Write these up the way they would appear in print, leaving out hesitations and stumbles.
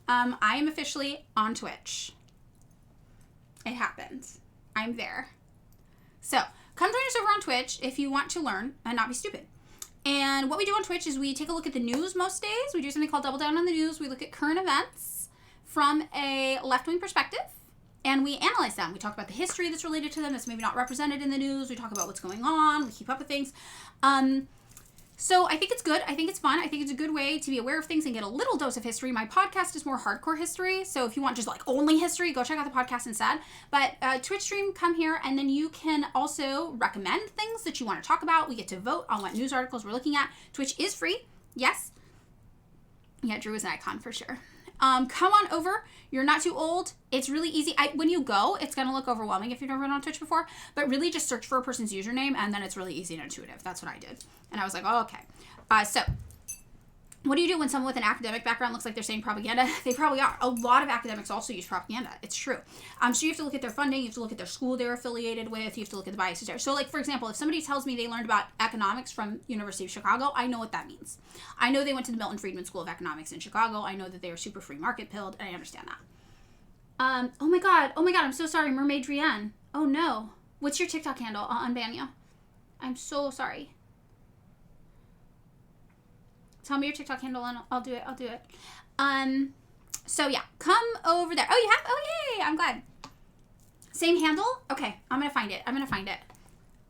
I am officially on Twitch. It happened. I'm there. So, come join us over on Twitch if you want to learn and not be stupid. And what we do on Twitch is we take a look at the news most days. We do something called Double Down on the News. We look at current events from a left-wing perspective, and we analyze them. We talk about the history that's related to them that's maybe not represented in the news. We talk about what's going on. We keep up with things. So I think it's good. I think it's fun. I think it's a good way to be aware of things and get a little dose of history. My podcast is more hardcore history. So if you want just like only history, go check out the podcast instead. But Twitch stream, come here, and then you can also recommend things that you want to talk about. We get to vote on what news articles we're looking at. Twitch is free. Yes. Yeah, Drew is an icon for sure. Come on over. You're not too old. It's really easy. When you go, it's going to look overwhelming if you've never been on Twitch before, but really just search for a person's username, and then it's really easy and intuitive. That's what I did. And I was like, oh, okay. So what do you do when someone with an academic background looks like they're saying propaganda? They probably are. A lot of academics also use propaganda. It's true. So you have to look at their funding. You have to look at their school they're affiliated with. You have to look at the biases there. So like, for example, if somebody tells me they learned about economics from University of Chicago, I know what that means. I know they went to the Milton Friedman School of Economics in Chicago. I know that they are super free market pilled, and I understand that. Oh my god, I'm so sorry, Mermaid Drienne. Oh no. What's your TikTok handle? I'll unban you. I'm so sorry. Tell me your TikTok handle and I'll do it. So yeah, come over there. Oh, you have? Oh, yay, I'm glad. Same handle? Okay, I'm gonna find it.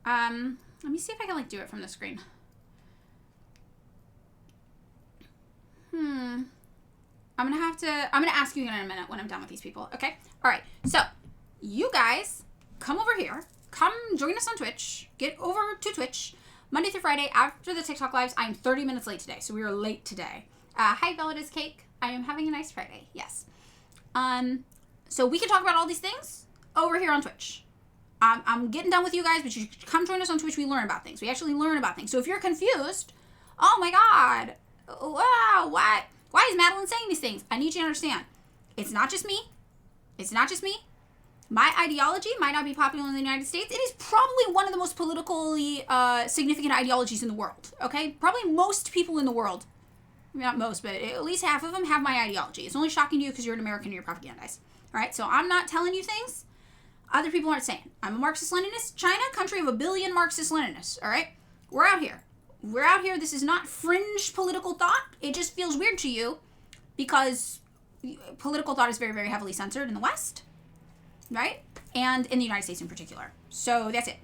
Let me see if I can like do it from the screen. I'm gonna ask you again in a minute when I'm done with these people, okay? All right, so you guys come over here. Come join us on Twitch. Get over to Twitch. Monday through Friday after the TikTok lives. I'm 30 minutes late today, so we are late today. Hi, Velvet Cake. I am having a nice Friday. Yes. So we can talk about all these things over here on Twitch. I'm getting done with you guys, but you come join us on Twitch. We learn about things. We actually learn about things. So if you're confused, oh my God, wow, why is Madeline saying these things? I need you to understand. It's not just me. My ideology might not be popular in the United States. It is probably one of the most politically significant ideologies in the world, okay? Probably most people in the world, not most, but at least half of them have my ideology. It's only shocking to you because you're an American and you're propagandized, all right? So I'm not telling you things other people aren't saying. I'm a Marxist-Leninist. China, country of 1 billion Marxist-Leninists, all right? We're out here. This is not fringe political thought. It just feels weird to you because political thought is very, very heavily censored in the West. Right? And in the United States in particular. So that's it.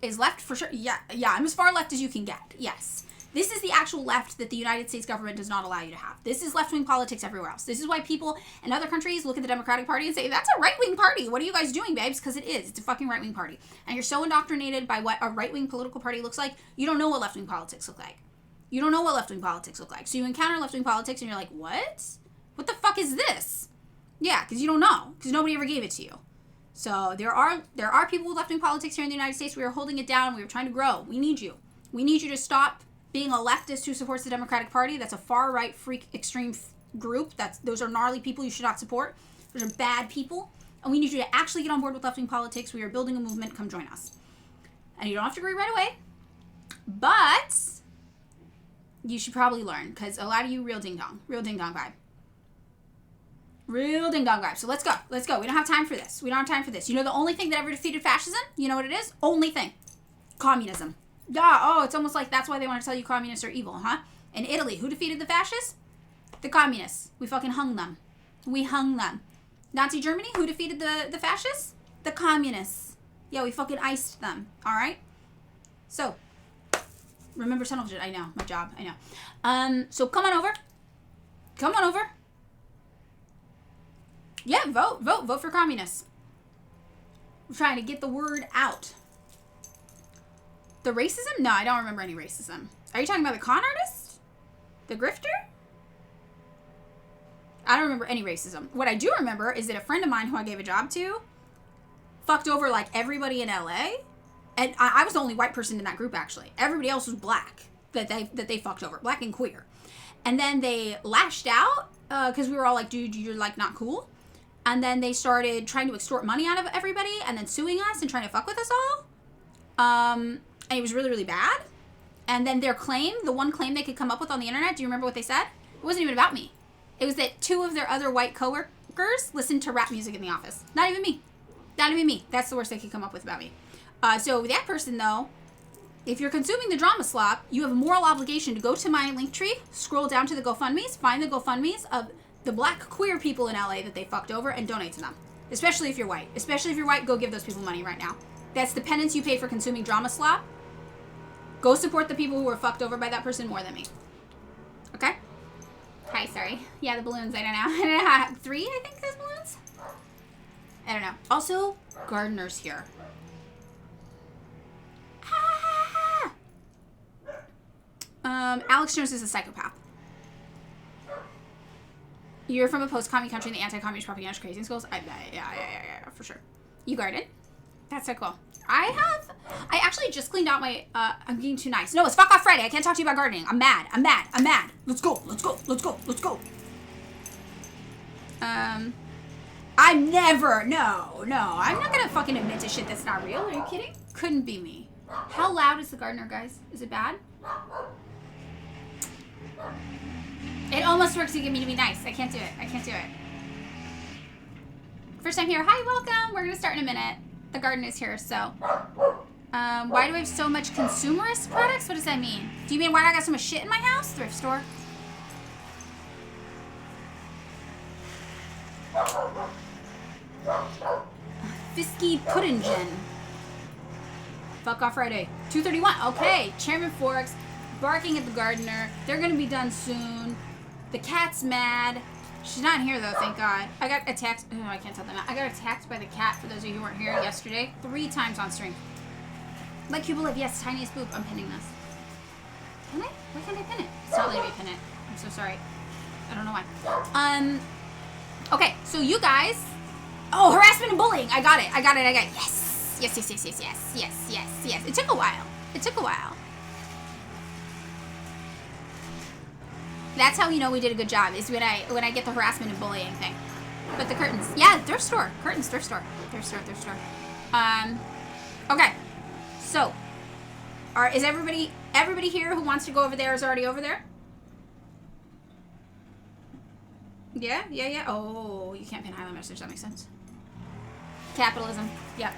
Is left for sure? Yeah, I'm as far left as you can get. Yes. This is the actual left that the United States government does not allow you to have. This is left-wing politics everywhere else. This is why people in other countries look at the Democratic Party and say, that's a right-wing party. What are you guys doing, babes? Because it is. It's a fucking right-wing party. And you're so indoctrinated by what a right-wing political party looks like, you don't know what left-wing politics look like. So you encounter left-wing politics and you're like, what? What the fuck is this? Yeah, because you don't know. Because nobody ever gave it to you. So there are people with left-wing politics here in the United States. We are holding it down. We are trying to grow. We need you. We need you to stop being a leftist who supports the Democratic Party. That's a far-right, freak, extreme group. Those are gnarly people you should not support. Those are bad people. And we need you to actually get on board with left-wing politics. We are building a movement. Come join us. And you don't have to agree right away. But you should probably learn. Because a lot of you real ding-dong. Real ding-dong vibe. Real ding-dong vibe. So let's go. We don't have time for this. You know the only thing that ever defeated fascism? You know what it is? Only thing. Communism. Yeah, oh, it's almost like that's why they want to tell you communists are evil, huh? In Italy, who defeated the fascists? The communists. We fucking hung them. Nazi Germany, who defeated the fascists? The communists. Yeah, we fucking iced them, alright? So, remember tunnel vision. I know, my job, I know. So come on over. Yeah, vote for communists. We're trying to get the word out. The racism? No, I don't remember any racism. Are you talking about the con artist? The grifter? I don't remember any racism. What I do remember is that a friend of mine who I gave a job to fucked over like everybody in LA. And I was the only white person in that group actually. Everybody else was black that they fucked over. Black and queer. And then they lashed out because we were all like, dude, you're like not cool. And then they started trying to extort money out of everybody and then suing us and trying to fuck with us all. And it was really, really bad. And then their claim, the one claim they could come up with on the internet, do you remember what they said? It wasn't even about me. It was that 2 of their other white coworkers listened to rap music in the office. Not even me. Not even me. That's the worst they could come up with about me. So that person, though, if you're consuming the drama slop, you have a moral obligation to go to my link tree, scroll down to the GoFundMes, find the GoFundMes of the black queer people in LA that they fucked over, and donate to them. Especially if you're white. Especially if you're white, go give those people money right now. That's the penance you pay for consuming drama slop. Go support the people who were fucked over by that person more than me. Okay? Hi, sorry. Yeah, the balloons, I don't know. 3, I think, those balloons? I don't know. Also, gardeners here. Alex Jones is a psychopath. You're from a post-commie country and the anti-communist propaganda is crazy in schools? Yeah, for sure. You garden? That's so cool. I actually just cleaned out my, I'm being too nice. No, it's Fuck Off Friday. I can't talk to you about gardening. I'm mad. Let's go. I'm never, no, I'm not gonna fucking admit to shit that's not real. Are you kidding? Couldn't be me. How loud is the gardener, guys? Is it bad? It almost works to get me to be nice. I can't do it. First time here. Hi, welcome. We're gonna start in a minute. The garden is here, so. Why do I have so much consumerist products? What does that mean? Do you mean why do I got so much shit in my house? Thrift store. Fisky Puddingen. Fuck Off Friday. 2:31. Okay. Chairman Forks barking at the gardener. They're gonna be done soon. The cat's mad. She's not here though, thank God. I got attacked. Oh, I can't tell them that. I got attacked by the cat, for those of you who weren't here yesterday, 3 times on stream. Like you believe, yes, tiniest boop. I'm pinning this. Can I? Why can't I pin it? It's not letting me pin it. I'm so sorry. I don't know why. Okay, so you guys. Oh, harassment and bullying. I got it. Yes. It took a while. That's how you know we did a good job, is when I get the harassment and bullying thing. But the curtains. Yeah, thrift store. Curtains, thrift store. Okay. So, is everybody here who wants to go over there is already over there? Yeah. Oh, you can't pin highlight message. That makes sense. Capitalism. Yep.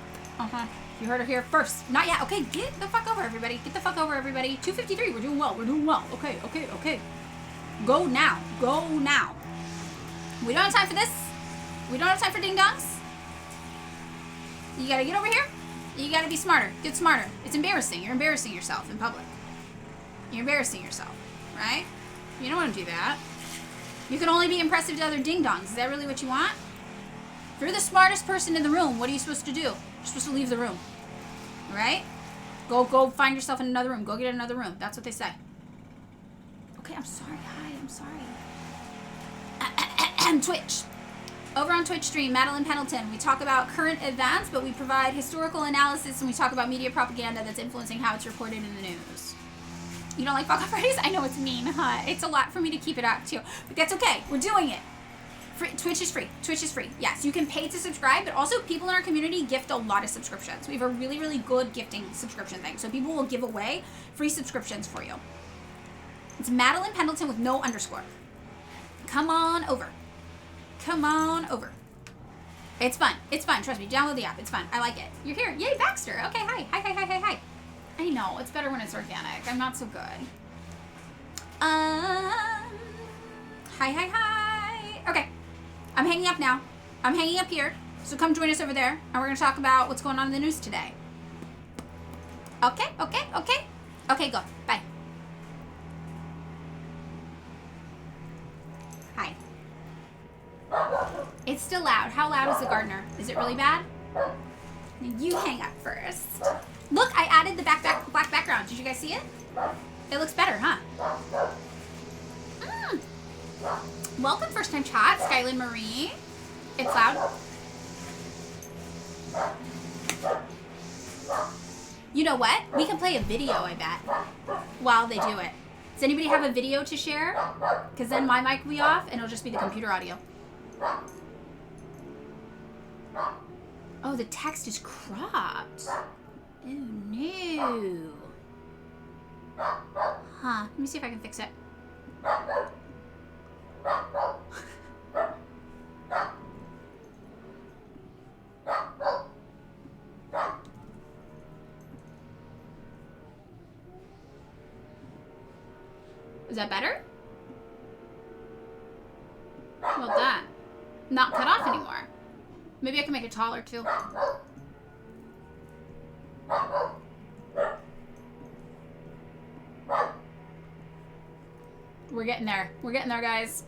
You heard her here first. Not yet. Okay, get the fuck over, everybody. 2:53. We're doing well. Okay. Go now. We don't have time for this. We don't have time for ding-dongs. You gotta get over here. You gotta be smarter. Get smarter. It's embarrassing. You're embarrassing yourself in public. You're embarrassing yourself, right? You don't want to do that. You can only be impressive to other ding-dongs. Is that really what you want? If you're the smartest person in the room, what are you supposed to do? You're supposed to leave the room. Right? Go find yourself in another room. Go get another room. That's what they say. Okay, I'm sorry. Hi, I'm sorry. Twitch. Over on Twitch stream, Madeline Pendleton, we talk about current events, but we provide historical analysis and we talk about media propaganda that's influencing how it's reported in the news. You don't like Fuck Off Fridays? I know it's mean, huh? It's a lot for me to keep it up, too. But that's okay. We're doing it. Twitch is free. Yes, you can pay to subscribe, but also people in our community gift a lot of subscriptions. We have a really, really good gifting subscription thing. So people will give away free subscriptions for you. It's Madeline Pendleton with no underscore. Come on over. It's fun. Trust me. Download the app. It's fun. I like it. You're here. Yay, Baxter. Okay, hi. I know. It's better when it's organic. I'm not so good. Hi. Okay. I'm hanging up now. I'm hanging up here. So come join us over there. And we're going to talk about what's going on in the news today. Okay. Okay, go. Bye. Hi. It's still loud. How loud is the gardener? Is it really bad? You hang up first. Look, I added the black background. Did you guys see it? It looks better, huh? Welcome, first time chat, Skylin Marie. It's loud. You know what? We can play a video, I bet, while they do it. Does anybody have a video to share? Because then my mic will be off and it'll just be the computer audio. Oh, the text is cropped. Oh, no. Huh. Let me see if I can fix it. Is that better? How about that? Not cut off anymore. Maybe I can make it taller too. We're getting there. We're getting there, guys.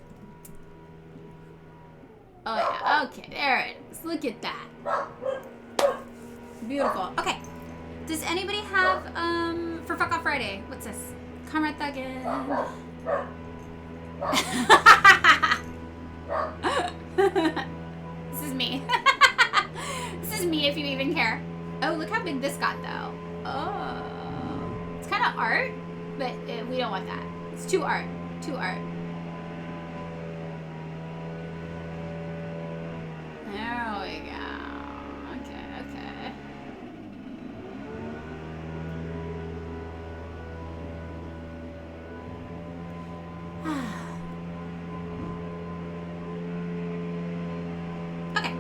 Oh yeah, okay, there it is. Look at that. Beautiful. Okay. Does anybody have, for Fuck Off Friday, what's this? Comrade Thuggin. This is me. This is me if you even care. Oh, look how big this got though. Oh. It's kind of art, but we don't want that. It's too art. Too art. There we go. Okay, okay. Okay.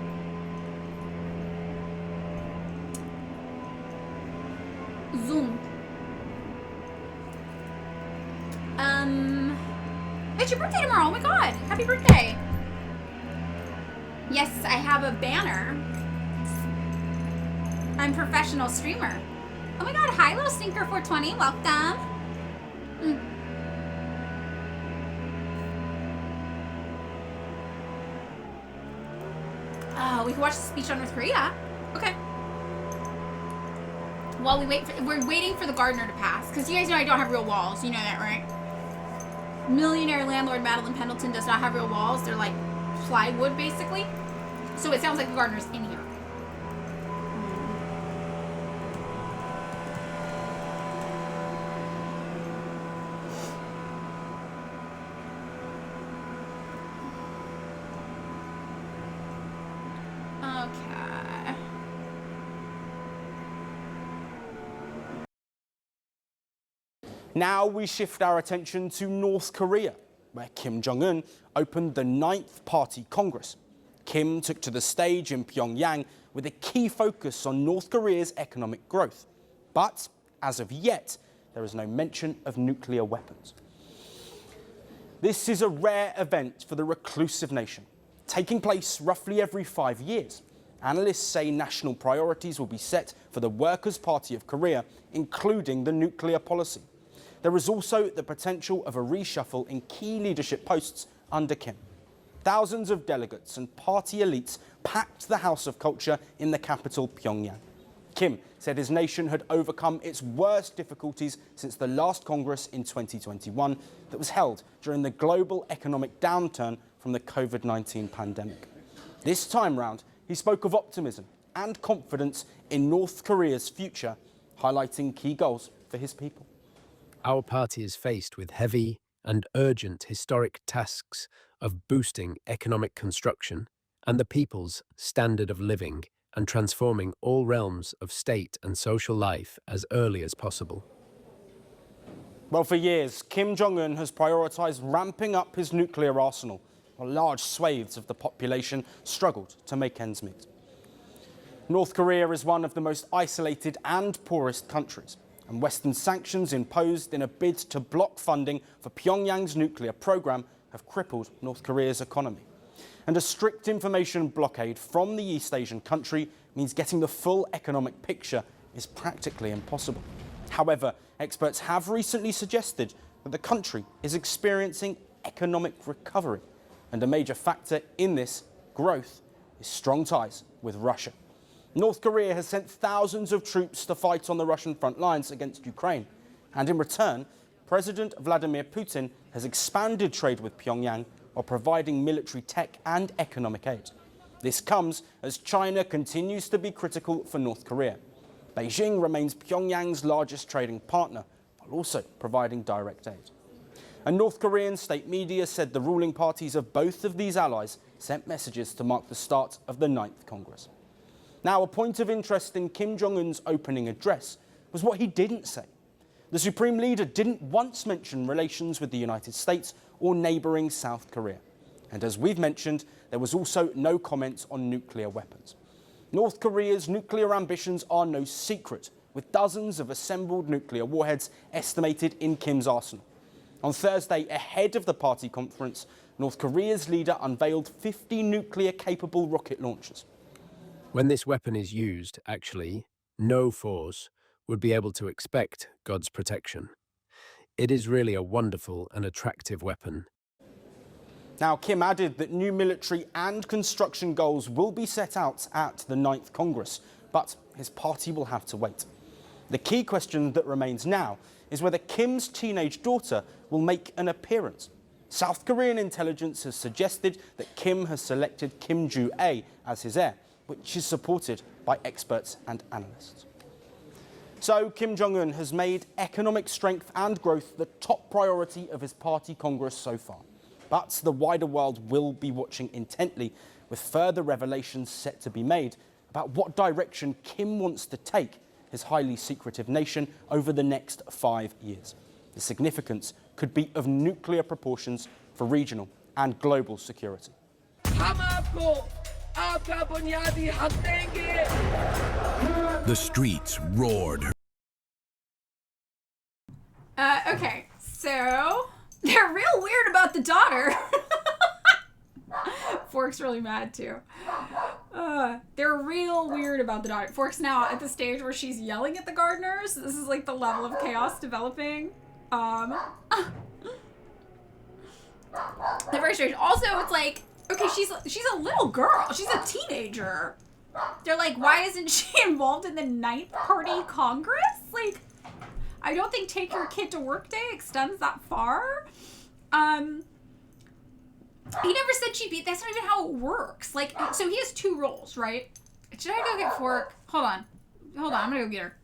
Zoom. It's your birthday tomorrow. Oh my god. Happy birthday. Yes, I have a banner. I'm a professional streamer. Oh my god. Hi, little stinker 420. Welcome. Oh, we can watch the speech on North Korea. Okay. While we wait, we're waiting for the gardener to pass. Because you guys know I don't have real walls. You know that, right? Millionaire landlord Madeline Pendleton does not have real walls. They're like plywood, basically. So it sounds like the gardener's in here. Okay. Now we shift our attention to North Korea, where Kim Jong-un opened the 9th Party Congress. Kim took to the stage in Pyongyang with a key focus on North Korea's economic growth. But, as of yet, there is no mention of nuclear weapons. This is a rare event for the reclusive nation, taking place roughly every 5 years. Analysts say national priorities will be set for the Workers' Party of Korea, including the nuclear policy. There is also the potential of a reshuffle in key leadership posts under Kim. Thousands of delegates and party elites packed the House of Culture in the capital, Pyongyang. Kim said his nation had overcome its worst difficulties since the last Congress in 2021 that was held during the global economic downturn from the COVID-19 pandemic. This time round, he spoke of optimism and confidence in North Korea's future, highlighting key goals for his people. Our party is faced with heavy and urgent historic tasks of boosting economic construction and the people's standard of living and transforming all realms of state and social life as early as possible. Well, for years, Kim Jong-un has prioritised ramping up his nuclear arsenal, while large swathes of the population struggled to make ends meet. North Korea is one of the most isolated and poorest countries, and Western sanctions imposed in a bid to block funding for Pyongyang's nuclear program have crippled North Korea's economy. And a strict information blockade from the East Asian country means getting the full economic picture is practically impossible. However, experts have recently suggested that the country is experiencing economic recovery, and a major factor in this growth is strong ties with Russia. North Korea has sent thousands of troops to fight on the Russian front lines against Ukraine. And in return, President Vladimir Putin has expanded trade with Pyongyang while providing military tech and economic aid. This comes as China continues to be critical for North Korea. Beijing remains Pyongyang's largest trading partner, while also providing direct aid. And North Korean state media said the ruling parties of both of these allies sent messages to mark the start of the 9th Congress. Now, a point of interest in Kim Jong-un's opening address was what he didn't say. The Supreme Leader didn't once mention relations with the United States or neighbouring South Korea. And as we've mentioned, there was also no comment on nuclear weapons. North Korea's nuclear ambitions are no secret, with dozens of assembled nuclear warheads estimated in Kim's arsenal. On Thursday, ahead of the party conference, North Korea's leader unveiled 50 nuclear-capable rocket launchers. When this weapon is used, actually, no force would be able to expect God's protection. It is really a wonderful and attractive weapon. Now, Kim added that new military and construction goals will be set out at the 9th Congress, but his party will have to wait. The key question that remains now is whether Kim's teenage daughter will make an appearance. South Korean intelligence has suggested that Kim has selected Kim Joo-ae as his heir, which is supported by experts and analysts. So Kim Jong-un has made economic strength and growth the top priority of his party Congress so far. But the wider world will be watching intently, with further revelations set to be made about what direction Kim wants to take his highly secretive nation over the next 5 years. The significance could be of nuclear proportions for regional and global security. The streets roared. Okay, so they're real weird about the daughter. Fork's really mad too. They're real weird about the daughter. Fork's now at the stage where she's yelling at the gardeners. This is like the level of chaos developing. They're very strange. Also, it's like, okay, she's a little girl. She's a teenager. They're like, why isn't she involved in the 9th Party Congress? Like, I don't think take your kid to work day extends that far. He never said she'd be, that's not even how it works. Like, so he has 2 roles, right? Should I go get Fork? Hold on, I'm gonna go get her.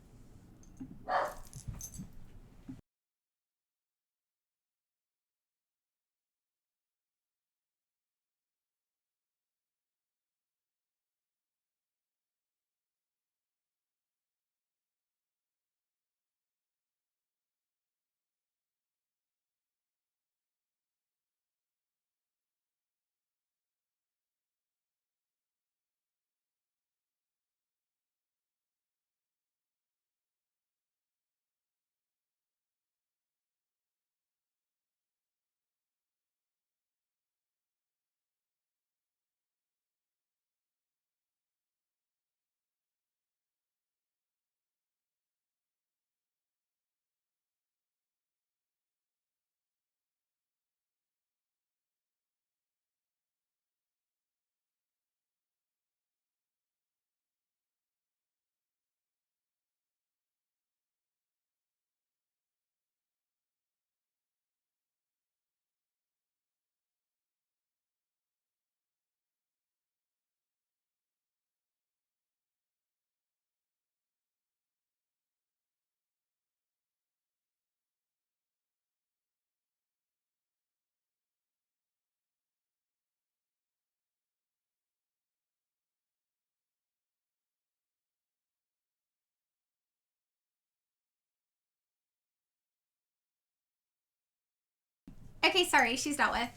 Okay, sorry, she's dealt with.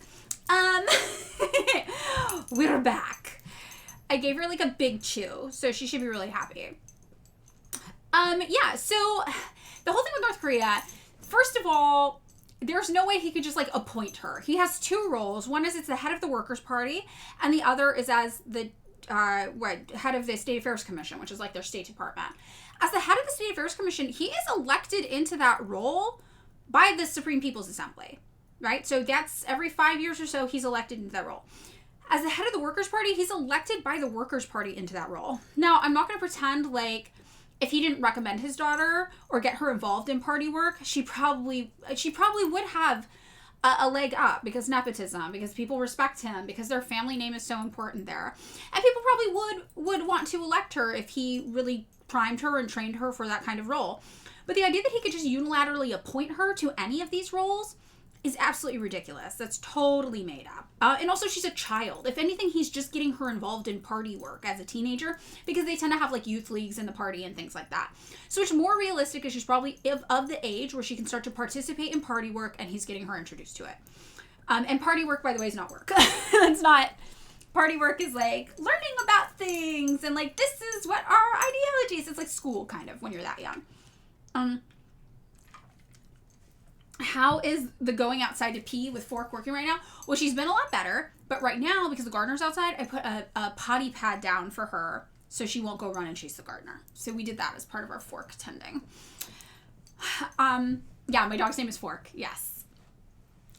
We're back. I gave her like a big chew, so she should be really happy. Yeah, so the whole thing with North Korea, first of all, there's no way he could just like appoint her. He has 2 roles. One is it's the head of the Workers' Party, and the other is as the head of the State Affairs Commission, which is like their State Department. As the head of the State Affairs Commission, he is elected into that role by the Supreme People's Assembly. Right? So that's every 5 years or so, he's elected into that role. As the head of the Workers' Party, he's elected by the Workers' Party into that role. Now, I'm not going to pretend like if he didn't recommend his daughter or get her involved in party work, she probably would have a leg up because nepotism, because people respect him, because their family name is so important there. And people probably would want to elect her if he really primed her and trained her for that kind of role. But the idea that he could just unilaterally appoint her to any of these roles is absolutely ridiculous. That's totally made up. And also, she's a child. If anything, he's just getting her involved in party work as a teenager because they tend to have like youth leagues in the party and things like that. So it's more realistic is she's probably of the age where she can start to participate in party work, and he's getting her introduced to it. And party work, by the way, is not work. That's not... Party work is like learning about things and like this is what our ideology is. It's like school kind of when you're that young. How is the going outside to pee with fork working right now? Well, she's been a lot better, but right now, because the gardener's outside, I put a potty pad down for her so she won't go run and chase the gardener. So we did that as part of our fork tending. Yeah, my dog's name is Fork, yes.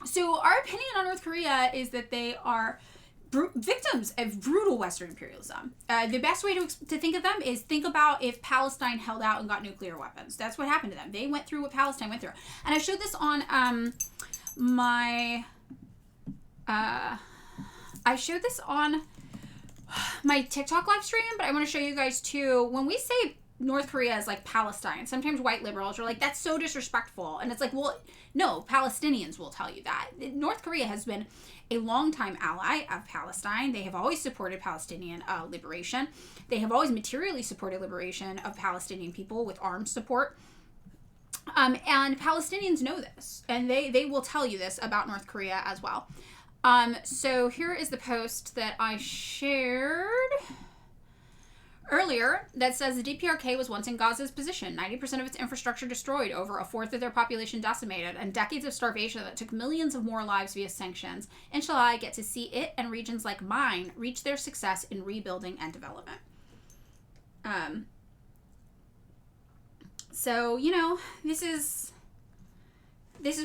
So our opinion on North Korea is that they are victims of brutal Western imperialism. The best way to think of them is think about if Palestine held out and got nuclear weapons. That's what happened to them. They went through what Palestine went through. And I showed this on my TikTok live stream, but I want to show you guys too. When we say North Korea is like Palestine, sometimes white liberals are like, that's so disrespectful. And it's like, well, no, Palestinians will tell you that. North Korea has been a longtime ally of Palestine. They have always supported Palestinian liberation. They have always materially supported liberation of Palestinian people with arms support. And Palestinians know this, and they will tell you this about North Korea as well. So here is the post that I shared earlier that says the DPRK was once in Gaza's position, 90% of its infrastructure destroyed, over a fourth of their population decimated, and decades of starvation that took millions of more lives via sanctions. Inshallah, I get to see it and regions like mine reach their success in rebuilding and development. So, you know, this is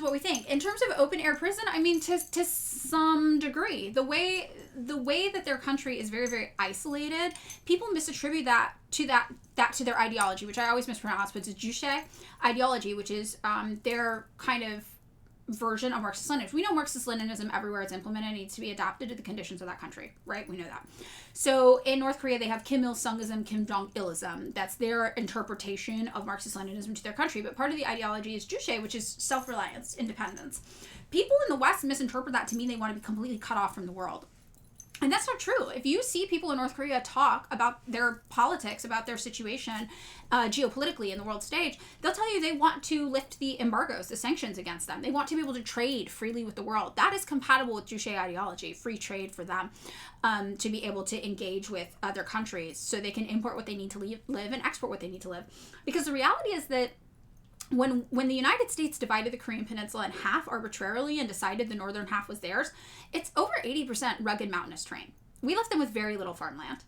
what we think. In terms of open air prison, I mean, to some degree, the way that their country is very, very isolated, people misattribute that to their ideology, which I always mispronounce, but it's a Juche ideology, which is their kind of version of Marxist-Leninism. We know Marxist-Leninism everywhere it's implemented needs to be adapted to the conditions of that country, right? We know that. So in North Korea, they have Kim Il-sungism, Kim Jong-ilism. That's their interpretation of Marxist-Leninism to their country. But part of the ideology is Juche, which is self-reliance, independence. People in the West misinterpret that to mean they want to be completely cut off from the world. And that's not true. If you see people in North Korea talk about their politics, about their situation geopolitically in the world stage, they'll tell you they want to lift the embargoes, the sanctions against them. They want to be able to trade freely with the world. That is compatible with Juche ideology, free trade for them, to be able to engage with other countries so they can import what they need to live and export what they need to live. Because the reality is that when the United States divided the Korean Peninsula in half arbitrarily and decided the northern half was theirs, it's over 80% rugged mountainous terrain. We left them with very little farmland.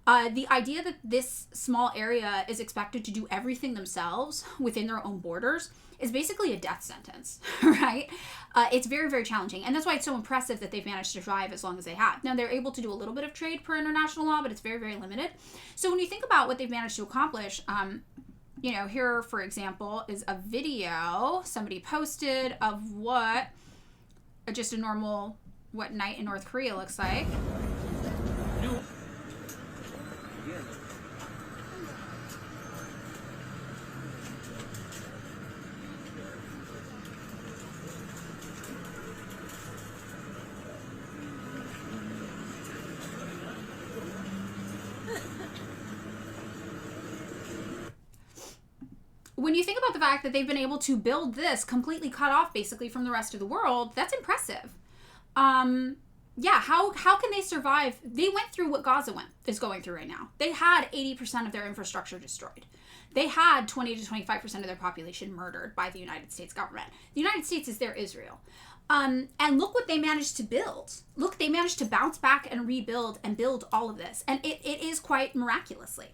The idea that this small area is expected to do everything themselves within their own borders is basically a death sentence, right? It's very, very challenging. And that's why it's so impressive that they've managed to survive as long as they have. Now, they're able to do a little bit of trade per international law, but it's very, very limited. So when you think about what they've managed to accomplish, you know, here, for example, is a video somebody posted of what just a normal, what night in North Korea looks like. When you think about the fact that they've been able to build this completely cut off basically from the rest of the world, that's impressive. Yeah, how can they survive? They went through what Gaza is going through right now. They had 80% of their infrastructure destroyed. They had 20 to 25% of their population murdered by the United States government. The United States is their Israel. And look what they managed to build. Look, they managed to bounce back and rebuild and build all of this. And it is quite miraculously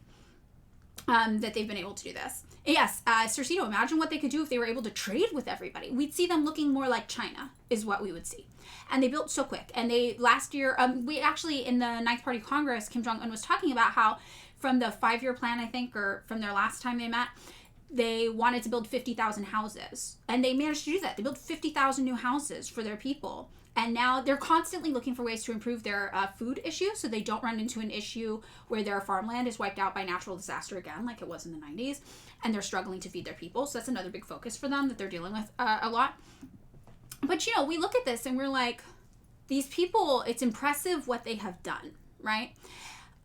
that they've been able to do this. Yes, Cercino, imagine what they could do if they were able to trade with everybody. We'd see them looking more like China, is what we would see. And they built so quick. And they, last year, we actually, in the Ninth Party Congress, Kim Jong-un was talking about how from the 5-year plan, I think, or from their last time they met, they wanted to build 50,000 houses. And they managed to do that. They built 50,000 new houses for their people. And now they're constantly looking for ways to improve their food issue so they don't run into an issue where their farmland is wiped out by natural disaster again, like it was in the 90s, and they're struggling to feed their people. So that's another big focus for them that they're dealing with a lot. But, you know, we look at this and we're like, these people, it's impressive what they have done, right?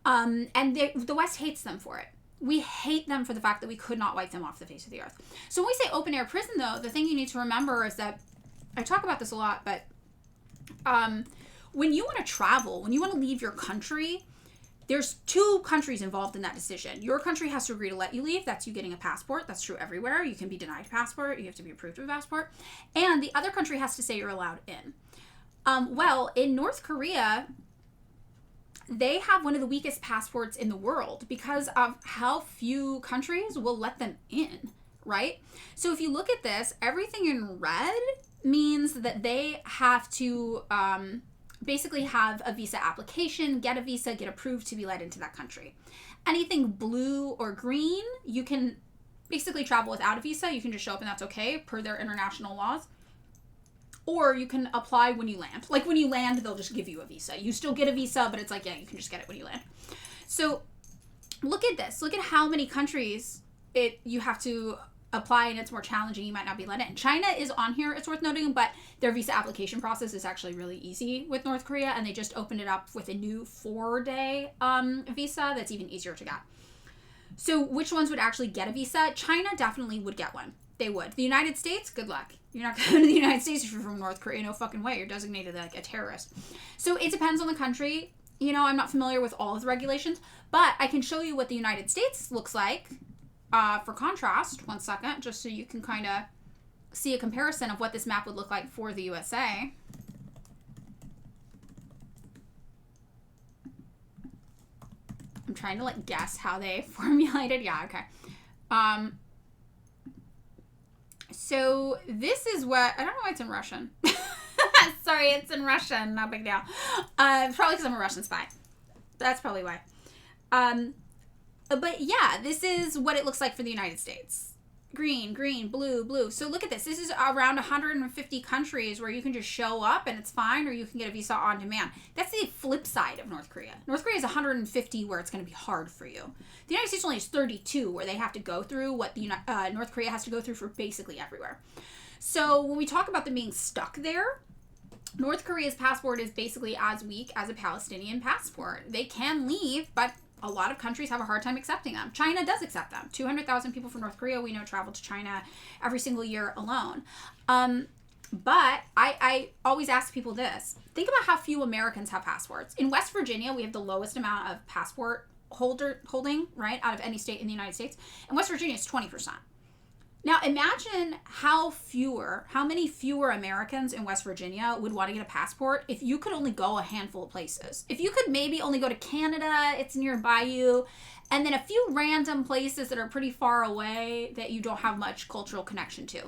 And the West hates them for it. We hate them for the fact that we could not wipe them off the face of the earth. So when we say open air prison, though, the thing you need to remember is that, I talk about this a lot, but when you want to travel, when you want to leave your country, there's two countries involved in that decision. Your country has to agree to let you leave. That's you getting a passport. That's true everywhere. You can be denied a passport. You have to be approved of a passport. And the other country has to say you're allowed in. Well, in North Korea, they have one of the weakest passports in the world because of how few countries will let them in, right? So if you look at this, everything in red means that they have to basically have a visa application, get a visa, get approved to be let into that country. Anything blue or green, you can basically travel without a visa. You can just show up and that's okay per their international laws. Or you can apply when you land. Like when you land, they'll just give you a visa. You still get a visa, but it's like, yeah, you can just get it when you land. So look at this. Look at how many countries you have to apply and it's more challenging. You might not be let in. China is on here, it's worth noting, but their visa application process is actually really easy with North Korea, and they just opened it up with a new 4-day visa that's even easier to get. So which ones would actually get a visa? China definitely would get one. They would. The United States, good luck. You're not going to the United States if you're from North Korea. No fucking way. You're designated like a terrorist. So it depends on the country. You know, I'm not familiar with all of the regulations, but I can show you what the United States looks like for contrast. 1 second, just so you can kind of see a comparison of what this map would look like for the USA. I'm trying to like guess how they formulated. Yeah, okay. So this is what, I don't know why it's in Russian. Sorry, it's in Russian. No big deal. Probably because I'm a Russian spy. That's probably why. But yeah, this is what it looks like for the United States. Green, green, blue, blue. So look at this. This is around 150 countries where you can just show up and it's fine, or you can get a visa on demand. That's the flip side of North Korea. North Korea is 150 where it's going to be hard for you. The United States only is 32 where they have to go through what the North Korea has to go through for basically everywhere. So when we talk about them being stuck there, North Korea's passport is basically as weak as a Palestinian passport. They can leave, but a lot of countries have a hard time accepting them. China does accept them. 200,000 people from North Korea we know travel to China every single year alone. But I always ask people this. Think about how few Americans have passports. In West Virginia, we have the lowest amount of passport holding, right, out of any state in the United States. In West Virginia, it's 20%. Now imagine how many fewer Americans in West Virginia would want to get a passport if you could only go a handful of places. If you could maybe only go to Canada, it's nearby you, and then a few random places that are pretty far away that you don't have much cultural connection to.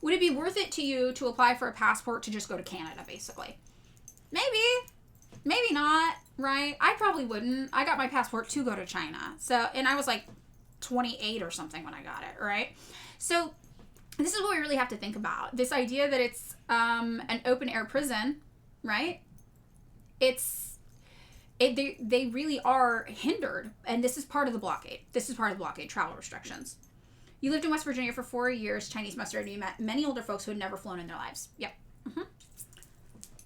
Would it be worth it to you to apply for a passport to just go to Canada, basically? Maybe not, right? I probably wouldn't. I got my passport to go to China. And I was like 28 or something when I got it, right? So this is what we really have to think about. This idea that it's an open air prison, right? They really are hindered. And this is part of the blockade. This is part of the blockade, travel restrictions. You lived in West Virginia for 4 years, Chinese mustard, you met many older folks who had never flown in their lives. Yep. Mm-hmm.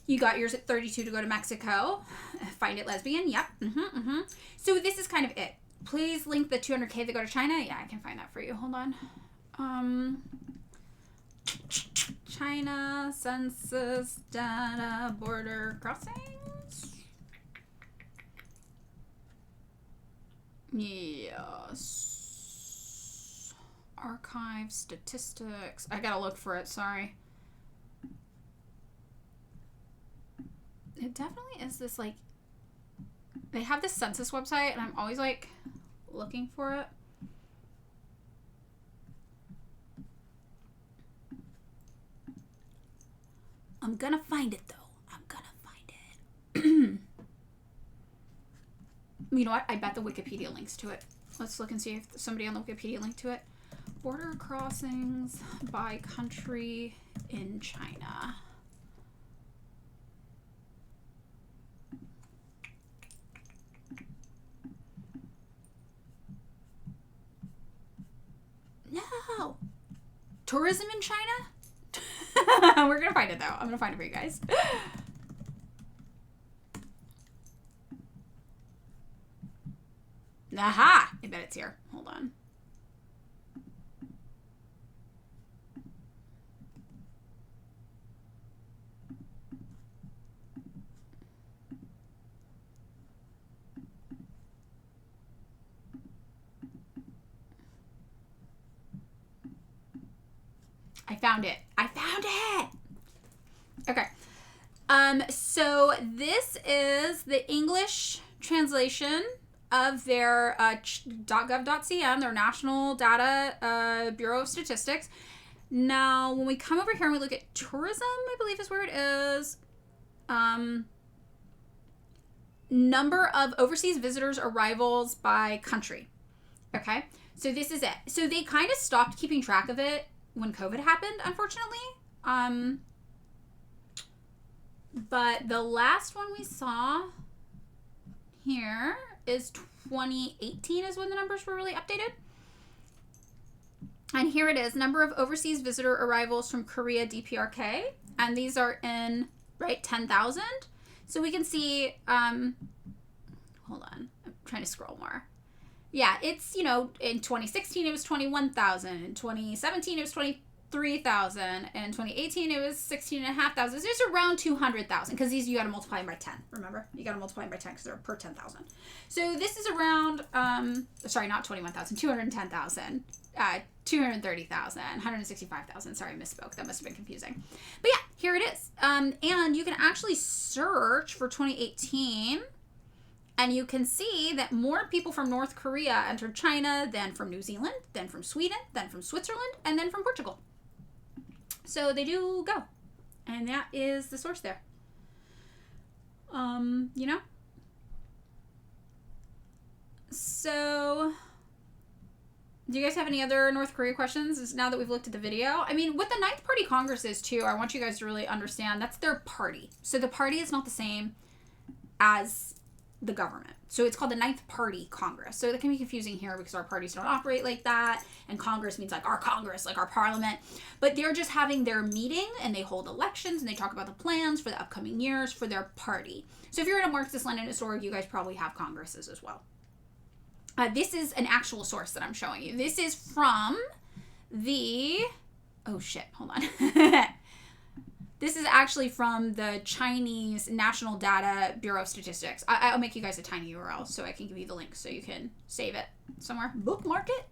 You got yours at 32 to go to Mexico. Find it lesbian. Yep. Mm-hmm, mm-hmm. So this is kind of it. Please link the 200K that go to China. Yeah, I can find that for you. Hold on. China census data border crossings. Yes. Archive statistics. I gotta look for it. Sorry. It definitely is this like. They have this census website, and I'm always like looking for it. I'm gonna find it though. I'm gonna find it. You know what? I bet the Wikipedia links to it. Let's look and see if somebody on the Wikipedia linked to it. Border crossings by country in China. No. Tourism in China? We're gonna find it though. I'm gonna find it for you guys. Aha! I bet it's here. Hold on. found it. I found it. Okay. So this is the English translation of their .gov.cm, their National Data Bureau of Statistics. Now, when we come over here and we look at tourism, I believe is where it is. Number of overseas visitors arrivals by country. Okay, so this is it. So they kind of stopped keeping track of it when COVID happened, unfortunately. But the last one we saw here is 2018 is when the numbers were really updated. And here it is, number of overseas visitor arrivals from Korea DPRK. And these are in, right, 10,000. So we can see, hold on, I'm trying to scroll more. Yeah, it's, you know, in 2016 it was 21,000. In 2017 it was 23,000. In 2018 it was 16,500. So it's around 200,000 because these you got to multiply them by 10. Remember, you got to multiply them by 10 because they're per 10,000. So this is around, sorry, not 21,000, 210,000. 230,000, 165,000. Sorry, I misspoke. That must have been confusing. But yeah, here it is. And you can actually search for 2018, and you can see that more people from North Korea entered China than from New Zealand, than from Sweden, than from Switzerland, and then from Portugal. So they do go. And that is the source there. You know? So... do you guys have any other North Korea questions now that we've looked at the video? I mean, what the Ninth Party Congress is, too, I want you guys to really understand, that's their party. So the party is not the same as the government. So it's called the Ninth Party Congress. So that can be confusing here because our parties don't operate like that. And Congress means like our Congress, like our parliament. But they're just having their meeting and they hold elections and they talk about the plans for the upcoming years for their party. So if you're in a Marxist-Leninist org, you guys probably have congresses as well. This is an actual source that I'm showing you. This is from the... oh, shit. Hold on. This is actually from the Chinese National Data Bureau of Statistics. I'll make you guys a tiny URL so I can give you the link so you can save it somewhere. Bookmark it.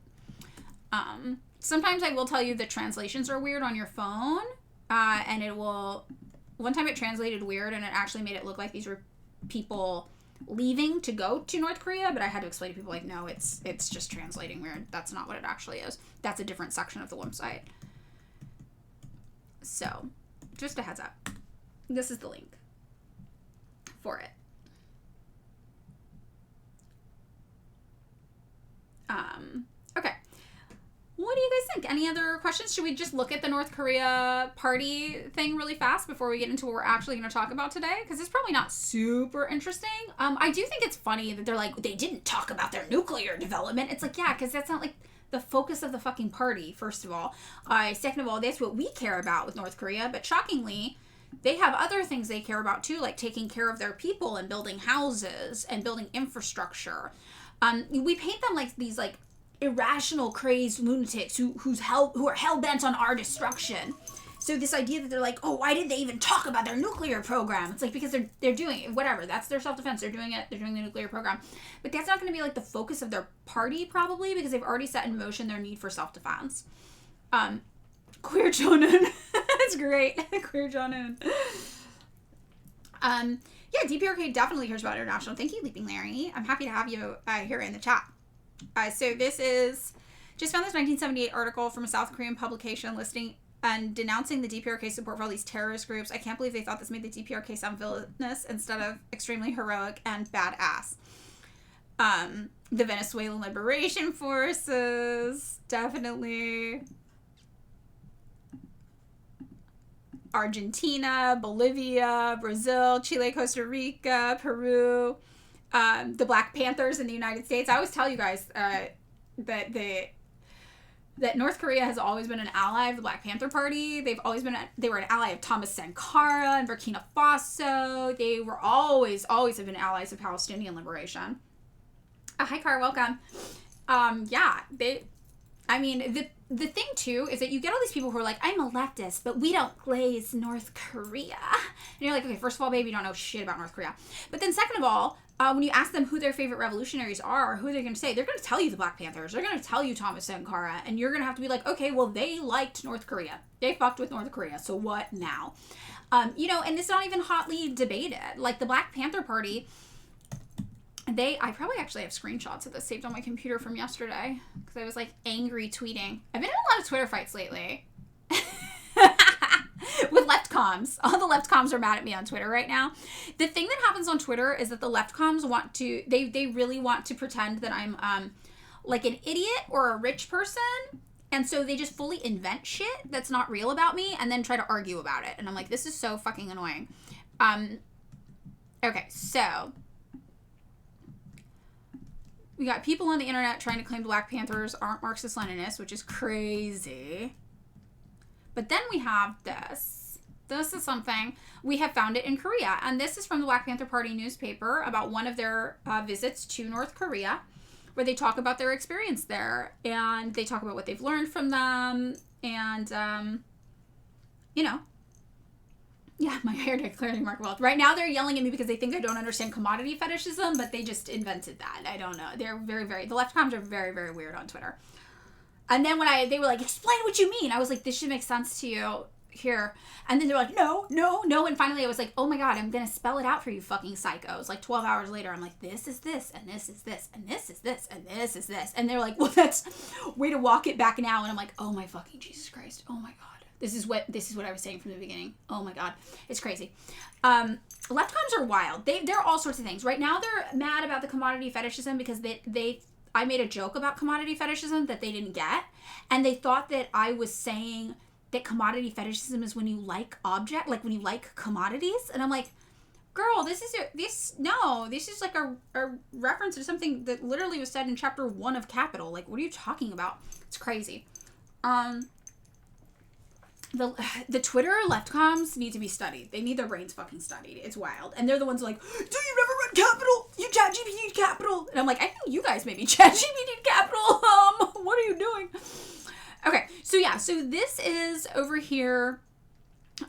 Sometimes I will tell you the translations are weird on your phone. And it will... one time it translated weird and it actually made it look like these were people... leaving to go to North Korea, but I had to explain to people like, no, it's just translating weird. That's not what it actually is. That's a different section of the website. So, just a heads up. This is the link for it. Okay. What do you guys think? Any other questions? Should we just look at the North Korea party thing really fast before we get into what we're actually going to talk about today? Because it's probably not super interesting. I do think it's funny that they're like, they didn't talk about their nuclear development. It's like, yeah, because that's not like the focus of the fucking party, first of all. Second of all, that's what we care about with North Korea. But shockingly, they have other things they care about too, like taking care of their people and building houses and building infrastructure. We paint them like these like irrational, crazed lunatics who are hell-bent on our destruction. So this idea that they're like, oh, why did they even talk about their nuclear program? It's like, because they're doing it, whatever. That's their self-defense. They're doing it. They're doing the nuclear program. But that's not going to be like the focus of their party, probably, because they've already set in motion their need for self-defense. Queer Jonan. That's great. Queer Jonan. Yeah, DPRK definitely cares about international. Thank you, Leaping Larry. I'm happy to have you here in the chat. So this is, just found this 1978 article from a South Korean publication listing and denouncing the DPRK support for all these terrorist groups. I can't believe they thought this made the DPRK sound villainous instead of extremely heroic and badass. The Venezuelan Liberation Forces, definitely. Argentina, Bolivia, Brazil, Chile, Costa Rica, Peru. The Black Panthers in the United States. I always tell you guys that North Korea has always been an ally of the Black Panther Party. They were an ally of Thomas Sankara in Burkina Faso. They were always have been allies of Palestinian liberation. Hi, Car, welcome. The thing too is that you get all these people who are like, I'm a leftist, but we don't glaze North Korea. And you're like, okay, first of all, baby, you don't know shit about North Korea. But then second of all, when you ask them who their favorite revolutionaries are, who they're going to say, they're going to tell you the Black Panthers. They're going to tell you Thomas Sankara. And you're going to have to be like, okay, well, they liked North Korea. They fucked with North Korea. So what now? And it's not even hotly debated. Like, the Black Panther Party, I probably actually have screenshots of this saved on my computer from yesterday. Because I was, like, angry tweeting. I've been in a lot of Twitter fights lately. With left comms. All the left comms are mad at me on Twitter right now. The thing that happens on Twitter is that the left comms want to, they really want to pretend that I'm like an idiot or a rich person. And so they just fully invent shit that's not real about me and then try to argue about it. And I'm like, this is so fucking annoying. Okay, so we got people on the internet trying to claim Black Panthers aren't Marxist-Leninists, which is crazy. But then we have this. This is something, we have found it in Korea. And this is from the Black Panther Party newspaper about one of their visits to North Korea, where they talk about their experience there. And they talk about what they've learned from them. And, yeah, my hair did clearly mark wealth. Right now they're yelling at me because they think I don't understand commodity fetishism, but they just invented that. I don't know. They're very, very, the left comms are very, very weird on Twitter. And then when they were like, explain what you mean, I was like, this should make sense to you here. And then they're like, no. And finally I was like, oh my God, I'm going to spell it out for you fucking psychos. Like 12 hours later, I'm like, this is this, and this is this, and this is this, and this is this. And they're like, well, that's way to walk it back now. And I'm like, oh my fucking Jesus Christ. Oh my God. This is what I was saying from the beginning. Oh my God. It's crazy. Left comms are wild. They're all sorts of things. Right now they're mad about the commodity fetishism because I made a joke about commodity fetishism that they didn't get. And they thought that I was saying that commodity fetishism is when you like when you like commodities. And I'm like, girl, this is like a reference to something that literally was said in chapter 1 of Capital. Like, what are you talking about? It's crazy. The Twitter left comms need to be studied. They need their brains fucking studied. It's wild. And they're the ones like, do you never read Capital? You ChatGPT'd Capital. And I'm like, I think you guys maybe ChatGPT'd Capital. What are you doing? Okay, so this is over here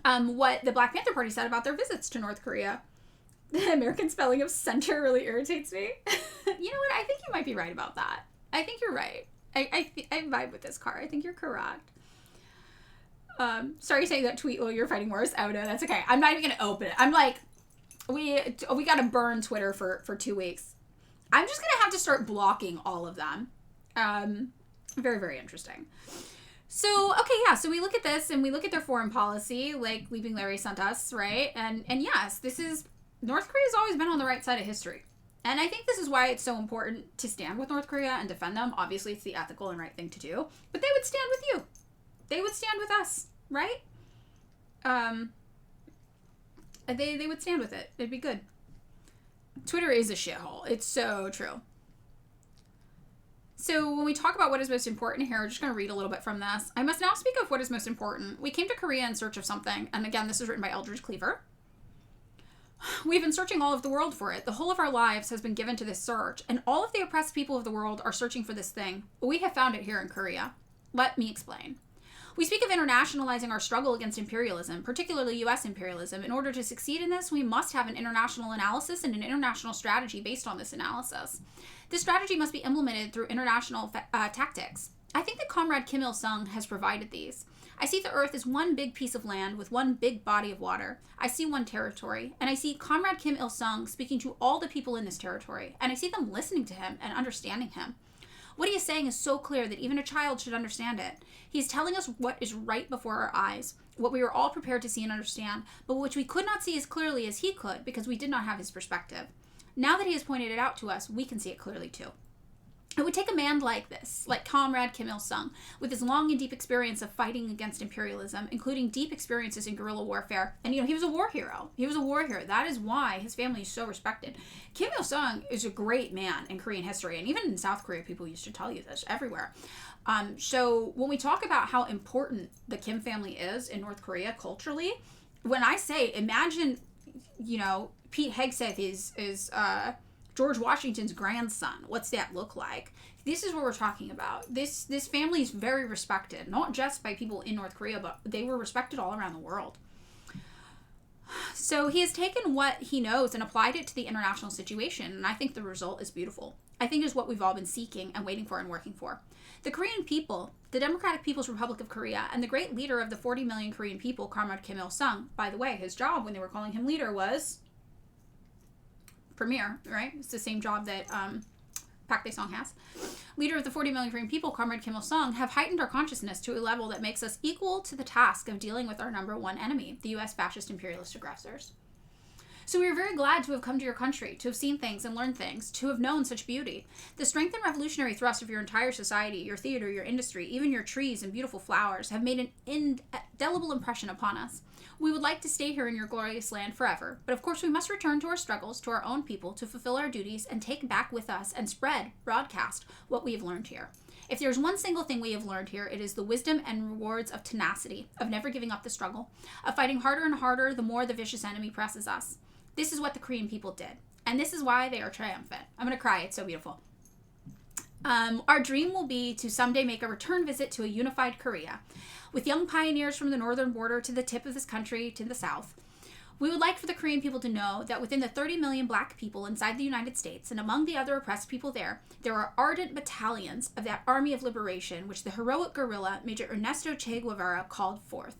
what the Black Panther Party said about their visits to North Korea. The American spelling of center really irritates me. You know what? I think you might be right about that. I think you're right. I vibe with this car. I think you're correct. Sorry saying that tweet while you're fighting wars. Oh no, that's okay. I'm not even gonna open it. I'm like, we gotta burn Twitter for 2 weeks. I'm just gonna have to start blocking all of them. Very, very interesting. So, okay, yeah, so we look at this and we look at their foreign policy, like Leaping Larry sent us, right? And yes, North Korea's always been on the right side of history. And I think this is why it's so important to stand with North Korea and defend them. Obviously, it's the ethical and right thing to do. But they would stand with you. They would stand with us, right? They would stand with it. It'd be good. Twitter is a shithole. It's so true. So when we talk about what is most important here, we're just going to read a little bit from this. I must now speak of what is most important. We came to Korea in search of something. And again, this is written by Eldridge Cleaver. We've been searching all of the world for it. The whole of our lives has been given to this search. And all of the oppressed people of the world are searching for this thing. We have found it here in Korea. Let me explain. We speak of internationalizing our struggle against imperialism, particularly U.S. imperialism. In order to succeed in this, we must have an international analysis and an international strategy based on this analysis. This strategy must be implemented through international tactics. I think that Comrade Kim Il-sung has provided these. I see the earth as one big piece of land with one big body of water. I see one territory, and I see Comrade Kim Il-sung speaking to all the people in this territory, and I see them listening to him and understanding him. What he is saying is so clear that even a child should understand it. He is telling us what is right before our eyes, what we are all prepared to see and understand, but which we could not see as clearly as he could because we did not have his perspective. Now that he has pointed it out to us, we can see it clearly too. It would take a man like this, like Comrade Kim Il-sung, with his long and deep experience of fighting against imperialism, including deep experiences in guerrilla warfare. And, he was a war hero. That is why his family is so respected. Kim Il-sung is a great man in Korean history, and even in South Korea, people used to tell you this everywhere. So when we talk about how important the Kim family is in North Korea culturally, when I say, imagine, Pete Hegseth is George Washington's grandson. What's that look like? This is what we're talking about. This family is very respected, not just by people in North Korea, but they were respected all around the world. So he has taken what he knows and applied it to the international situation, and I think the result is beautiful. I think it is what we've all been seeking and waiting for and working for. The Korean people, the Democratic People's Republic of Korea, and the great leader of the 40 million Korean people, Comrade Kim Il-sung, by the way, his job when they were calling him leader was premier, right? It's the same job that Park Dae-sung has. Leader of the 40 million Korean people, Comrade Kim Il-sung, have heightened our consciousness to a level that makes us equal to the task of dealing with our number one enemy, the U.S. fascist imperialist aggressors. So we are very glad to have come to your country, to have seen things and learned things, to have known such beauty. The strength and revolutionary thrust of your entire society, your theater, your industry, even your trees and beautiful flowers have made an indelible impression upon us. We would like to stay here in your glorious land forever, but of course we must return to our struggles, to our own people, to fulfill our duties and take back with us and spread, broadcast, what we have learned here. If there's one single thing we have learned here, it is the wisdom and rewards of tenacity, of never giving up the struggle, of fighting harder and harder the more the vicious enemy presses us. This is what the Korean people did, and this is why they are triumphant. I'm going to cry. It's so beautiful. Our dream will be to someday make a return visit to a unified Korea, with young pioneers from the northern border to the tip of this country to the south. We would like for the Korean people to know that within the 30 million black people inside the United States and among the other oppressed people there are ardent battalions of that army of liberation which the heroic guerrilla Major Ernesto Che Guevara called forth.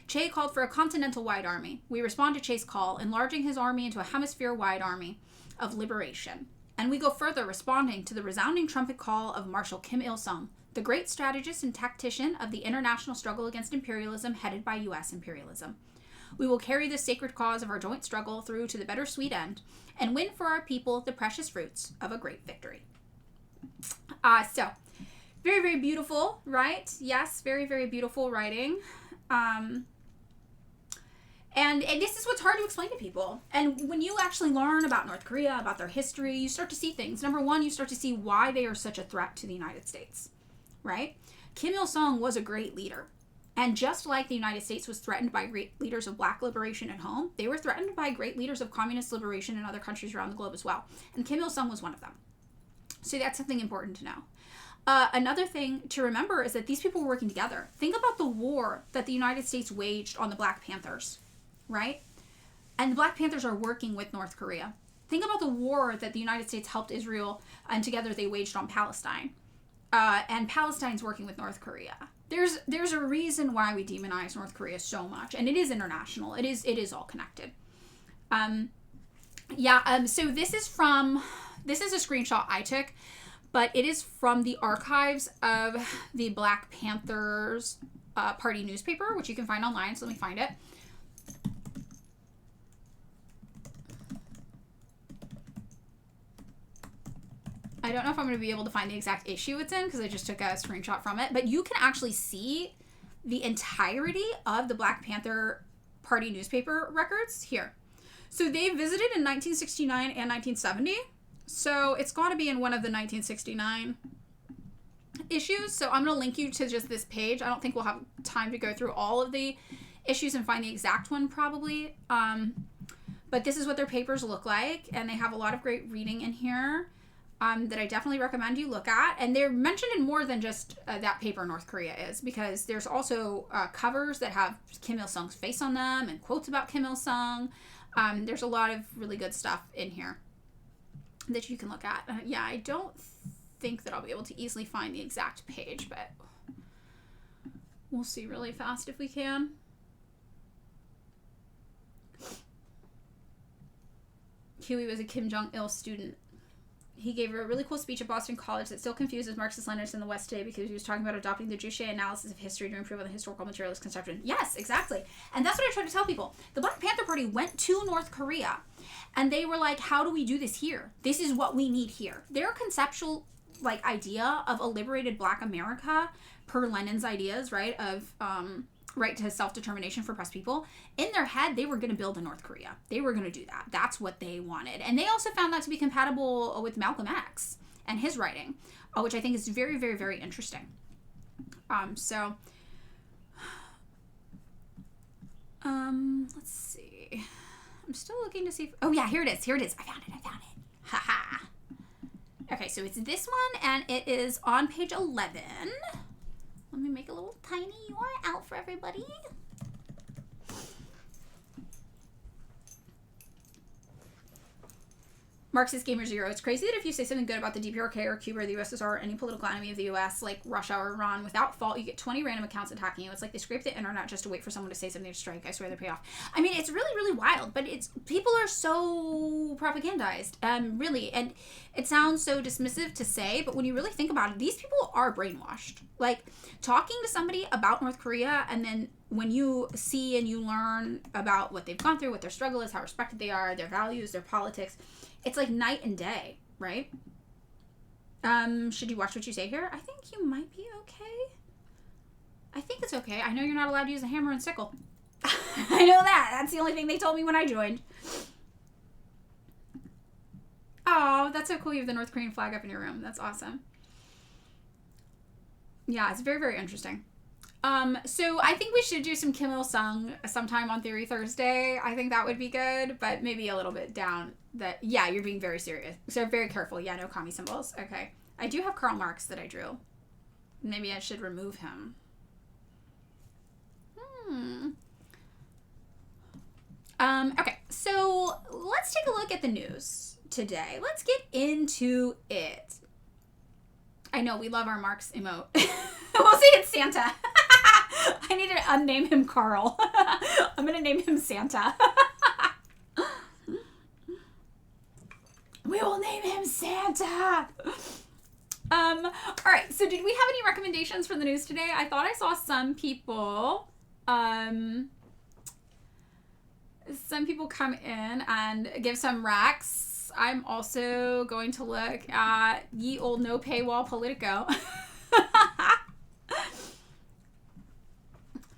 Che called for a continental-wide army. We respond to Che's call, enlarging his army into a hemisphere-wide army of liberation. And we go further, responding to the resounding trumpet call of Marshal Kim Il-sung, the great strategist and tactician of the international struggle against imperialism headed by U.S. imperialism. We will carry this sacred cause of our joint struggle through to the better sweet end and win for our people the precious fruits of a great victory. So, very, very beautiful, right? Yes, very, very beautiful writing. And this is what's hard to explain to people. And when you actually learn about North Korea, about their history, you start to see things. Number one, you start to see why they are such a threat to the United States, right? Kim Il-sung was a great leader. And just like the United States was threatened by great leaders of black liberation at home, they were threatened by great leaders of communist liberation in other countries around the globe as well. And Kim Il-sung was one of them. So that's something important to know. Another thing to remember is that these people were working together. Think about the war that the United States waged on the Black Panthers, right? And the Black Panthers are working with North Korea. Think about the war that the United States helped Israel, and together they waged on Palestine. And Palestine's working with North Korea. There's a reason why we demonize North Korea so much, and it is international. It is all connected. So this is a screenshot I took, but it is from the archives of the Black Panthers Party newspaper, which you can find online. So let me find it. I don't know if I'm going to be able to find the exact issue it's in because I just took a screenshot from it, but you can actually see the entirety of the Black Panther Party newspaper records here. So they visited in 1969 and 1970. So it's got to be in one of the 1969 issues. So I'm going to link you to just this page. I don't think we'll have time to go through all of the issues and find the exact one probably. But this is what their papers look like. And they have a lot of great reading in here. That I definitely recommend you look at. And they're mentioned in more than just that paper North Korea is, because there's also covers that have Kim Il-sung's face on them and quotes about Kim Il-sung. There's a lot of really good stuff in here that you can look at. I don't think that I'll be able to easily find the exact page, but we'll see really fast if we can. Huey was a Kim Jong-il student. He gave a really cool speech at Boston College that still confuses Marxist-Leninists in the West today because he was talking about adopting the Juche analysis of history to improve on the historical materialist conception. Yes, exactly. And that's what I try to tell people. The Black Panther Party went to North Korea and they were like, how do we do this here? This is what we need here. Their conceptual idea of a liberated Black America, per Lenin's ideas, right, of right to self-determination for oppressed people, in their head, they were going to build a North Korea. They were going to do that. That's what they wanted. And they also found that to be compatible with Malcolm X and his writing, which I think is very, very, very interesting. Let's see. I'm still looking to see if... Oh, yeah, here it is. I found it. Haha. Okay, so it's this one, and it is on page 11. Let me make a little tiny URL for everybody. Marxist Gamer Zero. It's crazy that if you say something good about the DPRK or Cuba or the USSR or any political enemy of the US, like Russia or Iran, without fault, you get 20 random accounts attacking you. It's like they scrape the internet just to wait for someone to say something to strike. I swear they pay off. I mean, it's really, really wild, but people are so propagandized, really, and it sounds so dismissive to say, but when you really think about it, these people are brainwashed. Like, talking to somebody about North Korea, and then when you see and you learn about what they've gone through, what their struggle is, how respected they are, their values, their politics, it's like night and day, right? Should you watch what you say here? I think you might be okay. I think it's okay. I know you're not allowed to use a hammer and sickle. I know that. That's the only thing they told me when I joined. Oh, that's so cool. You have the North Korean flag up in your room. That's awesome. Yeah, it's very, very interesting. So I think we should do some Kim Il-sung sometime on Theory Thursday. I think that would be good, but maybe a little bit down that, yeah, you're being very serious. So very careful. Yeah, no commie symbols. Okay. I do have Karl Marx that I drew. Maybe I should remove him. Okay, so let's take a look at the news today. Let's get into it. I know, we love our Marx emote. We'll see it's Santa. I need to unname him Carl. I'm going to name him Santa. We will name him Santa. All right, so did we have any recommendations for the news today? I thought I saw some people come in and give some racks. I'm also going to look at ye old no paywall Politico.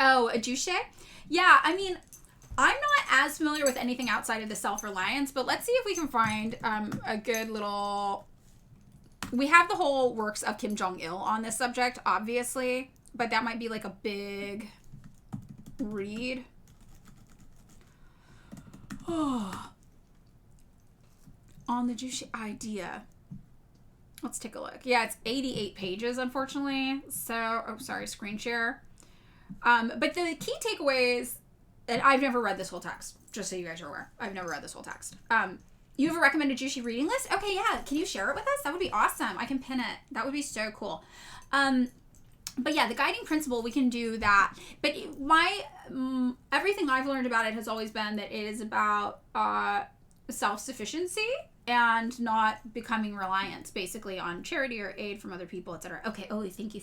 Oh, a Juche? Yeah, I mean, I'm not as familiar with anything outside of the Self-Reliance, but let's see if we can find a good little... We have the whole works of Kim Jong-il on this subject, obviously, but that might be like a big read. Oh. On the Juche idea. Let's take a look. Yeah, it's 88 pages, unfortunately. So, oh, sorry, screen share. But the key takeaways, and I've never read this whole text, just so you guys are aware. I've never read this whole text. You have a recommended Juche reading list? Okay, yeah. Can you share it with us? That would be awesome. I can pin it. That would be so cool. But yeah, the guiding principle, we can do that. But everything I've learned about it has always been that it is about self-sufficiency and not becoming reliant, basically, on charity or aid from other people, etc. Okay. Oh, thank you.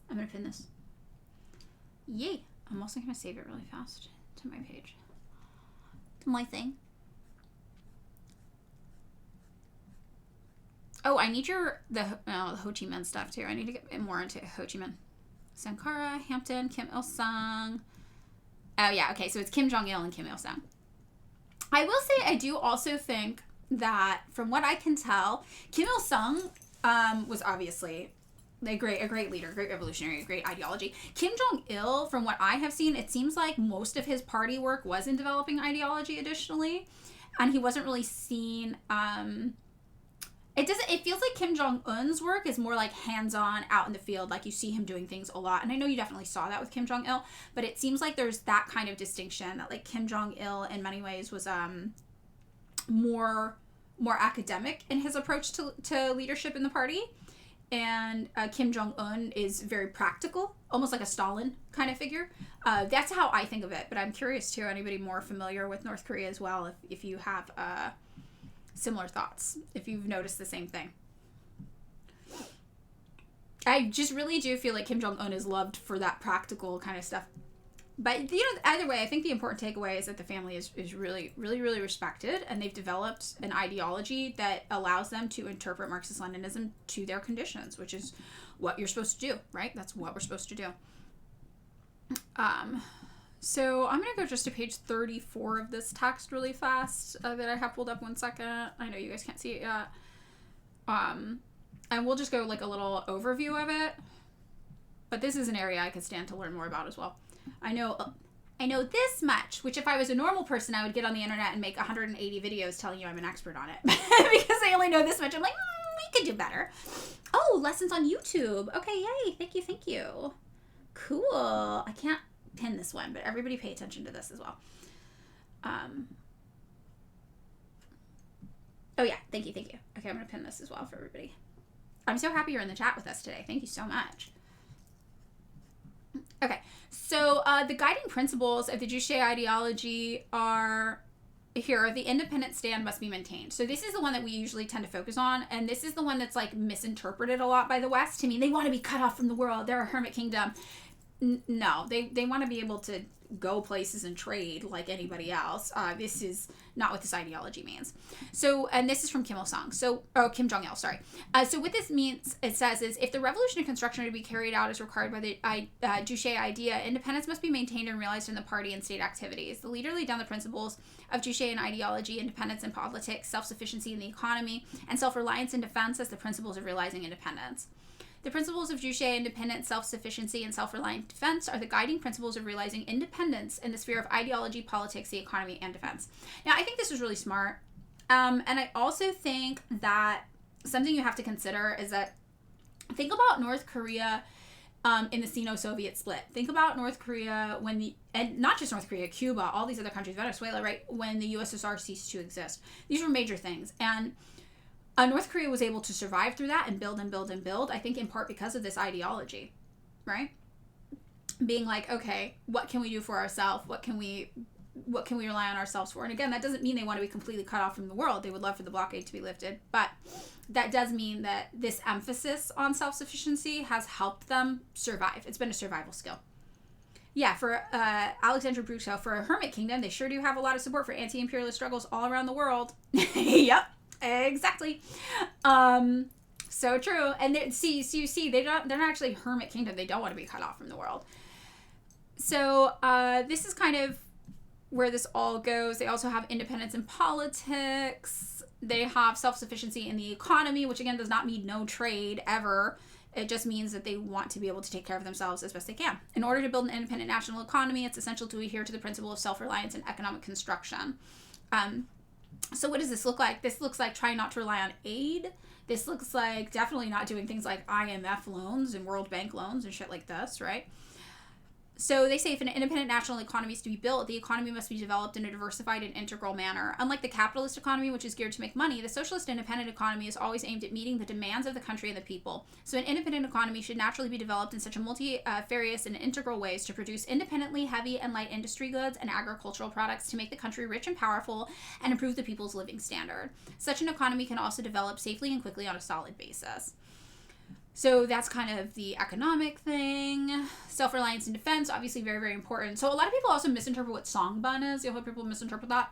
I'm going to pin this. Yay. I'm also going to save it really fast to my page. To my thing. Oh, I need the Ho Chi Minh stuff too. I need to get more into Ho Chi Minh. Sankara, Hampton, Kim Il-sung. Oh yeah, okay, so it's Kim Jong-il and Kim Il-sung. I will say I do also think that, from what I can tell, Kim Il-sung was obviously a great leader, great revolutionary, great ideology. Kim Jong-il, from what I have seen, it seems like most of his party work was in developing ideology additionally, and he wasn't really seen... It feels like Kim Jong-un's work is more like hands-on, out in the field, like you see him doing things a lot. And I know you definitely saw that with Kim Jong-il, but it seems like there's that kind of distinction that like Kim Jong-il in many ways was more academic in his approach to leadership in the party. And Kim Jong-un is very practical, almost like a Stalin kind of figure. That's how I think of it, but I'm curious too, anybody more familiar with North Korea as well, if you have... similar thoughts, if you've noticed the same thing. I just really do feel like Kim Jong-un is loved for that practical kind of stuff. But, either way, I think the important takeaway is that the family is really, really, really respected, and they've developed an ideology that allows them to interpret Marxist-Leninism to their conditions, which is what you're supposed to do, right? That's what we're supposed to do. So I'm going to go just to page 34 of this text really fast that I have pulled up 1 second. I know you guys can't see it yet. And we'll just go like a little overview of it. But this is an area I could stand to learn more about as well. I know this much, which if I was a normal person, I would get on the internet and make 180 videos telling you I'm an expert on it. Because I only know this much. I'm like, we could do better. Oh, lessons on YouTube. Okay, yay. Thank you. Cool. I can't pin this one, but everybody pay attention to this as well. Oh yeah, thank you. Okay, I'm gonna pin this as well for everybody. I'm so happy you're in the chat with us today. Thank you so much. Okay, so the guiding principles of the Juche ideology are here. The independent stand must be maintained. So this is the one that we usually tend to focus on, and this is the one that's like misinterpreted a lot by the West to mean they want to be cut off from the world. They're a hermit kingdom. No, they want to be able to go places and trade like anybody else. This is not what this ideology means. So, and this is from Kim Il-sung. So, Kim Jong-il, sorry. So what this means, it says, is if the revolution and construction are to be carried out as required by the Juche idea, independence must be maintained and realized in the party and state activities. The leader laid down the principles of Juche and ideology, independence in politics, self-sufficiency in the economy, and self-reliance in defense as the principles of realizing independence. The principles of Juche, independence, self-sufficiency, and self-reliant defense are the guiding principles of realizing independence in the sphere of ideology, politics, the economy, and defense. Now, I think this was really smart. And I also think that something you have to consider is that think about North Korea in the Sino-Soviet split. Think about North Korea and not just North Korea, Cuba, all these other countries, Venezuela, right? When the USSR ceased to exist. These were major things. And North Korea was able to survive through that and build and build and build, I think in part because of this ideology, right? Being like, okay, what can we do for ourselves? What can we rely on ourselves for? And again, that doesn't mean they want to be completely cut off from the world. They would love for the blockade to be lifted. But that does mean that this emphasis on self-sufficiency has helped them survive. It's been a survival skill. Yeah, for Alexandra Bruto, for a hermit kingdom, they sure do have a lot of support for anti-imperialist struggles all around the world. Yep. Exactly. So true. And you see, they're not actually hermit kingdom. They don't want to be cut off from the world. So this is kind of where this all goes. They also have independence in politics. They have self-sufficiency in the economy, which again does not mean no trade ever. It just means that they want to be able to take care of themselves as best they can. In order to build an independent national economy, it's essential to adhere to the principle of self-reliance and economic construction. So what does this look like? This looks like trying not to rely on aid. This looks like definitely not doing things like IMF loans and World Bank loans and shit like this, right? So they say if an independent national economy is to be built, the economy must be developed in a diversified and integral manner. Unlike the capitalist economy, which is geared to make money, the socialist independent economy is always aimed at meeting the demands of the country and the people. So an independent economy should naturally be developed in such a multifarious and integral ways to produce independently heavy and light industry goods and agricultural products to make the country rich and powerful and improve the people's living standard. Such an economy can also develop safely and quickly on a solid basis. So that's kind of the economic thing. Self-reliance and defense, obviously very, very important. So a lot of people also misinterpret what Songbun is. You'll have people misinterpret that.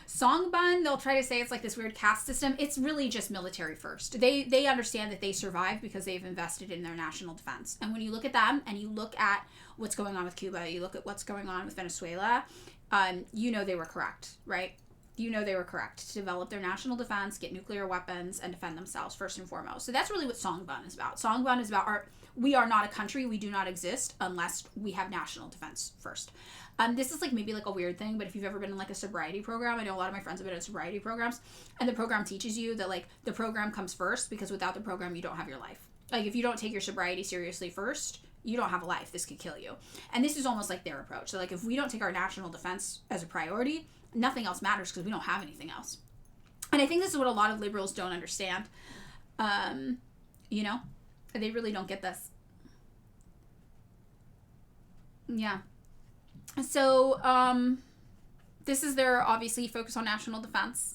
Songbun, they'll try to say it's like this weird caste system. It's really just military first. They understand that they survive because they've invested in their national defense. And when you look at them and you look at what's going on with Cuba, you look at what's going on with Venezuela, you know they were correct, right? You know they were correct to develop their national defense, get nuclear weapons, and defend themselves first and foremost. So that's really what Songbun is about. Songbun is about we are not a country, we do not exist unless we have national defense first. This is like maybe like a weird thing, but if you've ever been in like a sobriety program, I know a lot of my friends have been in sobriety programs, and the program teaches you that like the program comes first because without the program you don't have your life. Like if you don't take your sobriety seriously first, you don't have a life. This could kill you. And this is almost like their approach. So like if we don't take our national defense as a priority, nothing else matters because we don't have anything else. And I think this is what a lot of liberals don't understand. You know, they really don't get this. Yeah. So this is their obviously focus on national defense.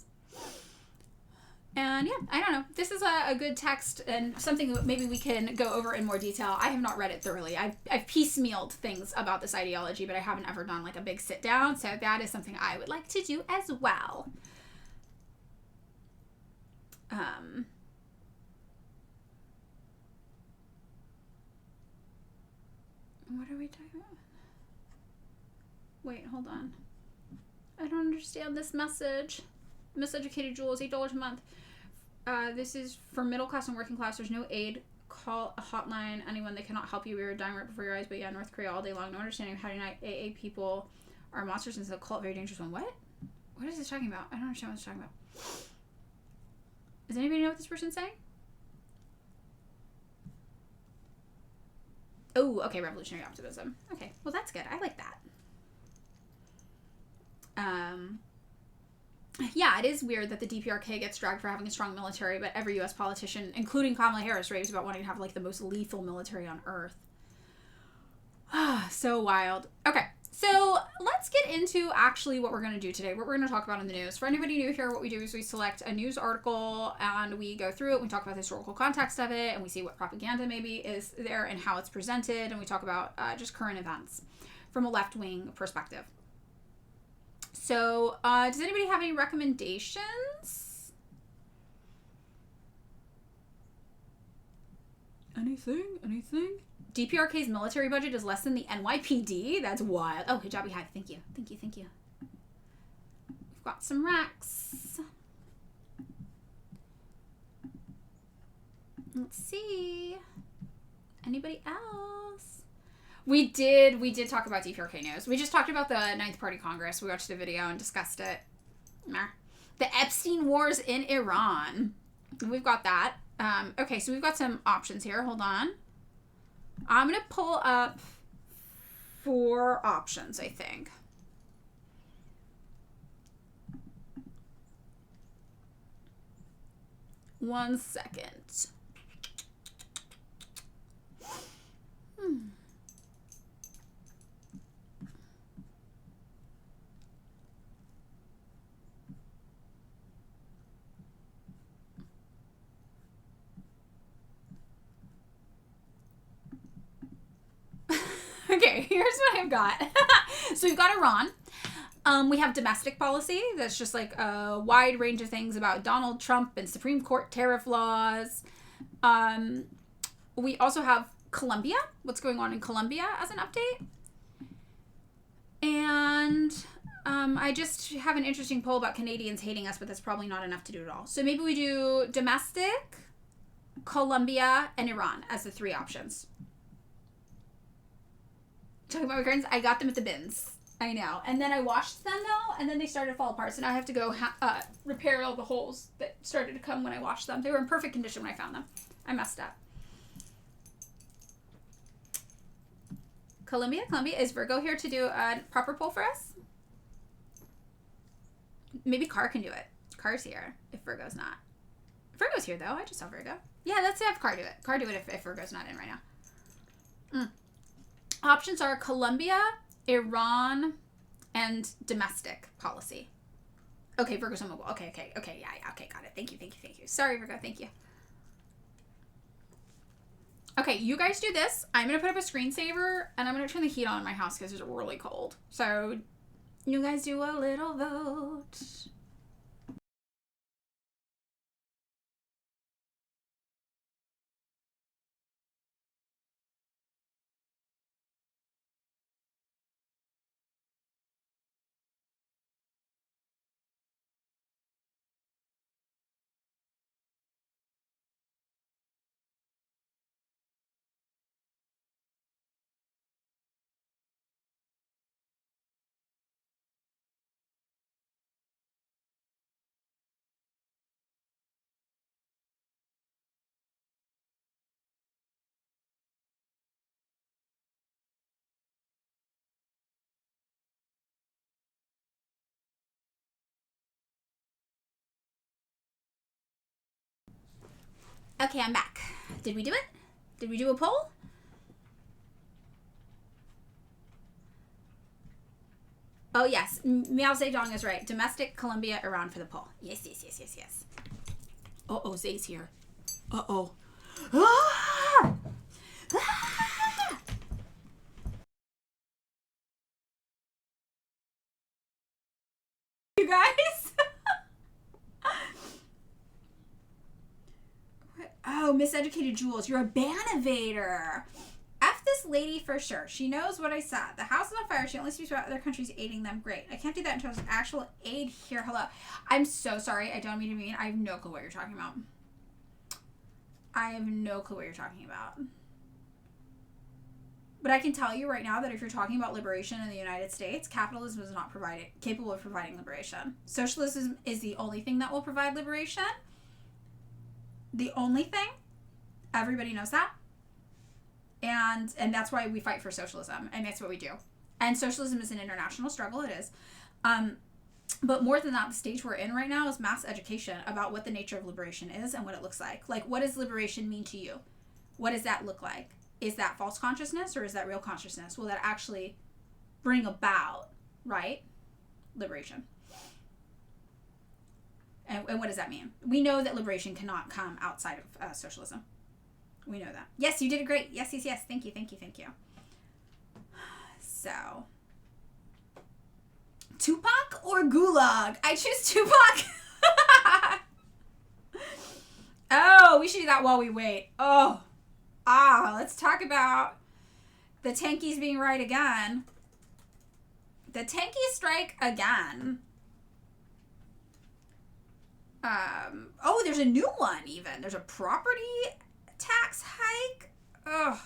And yeah, I don't know. This is a good text and something that maybe we can go over in more detail. I have not read it thoroughly. I've piecemealed things about this ideology, but I haven't ever done like a big sit down. So that is something I would like to do as well. What are we talking about? Wait, hold on. I don't understand this message. Miseducated Jules, $8 a month. This is for middle class and working class. There's no aid. Call a hotline. Anyone, they cannot help you. We were dying right before your eyes. But yeah, North Korea all day long. No understanding of how to unite AA people are monsters and it's a cult, very dangerous one. What? What is this talking about? I don't understand what it's talking about. Does anybody know what this person's saying? Oh, okay, revolutionary optimism. Okay, well that's good. I like that. Yeah, it is weird that the DPRK gets dragged for having a strong military, but every U.S. politician, including Kamala Harris, raves about wanting to have like the most lethal military on earth. So wild. Okay, so let's get into actually what we're going to do today, what we're going to talk about in the news. For anybody new here, what we do is we select a news article and we go through it. We talk about the historical context of it, and we see what propaganda maybe is there and how it's presented, and we talk about just current events from a left-wing perspective. So, does anybody have any recommendations? Anything? DPRK's military budget is less than the NYPD? That's wild. Oh, Hijabi Hive. Thank you. We've got some racks. Let's see. Anybody else? We did talk about DPRK news. We just talked about the Ninth Party Congress. We watched the video and discussed it. The Epstein Wars in Iran. We've got that. Okay, so we've got some options here. Hold on. I'm going to pull up 4 options, I think. One second. Okay, here's what I've got. So we've got Iran. We have domestic policy. That's just like a wide range of things about Donald Trump and Supreme Court tariff laws. We also have Colombia. What's going on in Colombia as an update. And I just have an interesting poll about Canadians hating us, but that's probably not enough to do it all. So maybe we do domestic, Colombia, and Iran as the 3 options. Talking about my curtains, I got them at the bins. I know. And then I washed them though, and then they started to fall apart. So now I have to go repair all the holes that started to come when I washed them. They were in perfect condition when I found them. I messed up. Colombia. Is Virgo here to do a proper poll for us? Maybe Car can do it. Car's here if Virgo's not. Virgo's here though. I just saw Virgo. Yeah, let's have Car do it. Car do it if Virgo's not in right now. Options are Colombia, Iran, and domestic policy. Okay, Virgo's on mobile. Okay, yeah, okay, got it. Thank you. Sorry, Virgo, thank you. Okay, you guys do this. I'm going to put up a screensaver, and I'm going to turn the heat on in my house because it's really cold. So, you guys do a little vote. Okay, I'm back. Did we do it? Did we do a poll? Oh, yes. Miao Zedong is right. Domestic, Colombia, Iran for the poll. Yes. Uh-oh, Zay's here. Uh-oh. Ah! Ah! You guys? Oh, Miseducated Jules, you're a ban evader. F this lady for sure. She knows what I said. The house is on fire. She only speaks about other countries aiding them. Great. I can't do that in terms of actual aid here. Hello. I'm so sorry. I don't mean to be mean. I have no clue what you're talking about. But I can tell you right now that if you're talking about liberation in the United States, capitalism is not capable of providing liberation. Socialism is the only thing that will provide liberation. The only thing. Everybody knows that. And that's why we fight for socialism, and that's what we do. And socialism is an international struggle. It is. But more than that, the stage we're in right now is mass education about what the nature of liberation is and what it looks like. Like, what does liberation mean to you? What does that look like? Is that false consciousness or is that real consciousness? Will that actually bring about, right, liberation? And what does that mean? We know that liberation cannot come outside of socialism. We know that. Yes, you did great. Yes. Thank you. So, Tupac or Gulag? I choose Tupac. Oh, we should do that while we wait. Let's talk about the tankies being right again. The tankies strike again. There's a new one even. There's a property tax hike. Ugh.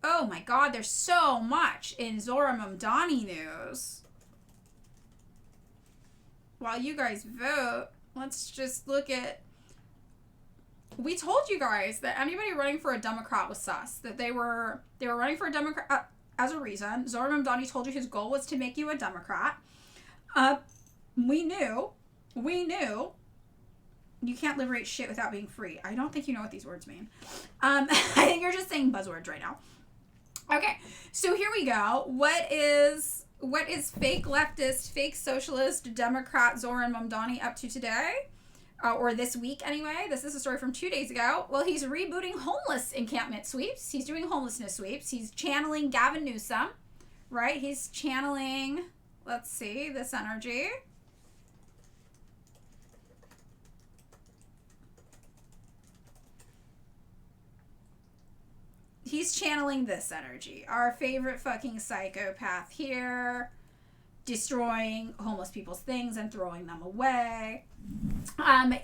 Oh my god, there's so much in Zohran Mamdani news. While you guys vote, let's just look at... We told you guys that anybody running for a Democrat was sus. That they were running for a Democrat as a reason. Zohran Mamdani told you his goal was to make you a Democrat. We knew you can't liberate shit without being free. I don't think you know what these words mean. I think you're just saying buzzwords right now. Okay, so here we go. What is fake leftist, fake socialist, Democrat Zohran Mamdani up to today? Or this week anyway. This is a story from 2 days ago. Well, he's rebooting homeless encampment sweeps. He's doing homelessness sweeps. He's channeling Gavin Newsom, right? He's channeling, let's see, this energy. He's channeling this energy. Our favorite fucking psychopath here. Destroying homeless people's things and throwing them away.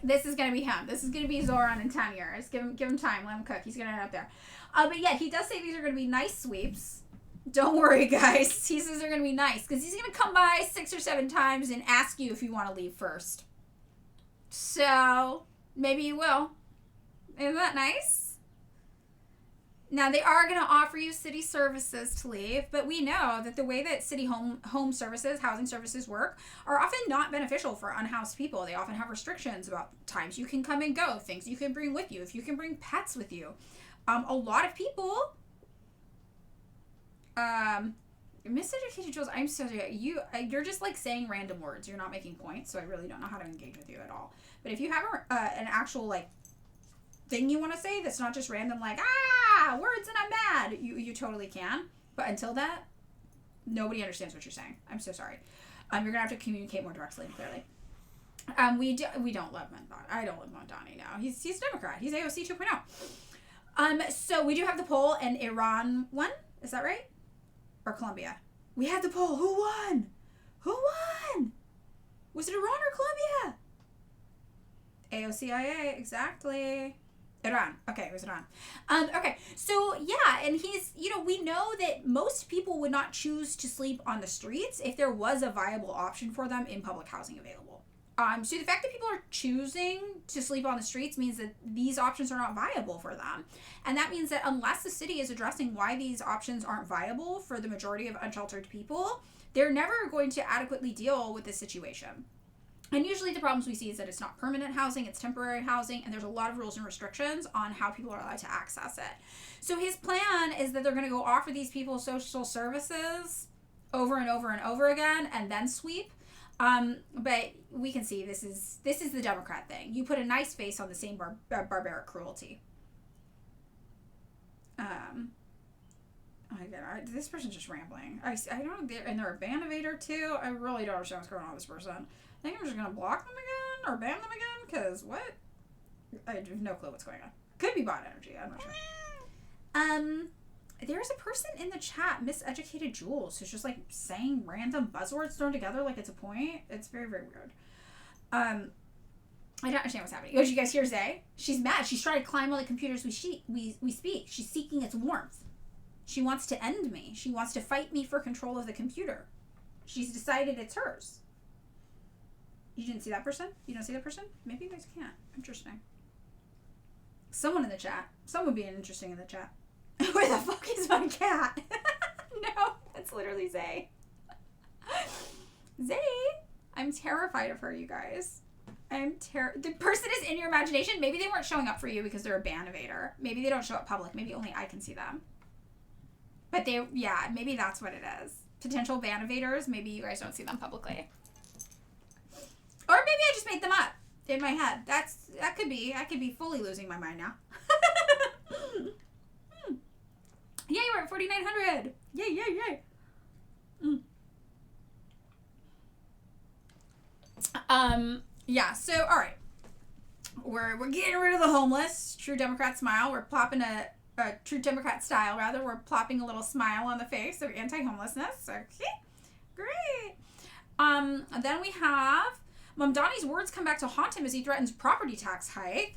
This is going to be him. This is going to be Zohran in 10 years. Give him time. Let him cook. He's going to end up there. But yeah, he does say these are going to be nice sweeps. Don't worry, guys. He says they're going to be nice because he's going to come by 6 or 7 times and ask you if you want to leave first. So, maybe you will. Isn't that nice? Now, they are going to offer you city services to leave, but we know that the way that city home services, housing services work are often not beneficial for unhoused people. They often have restrictions about times you can come and go, things you can bring with you, if you can bring pets with you. A lot of people... Miseducated Jules, I'm so sorry. You're just like saying random words. You're not making points, so I really don't know how to engage with you at all. But if you have an actual, like, thing you want to say that's not just random, like, words and I'm mad, you totally can. But until that, nobody understands what you're saying. I'm so sorry. You're gonna have to communicate more directly and clearly. We don't love Mamdani. I don't love Mamdani now. He's a Democrat. He's AOC 2.0. So we do have the poll, and Iran won. Is that right? Or Colombia? We had the poll. Who won? Was it Iran or Colombia? AOCIA, exactly. Iran. Okay, it was Iran. Okay, so yeah, and he's, we know that most people would not choose to sleep on the streets if there was a viable option for them in public housing available. So the fact that people are choosing to sleep on the streets means that these options are not viable for them. And that means that unless the city is addressing why these options aren't viable for the majority of unsheltered people, they're never going to adequately deal with this situation. And usually the problems we see is that it's not permanent housing, it's temporary housing, and there's a lot of rules and restrictions on how people are allowed to access it. So his plan is that they're going to go offer these people social services over and over and over again and then sweep. But we can see this is the Democrat thing. You put a nice face on the same barbaric cruelty. This person's just rambling. I don't, and they're a band evader too. I really don't understand what's going on with this person. I think I'm just going to block them again or ban them again, because what? I have no clue what's going on. Could be bot energy, I'm not sure. There's a person in the chat, Miseducated Jules, who's just like saying random buzzwords thrown together like it's a point. It's very, very weird. I don't understand what's happening. Oh, did you guys hear Zay? She's mad. She's trying to climb on the computers we speak. She's seeking its warmth. She wants to end me. She wants to fight me for control of the computer. She's decided it's hers. You didn't see that person? You don't see that person? Maybe you guys can't. Interesting. Someone in the chat. Someone being interesting in the chat. Where the fuck is my cat? No, that's literally Zay. Zay? I'm terrified of her, you guys. The person is in your imagination. Maybe they weren't showing up for you because they're a Banovator. Maybe they don't show up public. Maybe only I can see them. But maybe that's what it is. Potential Banovaders, maybe you guys don't see them publicly. Or maybe I just made them up in my head. That could be. I could be fully losing my mind now. Yay, we're at 4,900. Yay. Yeah, so, all right. We're getting rid of the homeless. True Democrat smile. We're plopping a True Democrat style, rather. We're plopping a little smile on the face of anti-homelessness. Okay, great. And then we have Mamdani's words come back to haunt him as he threatens property tax hike.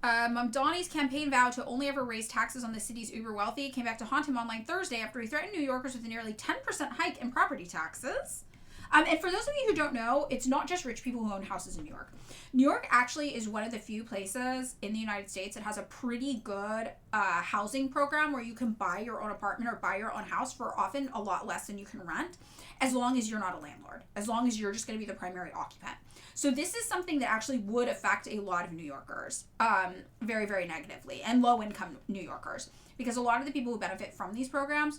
Mamdani's campaign vow to only ever raise taxes on the city's uber wealthy came back to haunt him online Thursday after he threatened New Yorkers with a nearly 10% hike in property taxes. And for those of you who don't know, it's not just rich people who own houses in New York. New York actually is one of the few places in the United States that has a pretty good housing program where you can buy your own apartment or buy your own house for often a lot less than you can rent, as long as you're not a landlord, as long as you're just going to be the primary occupant. So this is something that actually would affect a lot of New Yorkers very, very negatively, and low-income New Yorkers, because a lot of the people who benefit from these programs,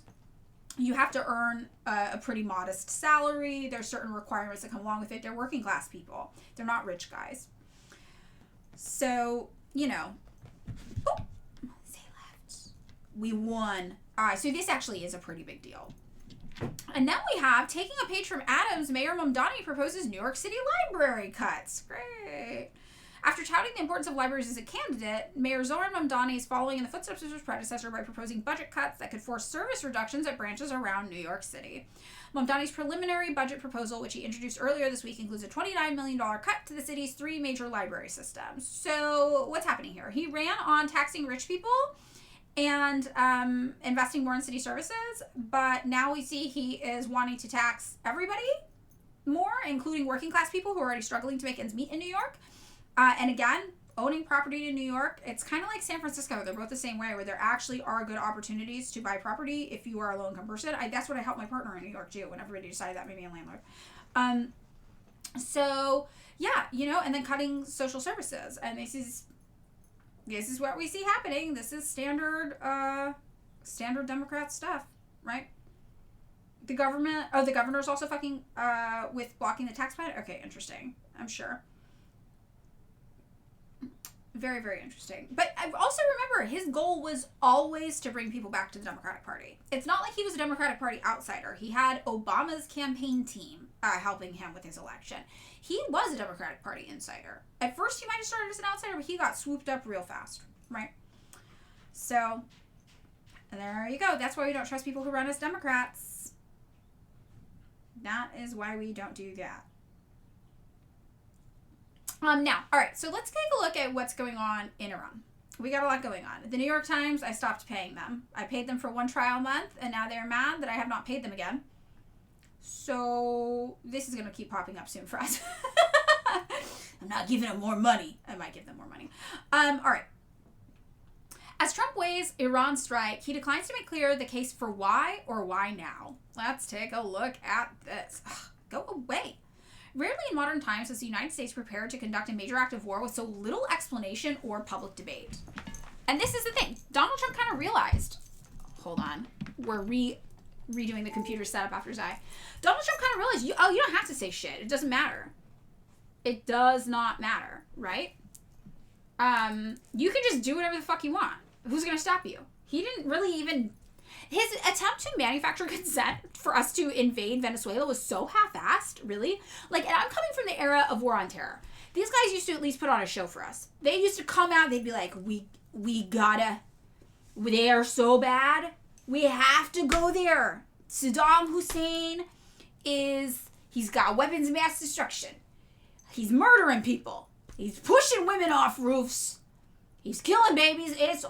you have to earn a pretty modest salary. There's certain requirements that come along with it. They're working class people. They're not rich guys. So, you know. Oh, say left. We won. All right, so this actually is a pretty big deal. And then we have, taking a page from Adams, Mayor Mamdani proposes New York City library cuts. Great. After touting the importance of libraries as a candidate, Mayor Zohran Mamdani is following in the footsteps of his predecessor by proposing budget cuts that could force service reductions at branches around New York City. Mamdani's preliminary budget proposal, which he introduced earlier this week, includes a $29 million cut to the city's 3 major library systems. So what's happening here? He ran on taxing rich people and investing more in city services, but now we see he is wanting to tax everybody more, including working class people who are already struggling to make ends meet in New York. And again, owning property in New York, it's kind of like San Francisco. They're both the same way, where there actually are good opportunities to buy property if you are a low-income person. That's what I helped my partner in New York do when everybody decided that made me a landlord. So, yeah, you know, and then cutting social services. And this is what we see happening. This is standard Democrat stuff, right? The governor's also fucking with blocking the tax plan? Okay, interesting. I'm sure. Very, very interesting. But I also remember his goal was always to bring people back to the Democratic Party. It's not like he was a Democratic Party outsider. He had Obama's campaign team helping him with his election. He was a Democratic Party insider. At first, he might have started as an outsider, but he got swooped up real fast, right? So, there you go. That's why we don't trust people who run as Democrats. That is why we don't do that. Now, all right, so let's take a look at what's going on in Iran. We got a lot going on. The New York Times, I stopped paying them. I paid them for one trial month, and now they're mad that I have not paid them again. So this is going to keep popping up soon for us. I'm not giving them more money. I might give them more money. All right. As Trump weighs Iran's strike, he declines to make clear the case for why or why now. Let's take a look at this. Ugh, go away. Rarely in modern times has the United States prepared to conduct a major act of war with so little explanation or public debate. And this is the thing. Donald Trump kind of realized, hold on, we're redoing the computer setup after Zai. Donald Trump kind of realized, you don't have to say shit. It doesn't matter. It does not matter, right? You can just do whatever the fuck you want. Who's going to stop you? He didn't really even... His attempt to manufacture consent for us to invade Venezuela was so half-assed, really. Like, and I'm coming from the era of War on Terror. These guys used to at least put on a show for us. They used to come out, they'd be like, we gotta, they are so bad, we have to go there. Saddam Hussein he's got weapons of mass destruction. He's murdering people. He's pushing women off roofs. He's killing babies. It's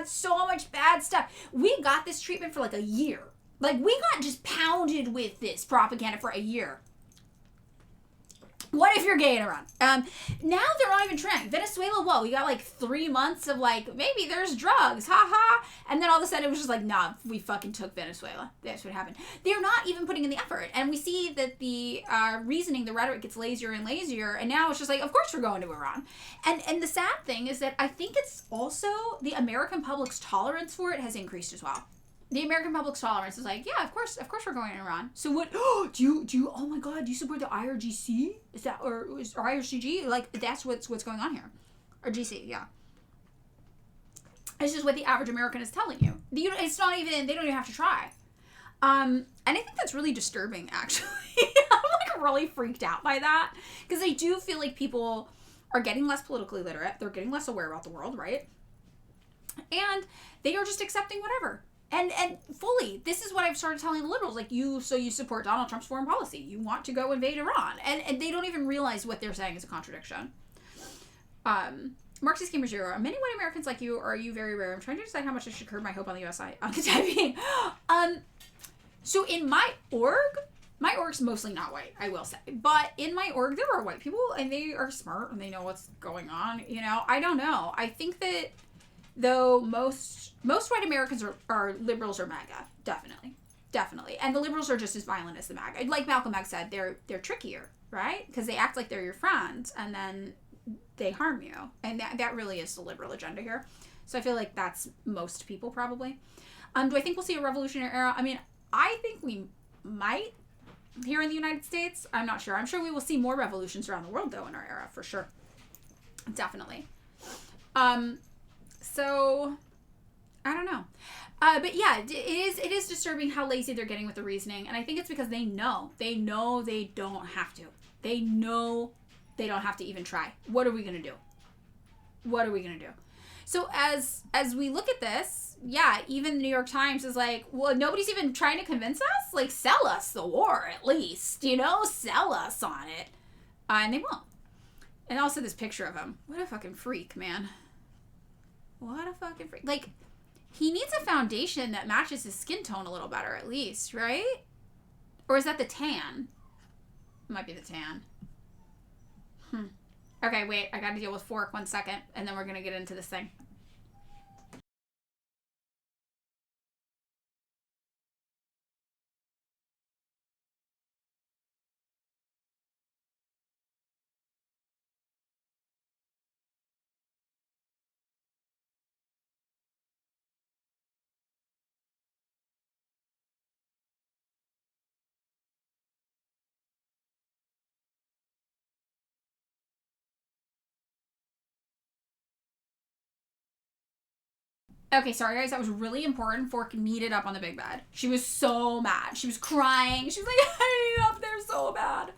so much bad stuff. We got this treatment for like a year. Like, we got just pounded with this propaganda for a year. What if you're gay in Iran? Now they're not even trying. Venezuela, whoa, we got like 3 months of like, maybe there's drugs, haha. And then all of a sudden it was just like, nah, we fucking took Venezuela. That's what happened. They're not even putting in the effort. And we see that the reasoning, the rhetoric gets lazier and lazier. And now it's just like, of course we're going to Iran. And the sad thing is that I think it's also the American public's tolerance for it has increased as well. The American public's tolerance is like, yeah, of course we're going to Iran. So what, do you, oh my God, do you support the IRGC? Is that, or IRCG? Like, that's what's going on here. Or GC, yeah. It's just what the average American is telling you. It's not even, they don't even have to try. And I think that's really disturbing, actually. I'm like really freaked out by that. Because I do feel like people are getting less politically literate. They're getting less aware about the world, right? And they are just accepting whatever. And fully, this is what I've started telling the liberals, like, you support Donald Trump's foreign policy. You want to go invade Iran. And they don't even realize what they're saying is a contradiction. Marxist Gamer Zero, are many white Americans like you, or are you very rare? I'm trying to decide how much I should curb my hope on the USI. On the typing. So in my org's mostly not white, I will say. But in my org, there are white people, and they are smart, and they know what's going on. You know, I don't know. I think that, though, most white Americans are liberals or MAGA, definitely, and the liberals are just as violent as the MAGA. Like Malcolm X said, they're trickier, right? Because they act like they're your friends, and then they harm you, and that really is the liberal agenda here. So I feel like that's most people probably. Do I think we'll see a revolutionary era? I mean, I think we might here in the United States. I'm not sure. I'm sure we will see more revolutions around the world though in our era for sure, definitely. So, I don't know. But yeah, it is disturbing how lazy they're getting with the reasoning. And I think it's because they know they don't have to. They know they don't have to even try. What are we going to do? So as we look at this, yeah, even the New York Times is like, well, nobody's even trying to convince us? Like, sell us the war at least, sell us on it. And they won't. And also this picture of him. What a fucking freak, man. What a fucking freak. Like, he needs a foundation that matches his skin tone a little better, at least, right? Or is that the tan? It might be the tan. Okay, wait. I gotta deal with Fork 1 second, and then we're gonna get into this thing. Okay, sorry guys, that was really important. Fork needed up on the big bed. She was so mad. She was crying. She was like, I need up there so bad.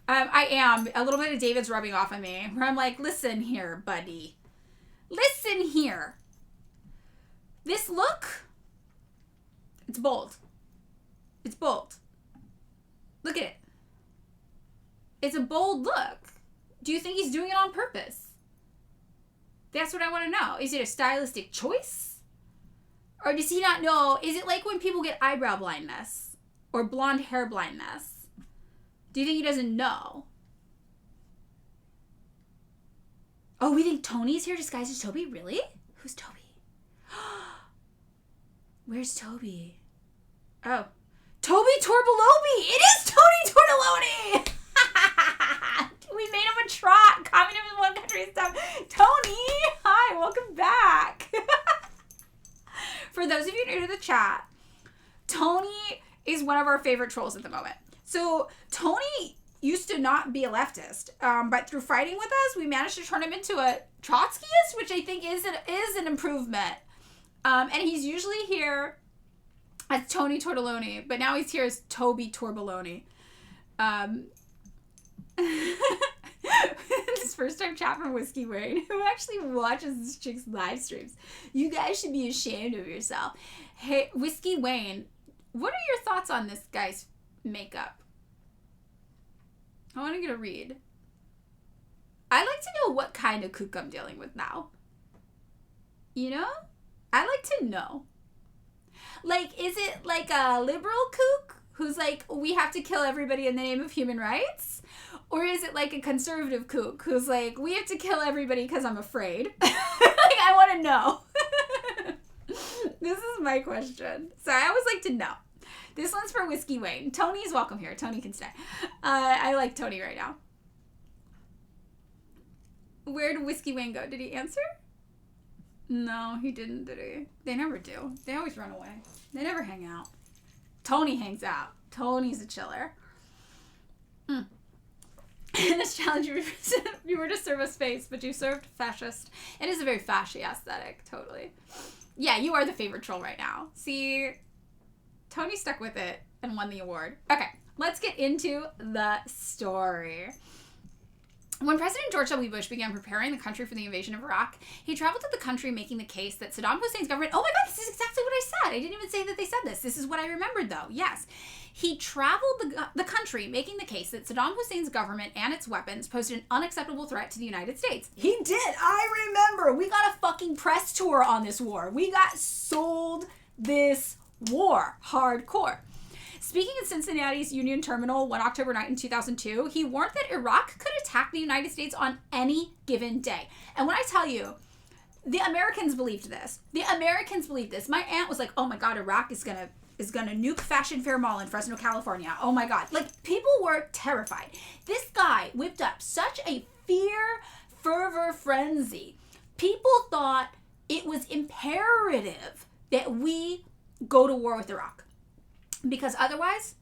I am. A little bit of David's rubbing off on me. Where I'm like, listen here, buddy. Listen here. This look, it's bold. It's bold. Look at it. It's a bold look. Do you think he's doing it on purpose? That's what I want to know. Is it a stylistic choice? Or does he not know? Is it like when people get eyebrow blindness or blonde hair blindness? Do you think he doesn't know? Oh, we think Tony's here disguised as Toby? Really? Who's Toby? Where's Toby? Oh. Toby Torbelobi! It is Tony Tortelloni! We made him a trot. Communism in one country and stuff. Tony! Hi, welcome back. For those of you new to the chat, Tony is one of our favorite trolls at the moment. So Tony used to not be a leftist, but through fighting with us, we managed to turn him into a Trotskyist, which I think is an improvement. And he's usually here as Tony Tortelloni, but now he's here as Toby Tortelloni. This first time chat from Whiskey Wayne, who actually watches this chick's live streams. You guys should be ashamed of yourself. Hey, Whiskey Wayne, what are your thoughts on this guy's makeup? I want to get a read. I'd like to know what kind of kook I'm dealing with now. You know? I'd like to know. Like, is it like a liberal kook who's like, we have to kill everybody in the name of human rights? Or is it like a conservative kook who's like, we have to kill everybody because I'm afraid? Like, I want to know. This is my question. So I always like to know. This one's for Whiskey Wayne. Tony's welcome here. Tony can stay. I like Tony right now. Where did Whiskey Wayne go? Did he answer? No, he didn't, did he? They never do. They always run away. They never hang out. Tony hangs out. Tony's a chiller. In this challenge, you were to serve a space, but you served fascist. It is a very fashy aesthetic, totally. Yeah, you are the favorite troll right now. See, Tony stuck with it and won the award. Okay, let's get into the story. When President George W. Bush began preparing the country for the invasion of Iraq, he traveled to the country making the case that Saddam Hussein's government... Oh my God, this is exactly what I said. I didn't even say that they said this. This is what I remembered, though. Yes. He traveled the country making the case that Saddam Hussein's government and its weapons posed an unacceptable threat to the United States. He did. I remember. We got a fucking press tour on this war. We got sold this war. Hardcore. Speaking at Cincinnati's Union Terminal one October night in 2002, he warned that Iraq could attack the United States on any given day. And when I tell you, the Americans believed this. The Americans believed this. My aunt was like, oh my God, Iraq is gonna nuke Fashion Fair Mall in Fresno, California. Oh my God. Like, people were terrified. This guy whipped up such a fear, fervor frenzy. People thought it was imperative that we go to war with Iraq. Because otherwise,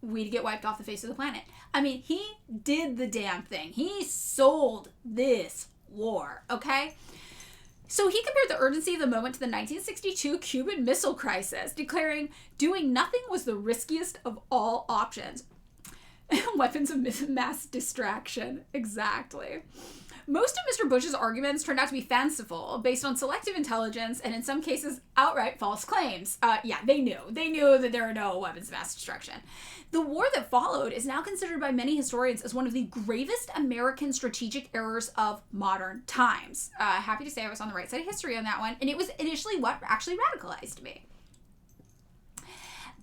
we'd get wiped off the face of the planet. I mean, he did the damn thing. He sold this war, okay? So he compared the urgency of the moment to the 1962 Cuban Missile Crisis, declaring doing nothing was the riskiest of all options. Weapons of mass distraction. Exactly. Most of Mr. Bush's arguments turned out to be fanciful, based on selective intelligence, and in some cases, outright false claims. Yeah, they knew. They knew that there are no weapons of mass destruction. The war that followed is now considered by many historians as one of the gravest American strategic errors of modern times. Happy to say I was on the right side of history on that one, and it was initially what actually radicalized me.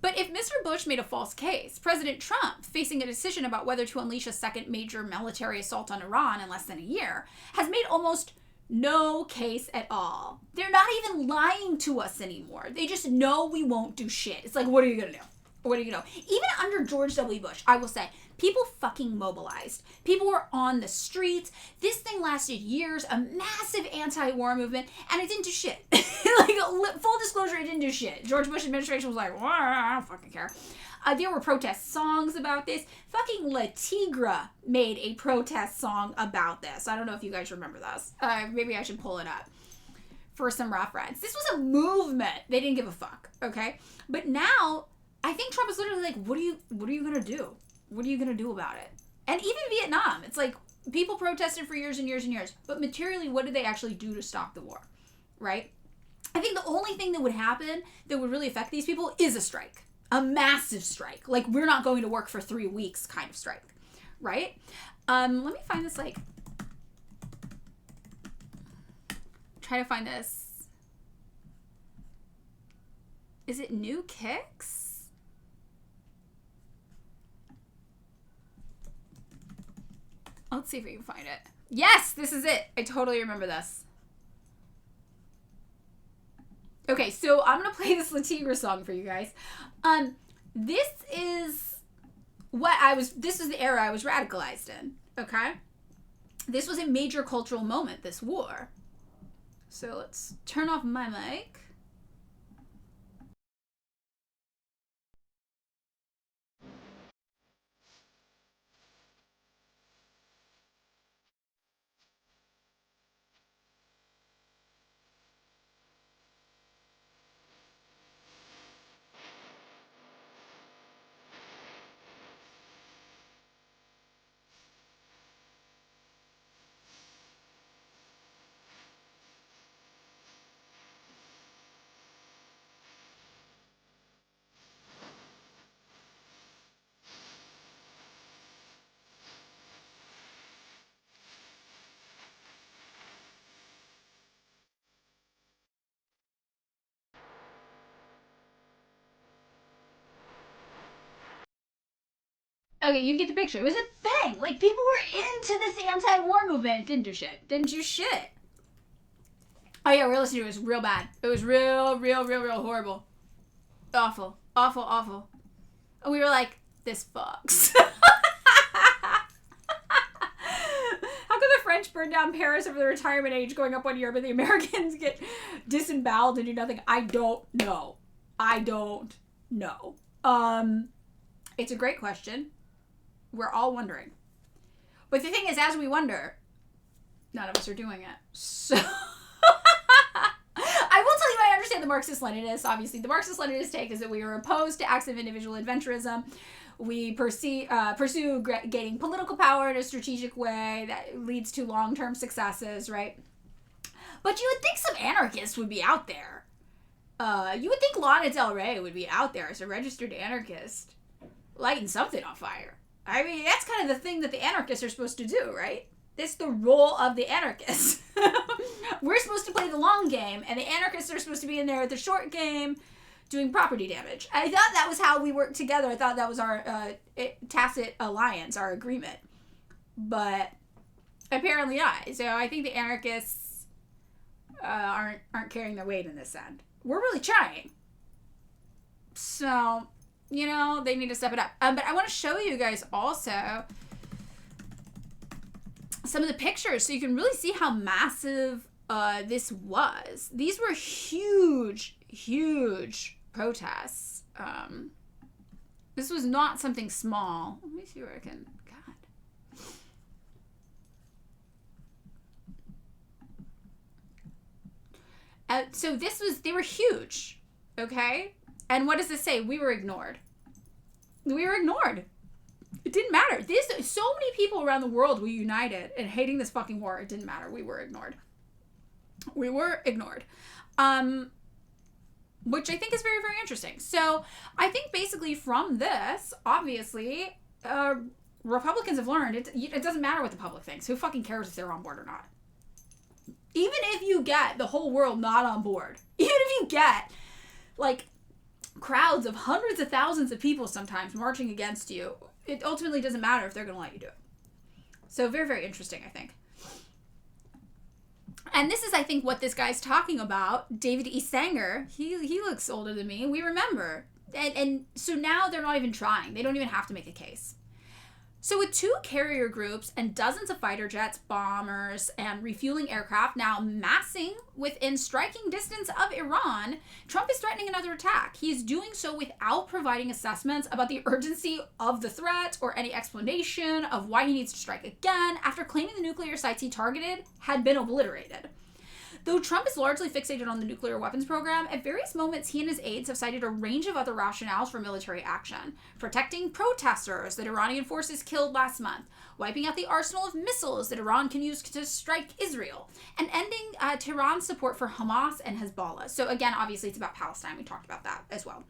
But if Mr. Bush made a false case, President Trump, facing a decision about whether to unleash a second major military assault on Iran in less than a year, has made almost no case at all. They're not even lying to us anymore. They just know we won't do shit. It's like, what are you going to do? What are you going to do? Even under George W. Bush, I will say, people fucking mobilized. People were on the streets. This thing lasted years, a massive anti-war movement, and it didn't do shit. Like, full disclosure, it didn't do shit. George Bush administration was like, well, I don't fucking care. There were protest songs about this. Fucking La Tigra made a protest song about this. I don't know if you guys remember this. Maybe I should pull it up for some reference. This was a movement. They didn't give a fuck, okay? But now, I think Trump is literally like, what are you gonna do? What are you gonna do about it? And even Vietnam, it's like, people protested for years and years and years, but materially, what did they actually do to stop the war, right? I think the only thing that would happen that would really affect these people is a strike. A massive strike. Like, we're not going to work for 3 weeks kind of strike, right? Let me find this, like, try to find this. Is it New Kicks? Let's see if we can find it. Yes, this is it. I totally remember this. Okay, so I'm gonna play this La Tigra song for you guys. This is this is the era I was radicalized in, okay? This was a major cultural moment, this war. So let's turn off my mic. Okay, you get the picture. It was a thing. Like, people were into this anti-war movement. Didn't do shit. Didn't do shit. Oh yeah, we're listening to it. It was real bad. It was real horrible. Awful. Awful. And we were like, this fucks. How could the French burn down Paris over the retirement age going up 1 year, but the Americans get disemboweled and do nothing? I don't know. It's a great question. We're all wondering. But the thing is, as we wonder, none of us are doing it. So I will tell you, I understand the Marxist-Leninists. Obviously, the Marxist-Leninist take is that we are opposed to acts of individual adventurism. We pursue gaining political power in a strategic way that leads to long-term successes, right? But you would think some anarchists would be out there. You would think Lana Del Rey would be out there as a registered anarchist, lighting something on fire. I mean, that's kind of the thing that the anarchists are supposed to do, right? That's the role of the anarchists. We're supposed to play the long game, and the anarchists are supposed to be in there at the short game doing property damage. I thought that was how we worked together. I thought that was our tacit alliance, our agreement. But apparently not. So I think the anarchists aren't carrying their weight in this end. We're really trying. So, you know, they need to step it up. But I want to show you guys also some of the pictures so you can really see how massive this was. These were huge protests. This was not something small. Let me see where I can... God. So they were huge, okay? And what does this say? We were ignored. We were ignored. It didn't matter. So many people around the world were united in hating this fucking war. It didn't matter. We were ignored. We were ignored. Which I think is very, very interesting. So I think basically from this, obviously, Republicans have learned it doesn't matter what the public thinks. Who fucking cares if they're on board or not? Even if you get the whole world not on board, even if you get, like, crowds of hundreds of thousands of people sometimes marching against you, it ultimately doesn't matter if they're going to let you do it. So very, very interesting, I think. And this is, I think, what this guy's talking about. David E. Sanger, he looks older than me. We remember. And so now they're not even trying. They don't even have to make a case. So with 2 carrier groups and dozens of fighter jets, bombers, and refueling aircraft now massing within striking distance of Iran, Trump is threatening another attack. He is doing so without providing assessments about the urgency of the threat or any explanation of why he needs to strike again after claiming the nuclear sites he targeted had been obliterated. Though Trump is largely fixated on the nuclear weapons program, at various moments he and his aides have cited a range of other rationales for military action. Protecting protesters that Iranian forces killed last month, wiping out the arsenal of missiles that Iran can use to strike Israel, and ending Tehran's support for Hamas and Hezbollah. So again, obviously it's about Palestine. We talked about that as well.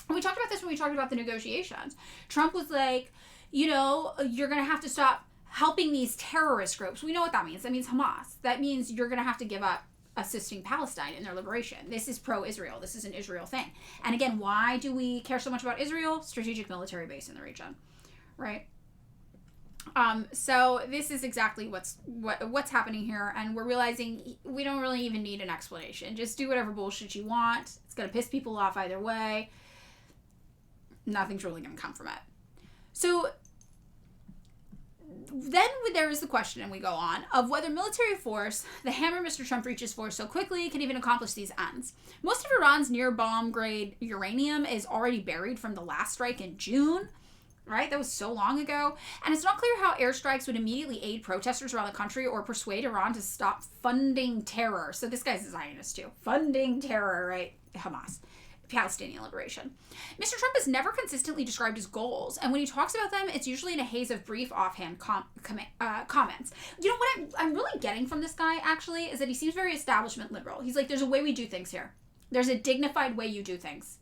And we talked about this when we talked about the negotiations. Trump was like, you know, you're going to have to stop helping these terrorist groups. We know what that means. That means Hamas. That means you're going to have to give up assisting Palestine in their liberation. This is pro-Israel. This is an Israel thing. And again, why do we care so much about Israel? Strategic military base in the region, right? So this is exactly what's happening here, and we're realizing we don't really even need an explanation. Just do whatever bullshit you want. It's going to piss people off either way. Nothing's really going to come from it. So then there is the question, and we go on, of whether military force, the hammer Mr. Trump reaches for so quickly, can even accomplish these ends. Most of Iran's near bomb-grade uranium is already buried from the last strike in June, right? That was so long ago. And it's not clear how airstrikes would immediately aid protesters around the country or persuade Iran to stop funding terror. So this guy's a Zionist too. Funding terror, right? Hamas. Palestinian liberation. Mr. Trump has never consistently described his goals, and when he talks about them, it's usually in a haze of brief, offhand comments. You know, what I'm really getting from this guy, actually, is that he seems very establishment liberal. He's like, there's a way we do things here. There's a dignified way you do things.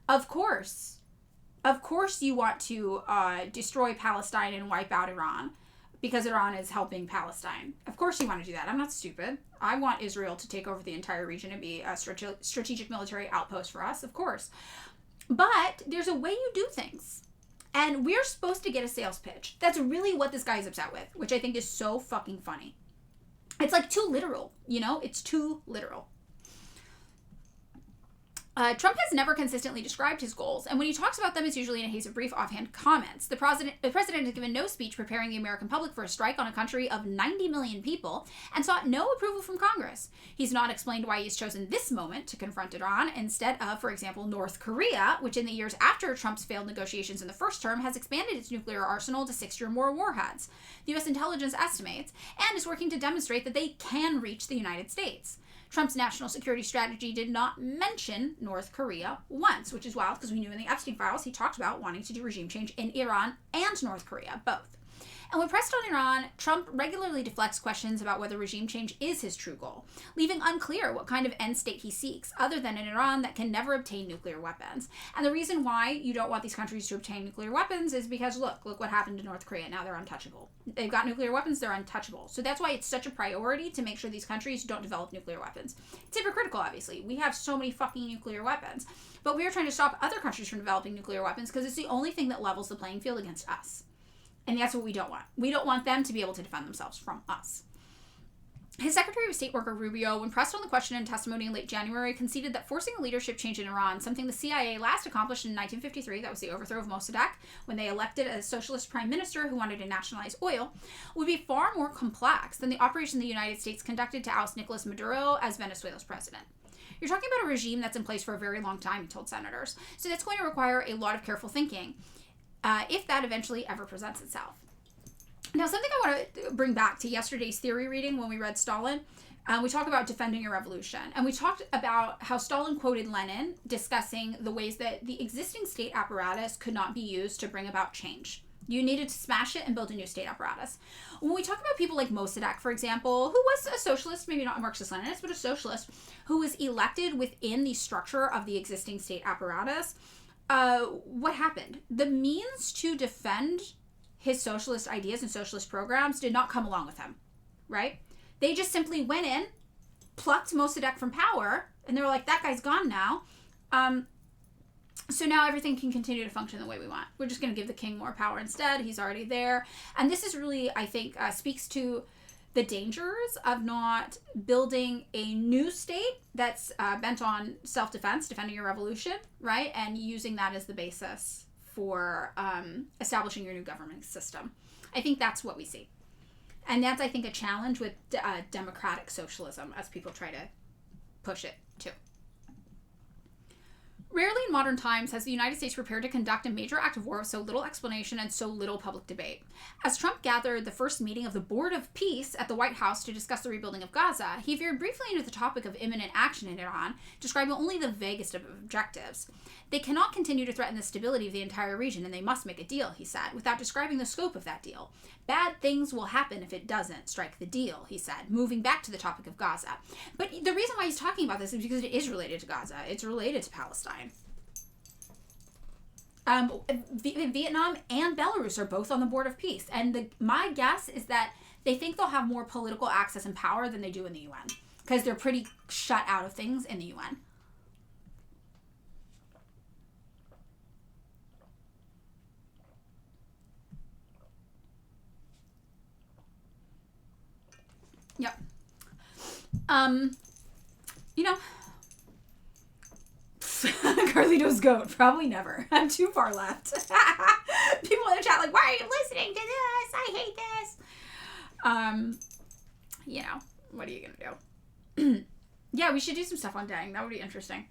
Of course you want to destroy Palestine and wipe out Iran, because Iran is helping Palestine. Of course you want to do that. I'm not stupid. I want Israel to take over the entire region and be a strategic military outpost for us, of course. But there's a way you do things. And we're supposed to get a sales pitch. That's really what this guy's upset with, which I think is so fucking funny. It's like too literal, you know? It's too literal. Trump has never consistently described his goals, and when he talks about them, it's usually in a haze of brief, offhand comments. The president has given no speech preparing the American public for a strike on a country of 90 million people and sought no approval from Congress. He's not explained why he's chosen this moment to confront Iran instead of, for example, North Korea, which in the years after Trump's failed negotiations in the first term has expanded its nuclear arsenal to 60 or more warheads. The U.S. intelligence estimates and is working to demonstrate that they can reach the United States. Trump's national security strategy did not mention North Korea once, which is wild because we knew in the Epstein files he talked about wanting to do regime change in Iran and North Korea, both. And when pressed on Iran, Trump regularly deflects questions about whether regime change is his true goal, leaving unclear what kind of end state he seeks, other than an Iran that can never obtain nuclear weapons. And the reason why you don't want these countries to obtain nuclear weapons is because, look what happened to North Korea. Now they're untouchable. They've got nuclear weapons, they're untouchable. So that's why it's such a priority to make sure these countries don't develop nuclear weapons. It's hypocritical, obviously. We have so many fucking nuclear weapons. But we are trying to stop other countries from developing nuclear weapons because it's the only thing that levels the playing field against us. And that's what we don't want. We don't want them to be able to defend themselves from us. His Secretary of State Marco Rubio, when pressed on the question in testimony in late January, conceded that forcing a leadership change in Iran, something the CIA last accomplished in 1953, that was the overthrow of Mossadegh, when they elected a socialist prime minister who wanted to nationalize oil, would be far more complex than the operation the United States conducted to oust Nicolas Maduro as Venezuela's president. You're talking about a regime that's in place for a very long time, he told senators. So that's going to require a lot of careful thinking. If that eventually ever presents itself. Now, something I want to bring back to yesterday's theory reading when we read Stalin, we talk about defending a revolution. And we talked about how Stalin quoted Lenin discussing the ways that the existing state apparatus could not be used to bring about change. You needed to smash it and build a new state apparatus. When we talk about people like Mossadegh, for example, who was a socialist, maybe not a Marxist-Leninist, but a socialist, who was elected within the structure of the existing state apparatus, what happened? The means to defend his socialist ideas and socialist programs did not come along with him, right? They just simply went in, plucked Mossadegh from power, and they were like, that guy's gone now. So now everything can continue to function the way we want. We're just going to give the king more power instead. He's already there. And this is really, I think, speaks to the dangers of not building a new state that's bent on self-defense, defending your revolution, right? And using that as the basis for establishing your new government system. I think that's what we see. And that's, I think, a challenge with democratic socialism as people try to push it too. Rarely in modern times has the United States prepared to conduct a major act of war with so little explanation and so little public debate. As Trump gathered the first meeting of the Board of Peace at the White House to discuss the rebuilding of Gaza, he veered briefly into the topic of imminent action in Iran, describing only the vaguest of objectives. They cannot continue to threaten the stability of the entire region, and they must make a deal, he said, without describing the scope of that deal. Bad things will happen if it doesn't strike the deal, he said, moving back to the topic of Gaza. But the reason why he's talking about this is because it is related to Gaza. It's related to Palestine. Vietnam and Belarus are both on the Board of Peace. And my guess is that they think they'll have more political access and power than they do in the UN. Because they're pretty shut out of things in the UN. Yep. You know, Carlito's goat. Probably never. I'm too far left. People in the chat like, why are you listening to this? I hate this. You know, what are you gonna do? Yeah, we should do some stuff on Dang. That would be interesting.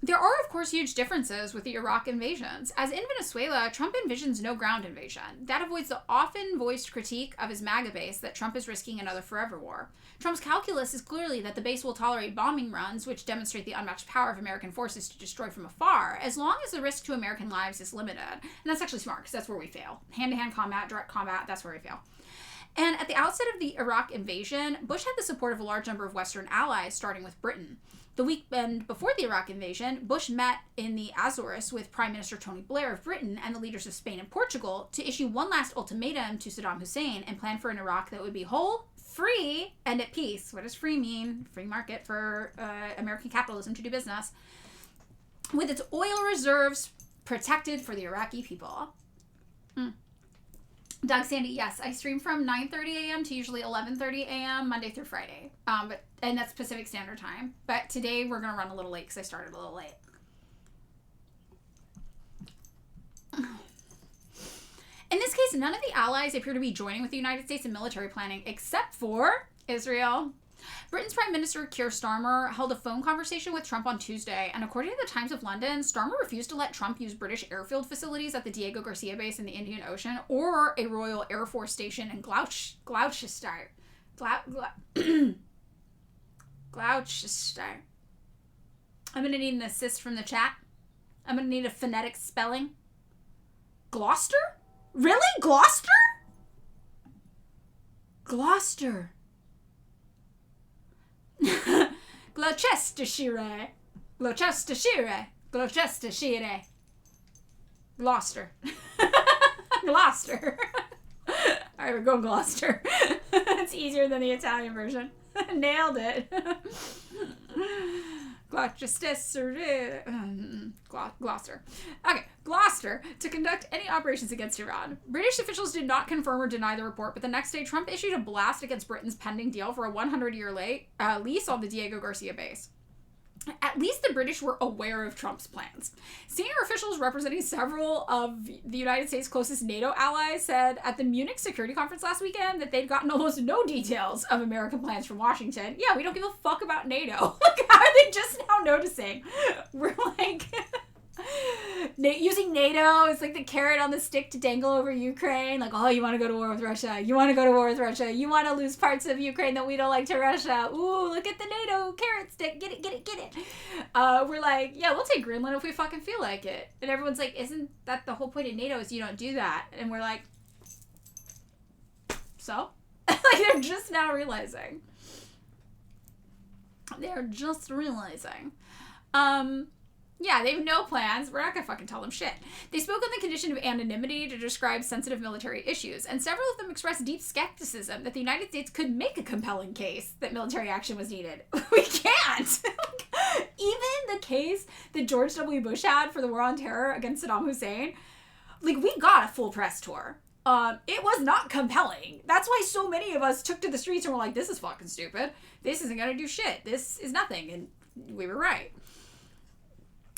There are, of course, huge differences with the Iraq invasions. As in Venezuela, Trump envisions no ground invasion. That avoids the often voiced critique of his MAGA base that Trump is risking another forever war. Trump's calculus is clearly that the base will tolerate bombing runs, which demonstrate the unmatched power of American forces to destroy from afar, as long as the risk to American lives is limited. And that's actually smart, because that's where we fail. Hand-to-hand combat, direct combat, that's where we fail. And at the outset of the Iraq invasion, Bush had the support of a large number of Western allies, starting with Britain. The weekend before the Iraq invasion, Bush met in the Azores with Prime Minister Tony Blair of Britain and the leaders of Spain and Portugal to issue one last ultimatum to Saddam Hussein and plan for an Iraq that would be whole, free, and at peace. What does free mean? Free market for American capitalism to do business. With its oil reserves protected for the Iraqi people. Doug Sandy, yes, I stream from 9:30 a.m. to usually 11:30 a.m. Monday through Friday. And that's Pacific Standard Time. But today we're gonna run a little late because I started a little late. In this case, none of the allies appear to be joining with the United States in military planning, except for Israel. Britain's Prime Minister Keir Starmer held a phone conversation with Trump on Tuesday, and according to the Times of London, Starmer refused to let Trump use British airfield facilities at the Diego Garcia base in the Indian Ocean or a Royal Air Force station in Gloucester. Gloucester. I'm going to need an assist from the chat. I'm going to need a phonetic spelling. Gloucester? Really? Gloucester? Gloucester. Gloucestershire. Gloucestershire. Gloucestershire. Gloucester. Gloucester. Alright, we're going Gloucester. It's easier than the Italian version. Nailed it. Gloucester. Gloucester. Okay, Gloucester to conduct any operations against Iran. British officials did not confirm or deny the report, but the next day Trump issued a blast against Britain's pending deal for a 100-year lease on the Diego Garcia base. At least the British were aware of Trump's plans. Senior officials representing several of the United States' closest NATO allies said at the Munich Security Conference last weekend that they'd gotten almost no details of American plans from Washington. Yeah, we don't give a fuck about NATO. Like, how are they just now noticing? We're like... using NATO is like the carrot on the stick to dangle over Ukraine. Like, oh, you want to go to war with Russia. You want to go to war with Russia. You want to lose parts of Ukraine that we don't like to Russia. Ooh, look at the NATO carrot stick. Get it, get it, get it. We're like, yeah, we'll take Greenland if we fucking feel like it. And everyone's like, isn't that the whole point of NATO is you don't do that? And we're like, so? Like, they're just now realizing. They're just realizing. Yeah, they have no plans. We're not gonna fucking tell them shit. They spoke on the condition of anonymity to describe sensitive military issues, and several of them expressed deep skepticism that the United States could make a compelling case that military action was needed. We can't! Even the case that George W. Bush had for the war on terror against Saddam Hussein, like, we got a full press tour. It was not compelling. That's why so many of us took to the streets and were like, this is fucking stupid. This isn't gonna do shit. This is nothing. And we were right.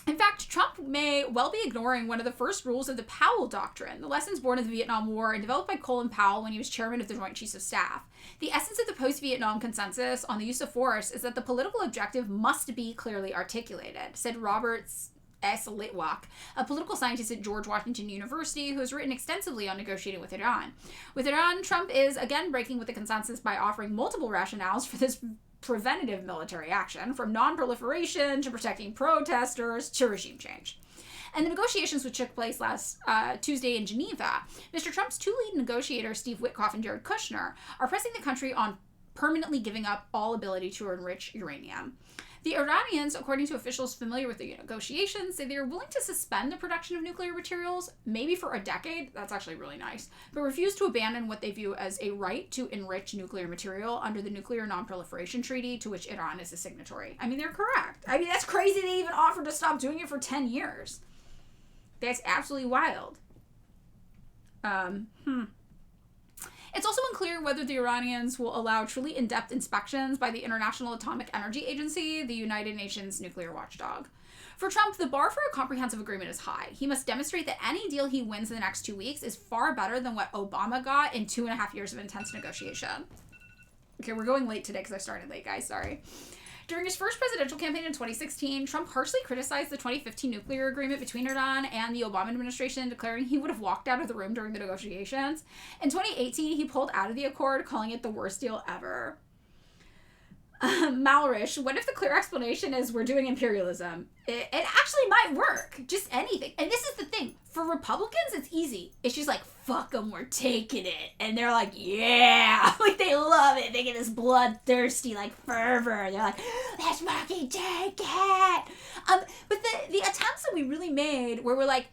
In fact, Trump may well be ignoring one of the first rules of the Powell Doctrine, the lessons born of the Vietnam War and developed by Colin Powell when he was chairman of the Joint Chiefs of Staff. The essence of the post-Vietnam consensus on the use of force is that the political objective must be clearly articulated, said Robert S. Litwack, a political scientist at George Washington University who has written extensively on negotiating with Iran. With Iran, Trump is again breaking with the consensus by offering multiple rationales for this preventative military action, from non-proliferation to protecting protesters to regime change. And the negotiations which took place last Tuesday in Geneva, Mr. Trump's two lead negotiators, Steve Witkoff and Jared Kushner, are pressing the country on permanently giving up all ability to enrich uranium. The Iranians, according to officials familiar with the negotiations, say they are willing to suspend the production of nuclear materials, maybe for a decade, that's actually really nice, but refuse to abandon what they view as a right to enrich nuclear material under the Nuclear Non-Proliferation Treaty, to which Iran is a signatory. I mean, they're correct. I mean, that's crazy they even offered to stop doing it for 10 years. That's absolutely wild. It's also unclear whether the Iranians will allow truly in-depth inspections by the International Atomic Energy Agency, the United Nations nuclear watchdog. For Trump, the bar for a comprehensive agreement is high. He must demonstrate that any deal he wins in the next 2 weeks is far better than what Obama got in 2.5 years of intense negotiation. Okay, we're going late today because I started late, guys. Sorry. During his first presidential campaign in 2016, Trump harshly criticized the 2015 nuclear agreement between Iran and the Obama administration, declaring he would have walked out of the room during the negotiations. In 2018, he pulled out of the accord, calling it the worst deal ever. Malrish, what if the clear explanation is we're doing imperialism? It actually might work. Just anything. And this is the thing. For Republicans, it's easy. It's just like, fuck them, we're taking it. And they're like, yeah. Like, they love it. They get this bloodthirsty, like, fervor. They're like, let's fucking take it. But the attempts that we really made where we're like,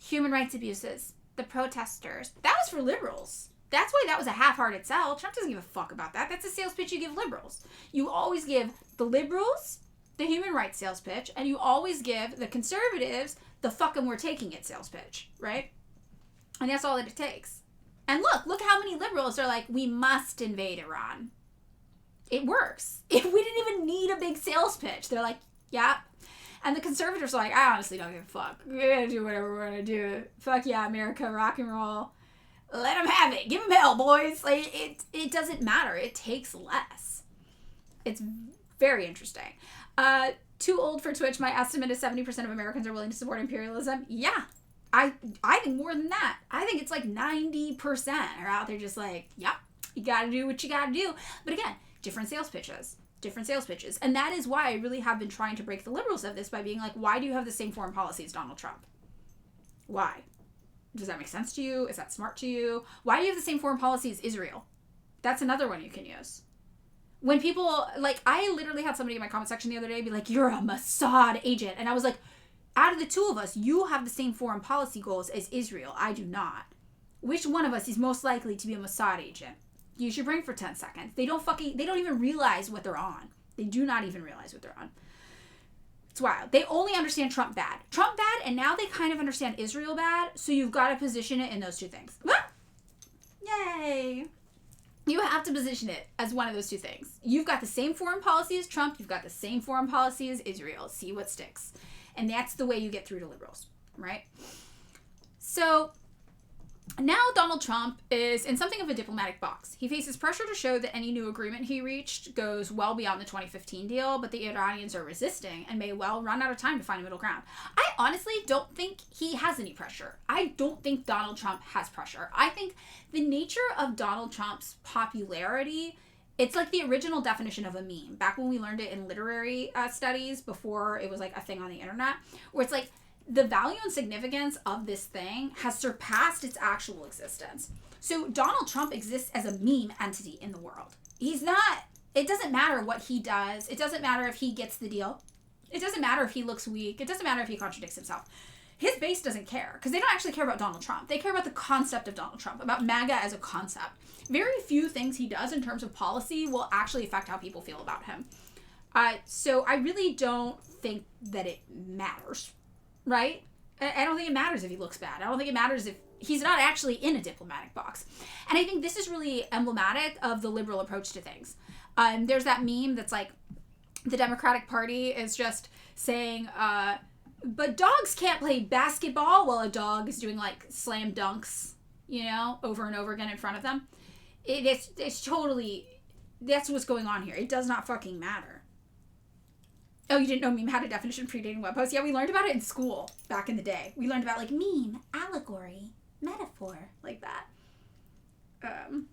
human rights abuses, the protesters, that was for liberals. That's why that was a half-hearted sell. Trump doesn't give a fuck about that. That's a sales pitch you give liberals. You always give the liberals the human rights sales pitch, and you always give the conservatives the fucking we're taking it sales pitch, right? And that's all that it takes. And look how many liberals are like, we must invade Iran. It works. If we didn't even need a big sales pitch, they're like, yeah. And the conservatives are like, I honestly don't give a fuck. We're gonna do whatever we're gonna do. Fuck yeah, America, rock and roll. Let them have it. Give them hell, boys. Like, it doesn't matter. It takes less. It's very interesting. Too old for Twitch. My estimate is 70% of Americans are willing to support imperialism. Yeah. I think more than that. I think it's like 90% are out there just like, yep, you gotta do what you gotta do. But again, different sales pitches. And that is why I really have been trying to break the liberals of this by being like, why do you have the same foreign policy as Donald Trump? Why? Does that make sense to you? Is that smart to you? Why do you have the same foreign policy as Israel? That's another one you can use. When people, like, I literally had somebody in my comment section the other day be like, you're a Mossad agent. And I was like, out of the two of us, you have the same foreign policy goals as Israel. I do not. Which one of us is most likely to be a Mossad agent? Use your brain for 10 seconds. They don't even realize what they're on. They do not even realize what they're on. It's wild. They only understand Trump bad. And now they kind of understand Israel bad, so you've got to position it in those two things. Ah! Yay! You have to position it as one of those two things. You've got the same foreign policy as Trump. You've got the same foreign policy as Israel. See what sticks. And that's the way you get through to liberals, right? So now Donald Trump is in something of a diplomatic box. He faces pressure to show that any new agreement he reached goes well beyond the 2015 deal, but the Iranians are resisting and may well run out of time to find a middle ground. I honestly don't think he has any pressure. I don't think Donald Trump has pressure. I think the nature of Donald Trump's popularity, it's like the original definition of a meme. Back when we learned it in literary studies before it was like a thing on the internet, where it's like, the value and significance of this thing has surpassed its actual existence. So Donald Trump exists as a meme entity in the world. He's not, it doesn't matter what he does. It doesn't matter if he gets the deal. It doesn't matter if he looks weak. It doesn't matter if he contradicts himself. His base doesn't care because they don't actually care about Donald Trump. They care about the concept of Donald Trump, about MAGA as a concept. Very few things he does in terms of policy will actually affect how people feel about him. So I really don't think that it matters. Right? I don't think it matters if he looks bad. I don't think it matters if he's not actually in a diplomatic box. And I think this is really emblematic of the liberal approach to things. There's that meme that's like, the Democratic Party is just saying, but dogs can't play basketball while a dog is doing like slam dunks, you know, over and over again in front of them. It's totally, that's what's going on here. It does not fucking matter. Oh, you didn't know meme had a definition predating web posts? Yeah, we learned about it in school back in the day. We learned about like meme, allegory, metaphor, like that. And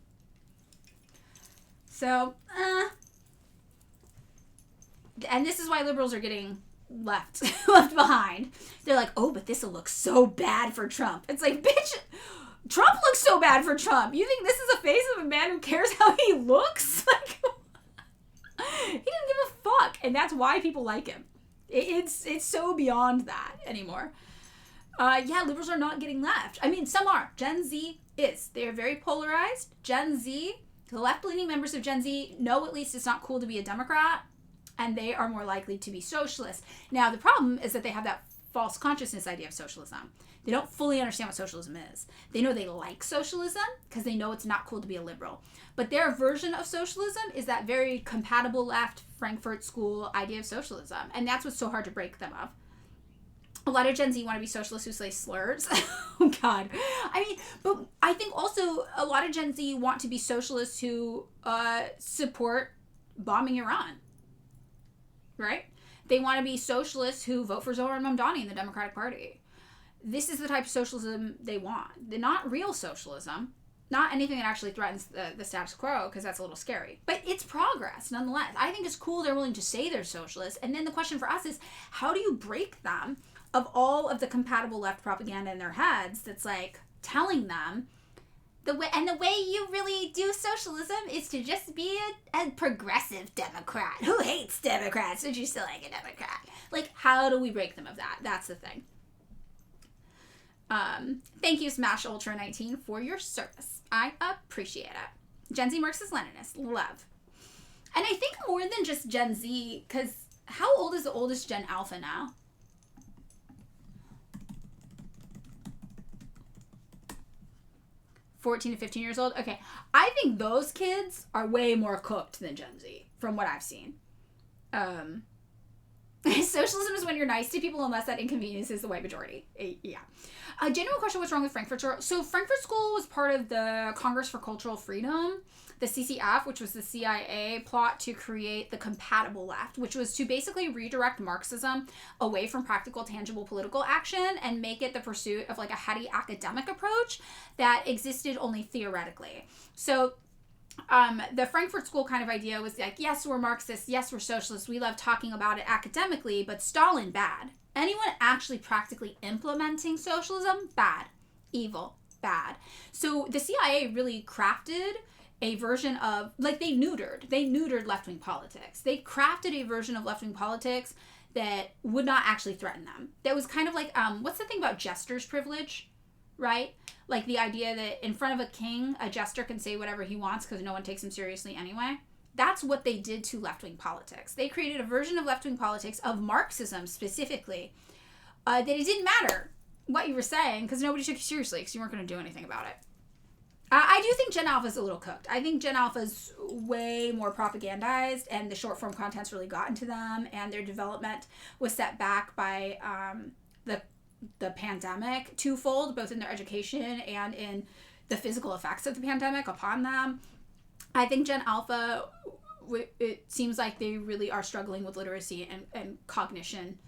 this is why liberals are getting left behind. They're like, oh, but this will look so bad for Trump. It's like, bitch, Trump looks so bad for Trump. You think this is a face of a man who cares how he looks? Like, he doesn't give a fuck, and that's why people like him. It's so beyond that anymore. Yeah, liberals are not getting left. I mean, some are. Gen Z is. They are very polarized. Gen Z, the left-leaning members of Gen Z know at least it's not cool to be a Democrat, and they are more likely to be socialist. Now, the problem is that they have that false consciousness idea of socialism. They don't fully understand what socialism is. They know they like socialism because they know it's not cool to be a liberal. But their version of socialism is that very compatible left Frankfurt School idea of socialism. And that's what's so hard to break them of. A lot of Gen Z want to be socialists who say slurs. Oh, God. I mean, but I think also a lot of Gen Z want to be socialists who support bombing Iran. Right? They want to be socialists who vote for Zohran Mamdani in the Democratic Party. This is the type of socialism they want. They're not real socialism. Not anything that actually threatens the status quo, because that's a little scary. But it's progress, nonetheless. I think it's cool they're willing to say they're socialists. And then the question for us is, how do you break them of all of the compatible left propaganda in their heads that's like telling them the way you really do socialism is to just be a progressive Democrat who hates Democrats, but you're still like a Democrat. Like, how do we break them of that? That's the thing. Thank you, Smash Ultra 19, for your service. I appreciate it. Gen Z Marxist-Leninist. Love. And I think more than just Gen Z, because how old is the oldest Gen Alpha now? 14 to 15 years old. Okay, I think those kids are way more cooked than Gen Z, from what I've seen. Socialism is when you're nice to people unless that inconveniences the white majority. Yeah. Genuine question, what's wrong with Frankfurt School? So Frankfurt School was part of the Congress for Cultural Freedom, the CCF, which was the CIA plot to create the compatible left, which was to basically redirect Marxism away from practical, tangible political action and make it the pursuit of like a heady academic approach that existed only theoretically. So the Frankfurt School kind of idea was like, yes, we're Marxists, yes, we're socialists, we love talking about it academically, but Stalin, bad. Anyone actually practically implementing socialism, bad. Evil, bad. So the CIA really crafted a version of, like, they neutered left-wing politics. They crafted a version of left-wing politics that would not actually threaten them. That was kind of like, what's the thing about jester's privilege, right? Like the idea that in front of a king, a jester can say whatever he wants because no one takes him seriously anyway. That's what they did to left-wing politics. They created a version of left-wing politics, of Marxism specifically, that it didn't matter what you were saying because nobody took you seriously because you weren't going to do anything about it. I do think Gen Alpha's a little cooked. I think Gen Alpha's way more propagandized, and the short-form content's really gotten to them, and their development was set back by the pandemic twofold, both in their education and in the physical effects of the pandemic upon them. I think Gen Alpha, it seems like they really are struggling with literacy and cognition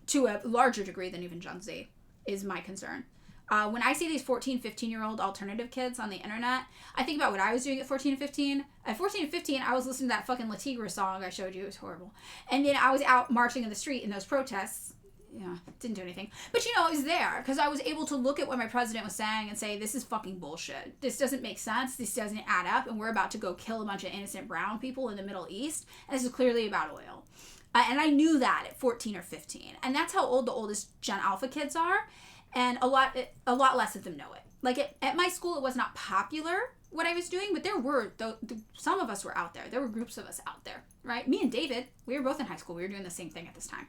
to a larger degree than even Gen Z, is my concern. When I see these 14, 15-year-old alternative kids on the internet, I think about what I was doing at 14 and 15. At 14 and 15, I was listening to that fucking La Tigre song I showed you. It was horrible. And then I was out marching in the street in those protests. Yeah, didn't do anything. But, I was there because I was able to look at what my president was saying and say, this is fucking bullshit. This doesn't make sense. This doesn't add up. And we're about to go kill a bunch of innocent brown people in the Middle East. And this is clearly about oil. And I knew that at 14 or 15. And that's how old the oldest Gen Alpha kids are. And a lot less of them know it. Like, at my school, it was not popular what I was doing, but there were, some of us were out there. There were groups of us out there, right? Me and David, we were both in high school. We were doing the same thing at this time.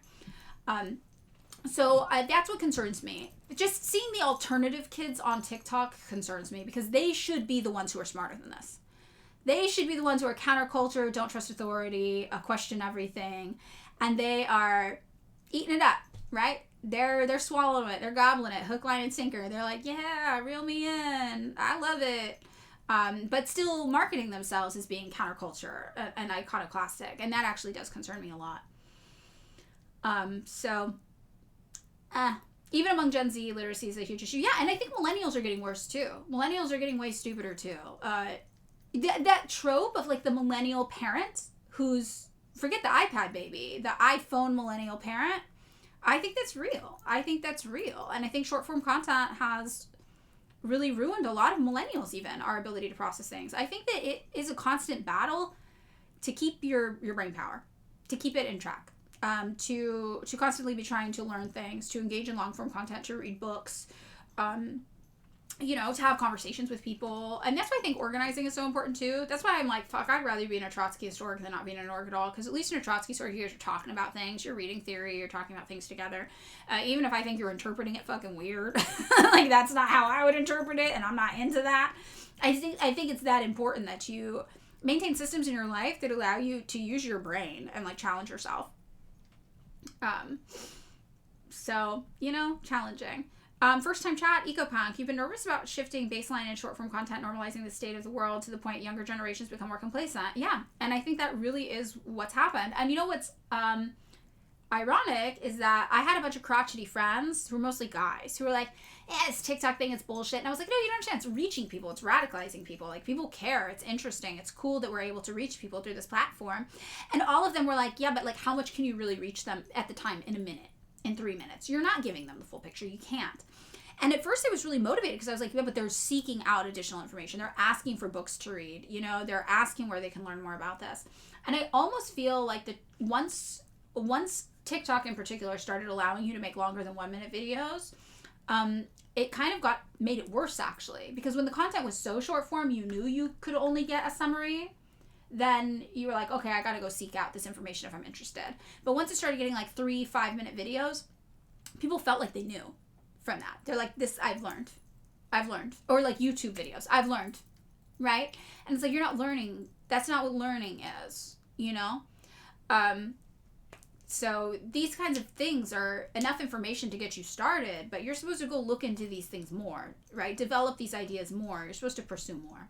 So that's what concerns me. Just seeing the alternative kids on TikTok concerns me because they should be the ones who are smarter than this. They should be the ones who are counterculture, don't trust authority, question everything, and they are eating it up, right? They're swallowing it, they're gobbling it, hook, line, and sinker. They're like, yeah, reel me in, I love it. But still marketing themselves as being counterculture and iconoclastic, and that actually does concern me a lot. Even among Gen Z, literacy is a huge issue. Yeah, and I think millennials are getting worse too. Millennials are getting way stupider too. That trope of like the millennial parent who's, forget the iPad baby, the iPhone millennial parent, I think that's real. And I think short form content has really ruined a lot of millennials, even our ability to process things. I think that it is a constant battle to keep your brain power, to keep it in track. To constantly be trying to learn things, to engage in long form content, to read books, to have conversations with people. And that's why I think organizing is so important too. That's why I'm like, fuck, I'd rather be in a Trotskyist org than not being in an org at all. Because at least in a Trotskyist org, you guys are talking about things, you're reading theory, you're talking about things together. Even if I think you're interpreting it fucking weird, like that's not how I would interpret it, and I'm not into that. I think it's that important that you maintain systems in your life that allow you to use your brain and like challenge yourself. Challenging. First time chat, EcoPunk. You've been nervous about shifting baseline and short form content, normalizing the state of the world to the point younger generations become more complacent. Yeah. And I think that really is what's happened. And what's, ironic is that I had a bunch of crotchety friends who were mostly guys who were like, this TikTok thing, it's bullshit. And I was like, no, you don't understand. It's reaching people. It's radicalizing people. Like, people care. It's interesting. It's cool that we're able to reach people through this platform. And all of them were like, yeah, but like, how much can you really reach them at the time in a minute, in 3 minutes? You're not giving them the full picture. You can't. And at first I was really motivated because I was like, yeah, but they're seeking out additional information. They're asking for books to read. They're asking where they can learn more about this. And I almost feel like that once TikTok in particular started allowing you to make longer than 1 minute videos, it kind of made it worse actually, because when the content was so short form, you knew you could only get a summary, then you were like, okay, I gotta go seek out this information if I'm interested. But once it started getting like 3-5 minute videos, people felt like they knew from that. They're like, this I've learned. I've learned. Or like YouTube videos. I've learned. Right? And it's like, you're not learning. That's not what learning is, you know? So these kinds of things are enough information to get you started, but you're supposed to go look into these things more, right? Develop these ideas more. You're supposed to pursue more.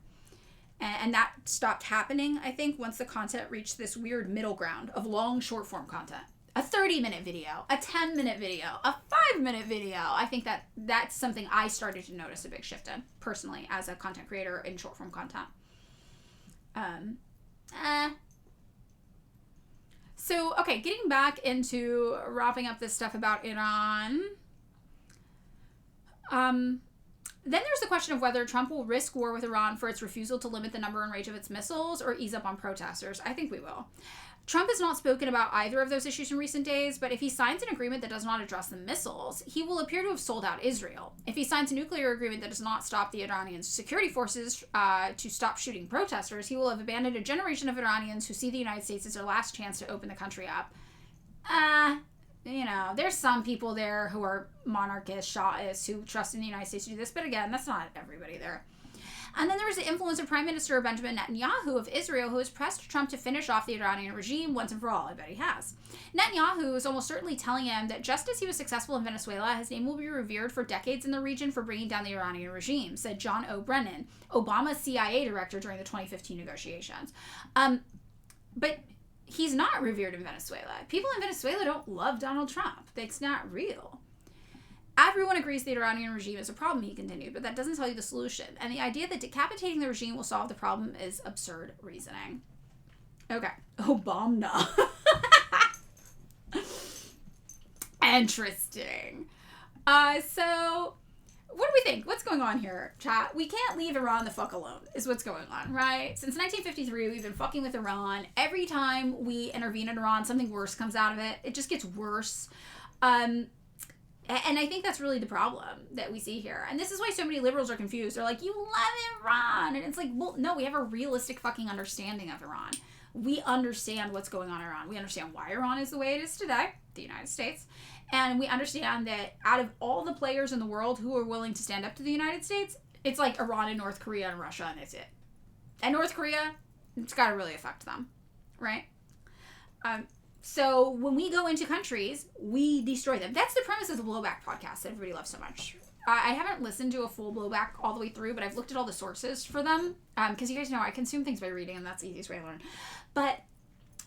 And that stopped happening, I think, once the content reached this weird middle ground of long short form content. A 30-minute video, a 10-minute video, a 5-minute video. I think that's something I started to notice a big shift in, personally, as a content creator in short form content. So, okay, getting back into wrapping up this stuff about Iran. Then there's the question of whether Trump will risk war with Iran for its refusal to limit the number and range of its missiles or ease up on protesters. I think we will. Trump has not spoken about either of those issues in recent days, but if he signs an agreement that does not address the missiles, he will appear to have sold out Israel. If he signs a nuclear agreement that does not stop the Iranian security forces to stop shooting protesters, he will have abandoned a generation of Iranians who see the United States as their last chance to open the country up. You know, there's some people there who are monarchists, Shahists, who trust in the United States to do this, but again, that's not everybody there. And then there was the influence of Prime Minister Benjamin Netanyahu of Israel, who has pressed Trump to finish off the Iranian regime once and for all. I bet he has. Netanyahu is almost certainly telling him that just as he was successful in Venezuela, his name will be revered for decades in the region for bringing down the Iranian regime, said John O. Brennan, Obama's CIA director during the 2015 negotiations. But he's not revered in Venezuela. People in Venezuela don't love Donald Trump. It's not real. Everyone agrees the Iranian regime is a problem, he continued, but that doesn't tell you the solution. And the idea that decapitating the regime will solve the problem is absurd reasoning. Okay. Obama. Interesting. So, what do we think? What's going on here, chat? We can't leave Iran the fuck alone, is what's going on, right? Since 1953, we've been fucking with Iran. Every time we intervene in Iran, something worse comes out of it. It just gets worse. And I think that's really the problem that we see here. And this is why so many liberals are confused. They're like, you love Iran. And it's like, well, no, we have a realistic fucking understanding of Iran. We understand what's going on in Iran. We understand why Iran is the way it is today, the United States. And we understand that out of all the players in the world who are willing to stand up to the United States, it's like Iran and North Korea and Russia, and that's it. And North Korea, it's got to really affect them, right? So when we go into countries, we destroy them. That's the premise of the Blowback podcast that everybody loves so much. I haven't listened to a full Blowback all the way through, but I've looked at all the sources for them. Because you guys know I consume things by reading, and that's the easiest way to learn. But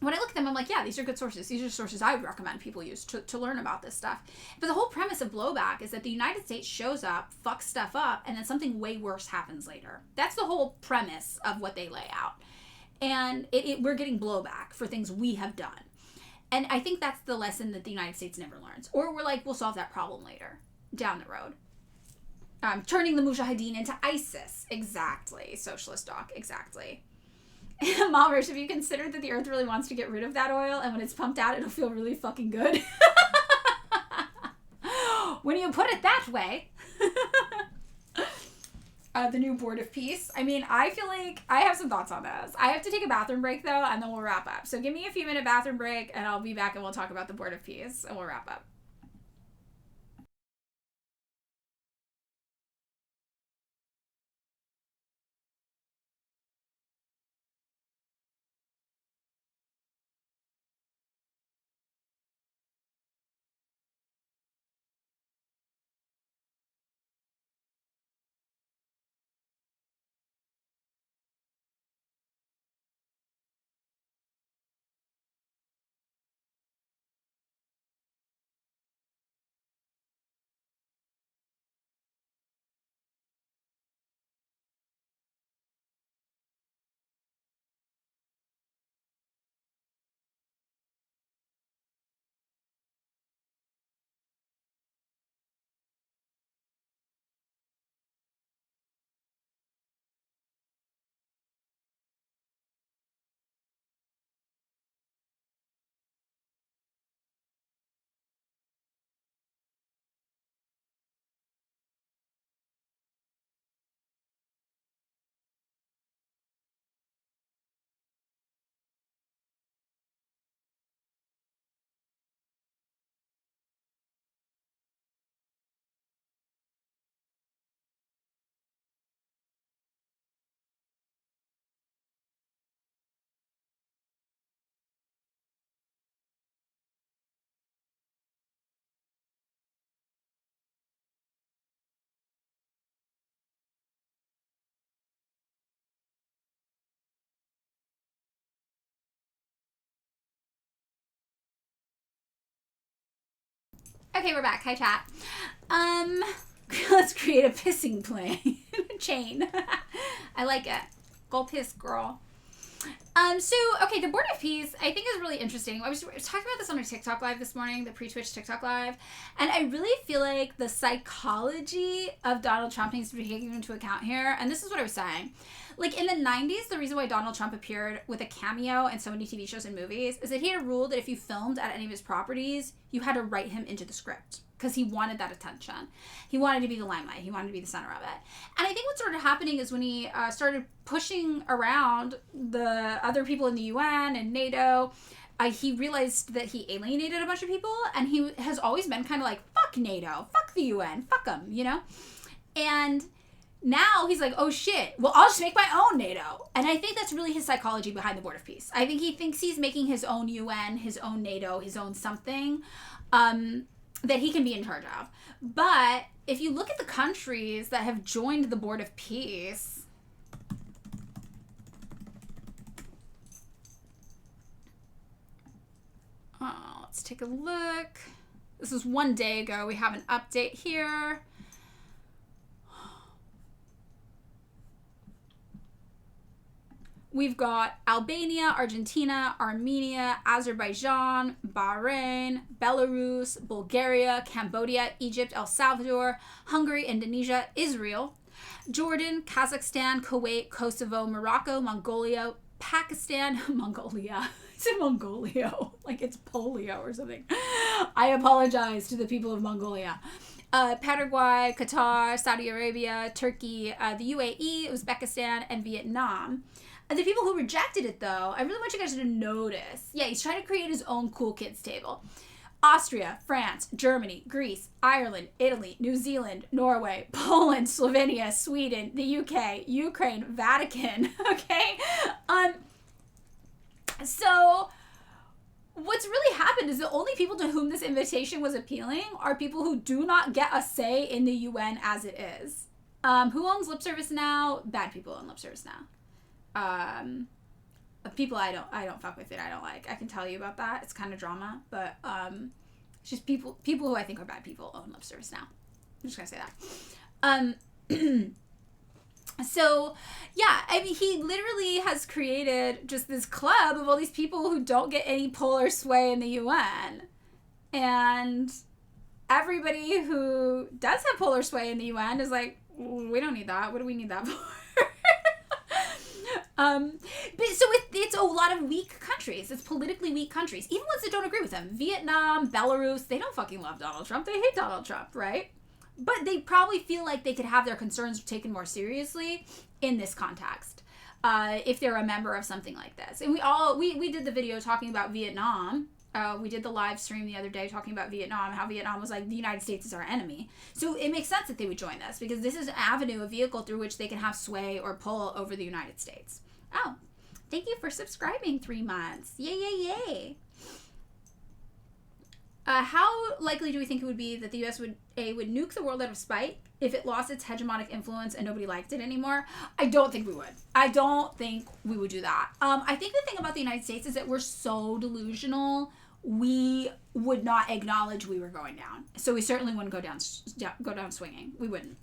when I look at them, I'm like, yeah, these are good sources. These are sources I would recommend people use to learn about this stuff. But the whole premise of Blowback is that the United States shows up, fucks stuff up, and then something way worse happens later. That's the whole premise of what they lay out. And we're getting blowback for things we have done. And I think that's the lesson that the United States never learns. Or we're like, we'll solve that problem later, down the road. Turning the Mujahideen into ISIS. Exactly. Socialist doc. Exactly. Malvish, have you considered that the earth really wants to get rid of that oil, and when it's pumped out, it'll feel really fucking good? When you put it that way. The new Board of Peace. I mean, I feel like I have some thoughts on this. I have to take a bathroom break, though, and then we'll wrap up. So give me a few minute bathroom break, and I'll be back, and we'll talk about the Board of Peace, and we'll wrap up. Okay, we're back. Hi, chat. Let's create a pissing plane chain. I like it. Go piss, girl. Okay, the Board of Peace, I think is really interesting. I was talking about this on my TikTok live this morning, the pre-Twitch TikTok live, and I really feel like the psychology of Donald Trump needs to be taken into account here, and this is what I was saying. Like, in the 90s, the reason why Donald Trump appeared with a cameo in so many TV shows and movies is that he had a rule that if you filmed at any of his properties, you had to write him into the script because he wanted that attention. He wanted to be the limelight. He wanted to be the center of it. And I think what started happening is when he started pushing around the other people in the UN and NATO, he realized that he alienated a bunch of people, and he has always been kind of like, fuck NATO, fuck the UN, fuck them, you know? And now he's like, oh shit, well, I'll just make my own NATO. And I think that's really his psychology behind the Board of Peace. I think he thinks he's making his own UN, his own NATO, his own something that he can be in charge of. But if you look at the countries that have joined the Board of Peace, let's take a look. This is 1 day ago. We have an update here. We've got Albania, Argentina, Armenia, Azerbaijan, Bahrain, Belarus, Bulgaria, Cambodia, Egypt, El Salvador, Hungary, Indonesia, Israel, Jordan, Kazakhstan, Kuwait, Kosovo, Morocco, Mongolia, Pakistan, Mongolia. I said Mongolia, like it's polio or something. I apologize to the people of Mongolia. Paraguay, Qatar, Saudi Arabia, Turkey, the UAE, Uzbekistan, and Vietnam. The people who rejected it, though, I really want you guys to notice. Yeah, he's trying to create his own cool kids table. Austria, France, Germany, Greece, Ireland, Italy, New Zealand, Norway, Poland, Slovenia, Sweden, the UK, Ukraine, Vatican, okay? So what's really happened is the only people to whom this invitation was appealing are people who do not get a say in the UN as it is. Who owns lip service now? Bad people own lip service now. People I don't fuck with it. I don't like. I can tell you about that. It's kind of drama, but it's just people who I think are bad people own lip service now. I'm just gonna say that. So yeah, I mean, he literally has created just this club of all these people who don't get any pull or sway in the UN, and everybody who does have pull or sway in the UN is like, we don't need that. What do we need that for? But so it's a lot of weak countries. It's politically weak countries. Even ones that don't agree with him. Vietnam, Belarus, they don't fucking love Donald Trump. They hate Donald Trump, right? But they probably feel like they could have their concerns taken more seriously in this context. If they're a member of something like this. And we did the video talking about Vietnam. We did the live stream the other day talking about Vietnam, how Vietnam was like, the United States is our enemy. So it makes sense that they would join this because this is an avenue, a vehicle through which they can have sway or pull over the United States. Oh, thank you for subscribing 3 months. Yay, yay, yay. How likely do we think it would be that the U.S. would nuke the world out of spite if it lost its hegemonic influence and nobody liked it anymore? I don't think we would. I don't think we would do that. I think the thing about the United States is that we're so delusional, we would not acknowledge we were going down. So we certainly wouldn't go down swinging. We wouldn't.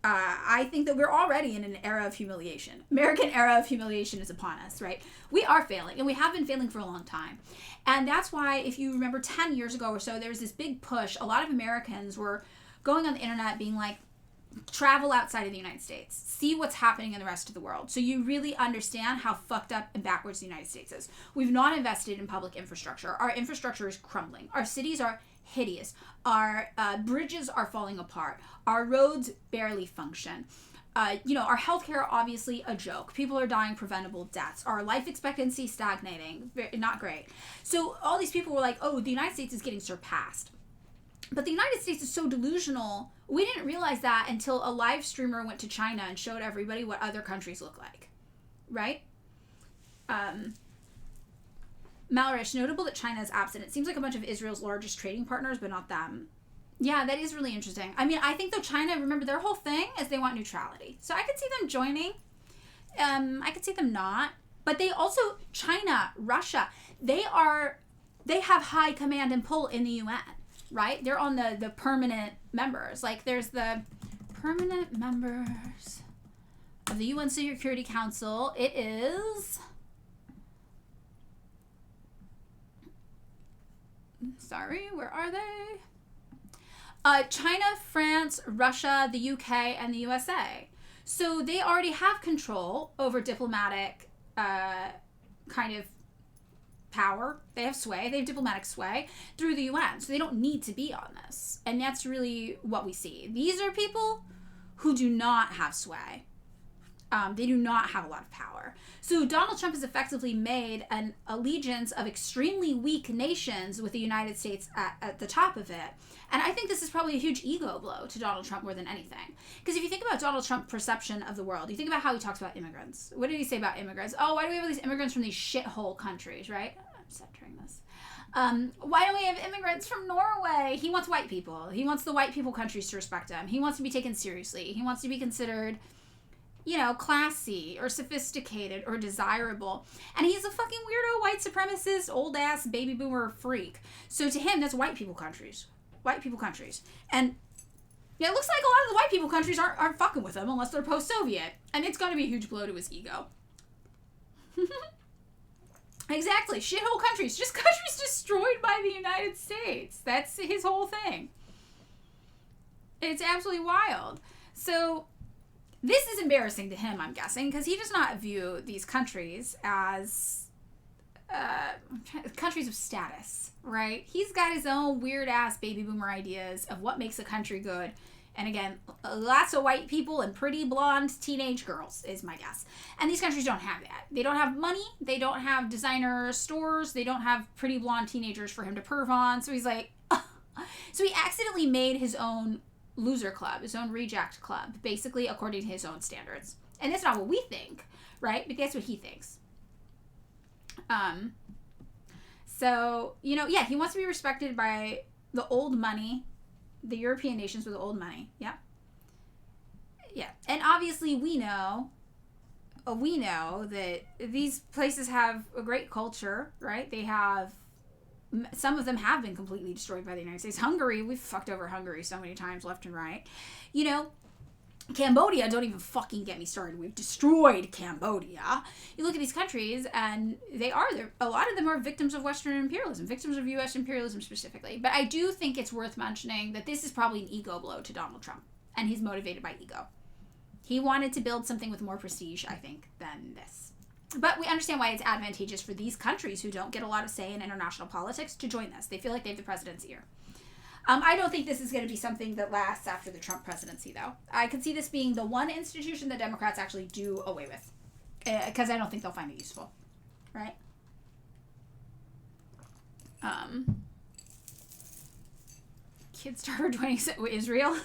I think that we're already in an era of humiliation. American era of humiliation is upon us, right? We are failing, and we have been failing for a long time. And that's why, if you remember 10 years ago or so, there was this big push. A lot of Americans were going on the internet being like, travel outside of the United States. See what's happening in the rest of the world. So you really understand how fucked up and backwards the United States is. We've not invested in public infrastructure. Our infrastructure is crumbling. Our cities are hideous. Our bridges are falling apart. Our roads barely function. Our healthcare, obviously a joke. People are dying preventable deaths. Our life expectancy stagnating. Not great. So all these people were like, oh, the United States is getting surpassed. But the United States is so delusional. We didn't realize that until a live streamer went to China and showed everybody what other countries look like. Right? Malarish, notable that China is absent. It seems like a bunch of Israel's largest trading partners, but not them. Yeah, that is really interesting. I mean, I think though China, remember their whole thing is they want neutrality. So I could see them joining. I could see them not. But they also, China, Russia, they have high command and pull in the UN. right? They're on the permanent members. Like, there's the permanent members of the UN Security Council. It is... Sorry, where are they? China, France, Russia, the UK, and the USA. So they already have control over diplomatic kind of power. They have sway. They have diplomatic sway through the UN. So they don't need to be on this. And that's really what we see. These are people who do not have sway. They do not have a lot of power. So Donald Trump has effectively made an allegiance of extremely weak nations with the United States at the top of it. And I think this is probably a huge ego blow to Donald Trump more than anything. Because if you think about Donald Trump's perception of the world, you think about how he talks about immigrants. What did he say about immigrants? Oh, why do we have all these immigrants from these shithole countries, right? I'm centering this. Why don't we have immigrants from Norway? He wants white people. He wants the white people countries to respect him. He wants to be taken seriously. He wants to be considered, you know, classy or sophisticated or desirable. And he's a fucking weirdo, white supremacist, old ass baby boomer freak. So to him, that's white people countries. White people countries. And yeah, it looks like a lot of the white people countries aren't fucking with him unless they're post-Soviet. And it's going to be a huge blow to his ego. Exactly. Shithole countries. Just countries destroyed by the United States. That's his whole thing. It's absolutely wild. So this is embarrassing to him, I'm guessing, because he does not view these countries as countries of status, right? He's got his own weird-ass baby boomer ideas of what makes a country good. And again, lots of white people and pretty blonde teenage girls is my guess. And these countries don't have that. They don't have money. They don't have designer stores. They don't have pretty blonde teenagers for him to perv on. So he's like... So he accidentally made his own loser club, his own reject club, basically according to his own standards. And that's not what we think, right? But that's what he thinks. So, you know, yeah, he wants to be respected by the old money, the European nations with the old money. Yeah. Yeah. And obviously we know that these places have a great culture, right? They have, some of them have been completely destroyed by the United States. Hungary, we've fucked over Hungary so many times left and right. You know, Cambodia, don't even fucking get me started. We've destroyed Cambodia. You look at these countries, and a lot of them are victims of Western imperialism, victims of U.S. imperialism specifically. But I do think it's worth mentioning that this is probably an ego blow to Donald Trump, and he's motivated by ego. He wanted to build something with more prestige, I think, than this. But we understand why it's advantageous for these countries who don't get a lot of say in international politics to join this. They feel like they have the president's ear. I don't think this is going to be something that lasts after the Trump presidency, though. I could see this being the one institution that Democrats actually do away with. Because I don't think they'll find it useful. Right? Kid Starver joining Israel?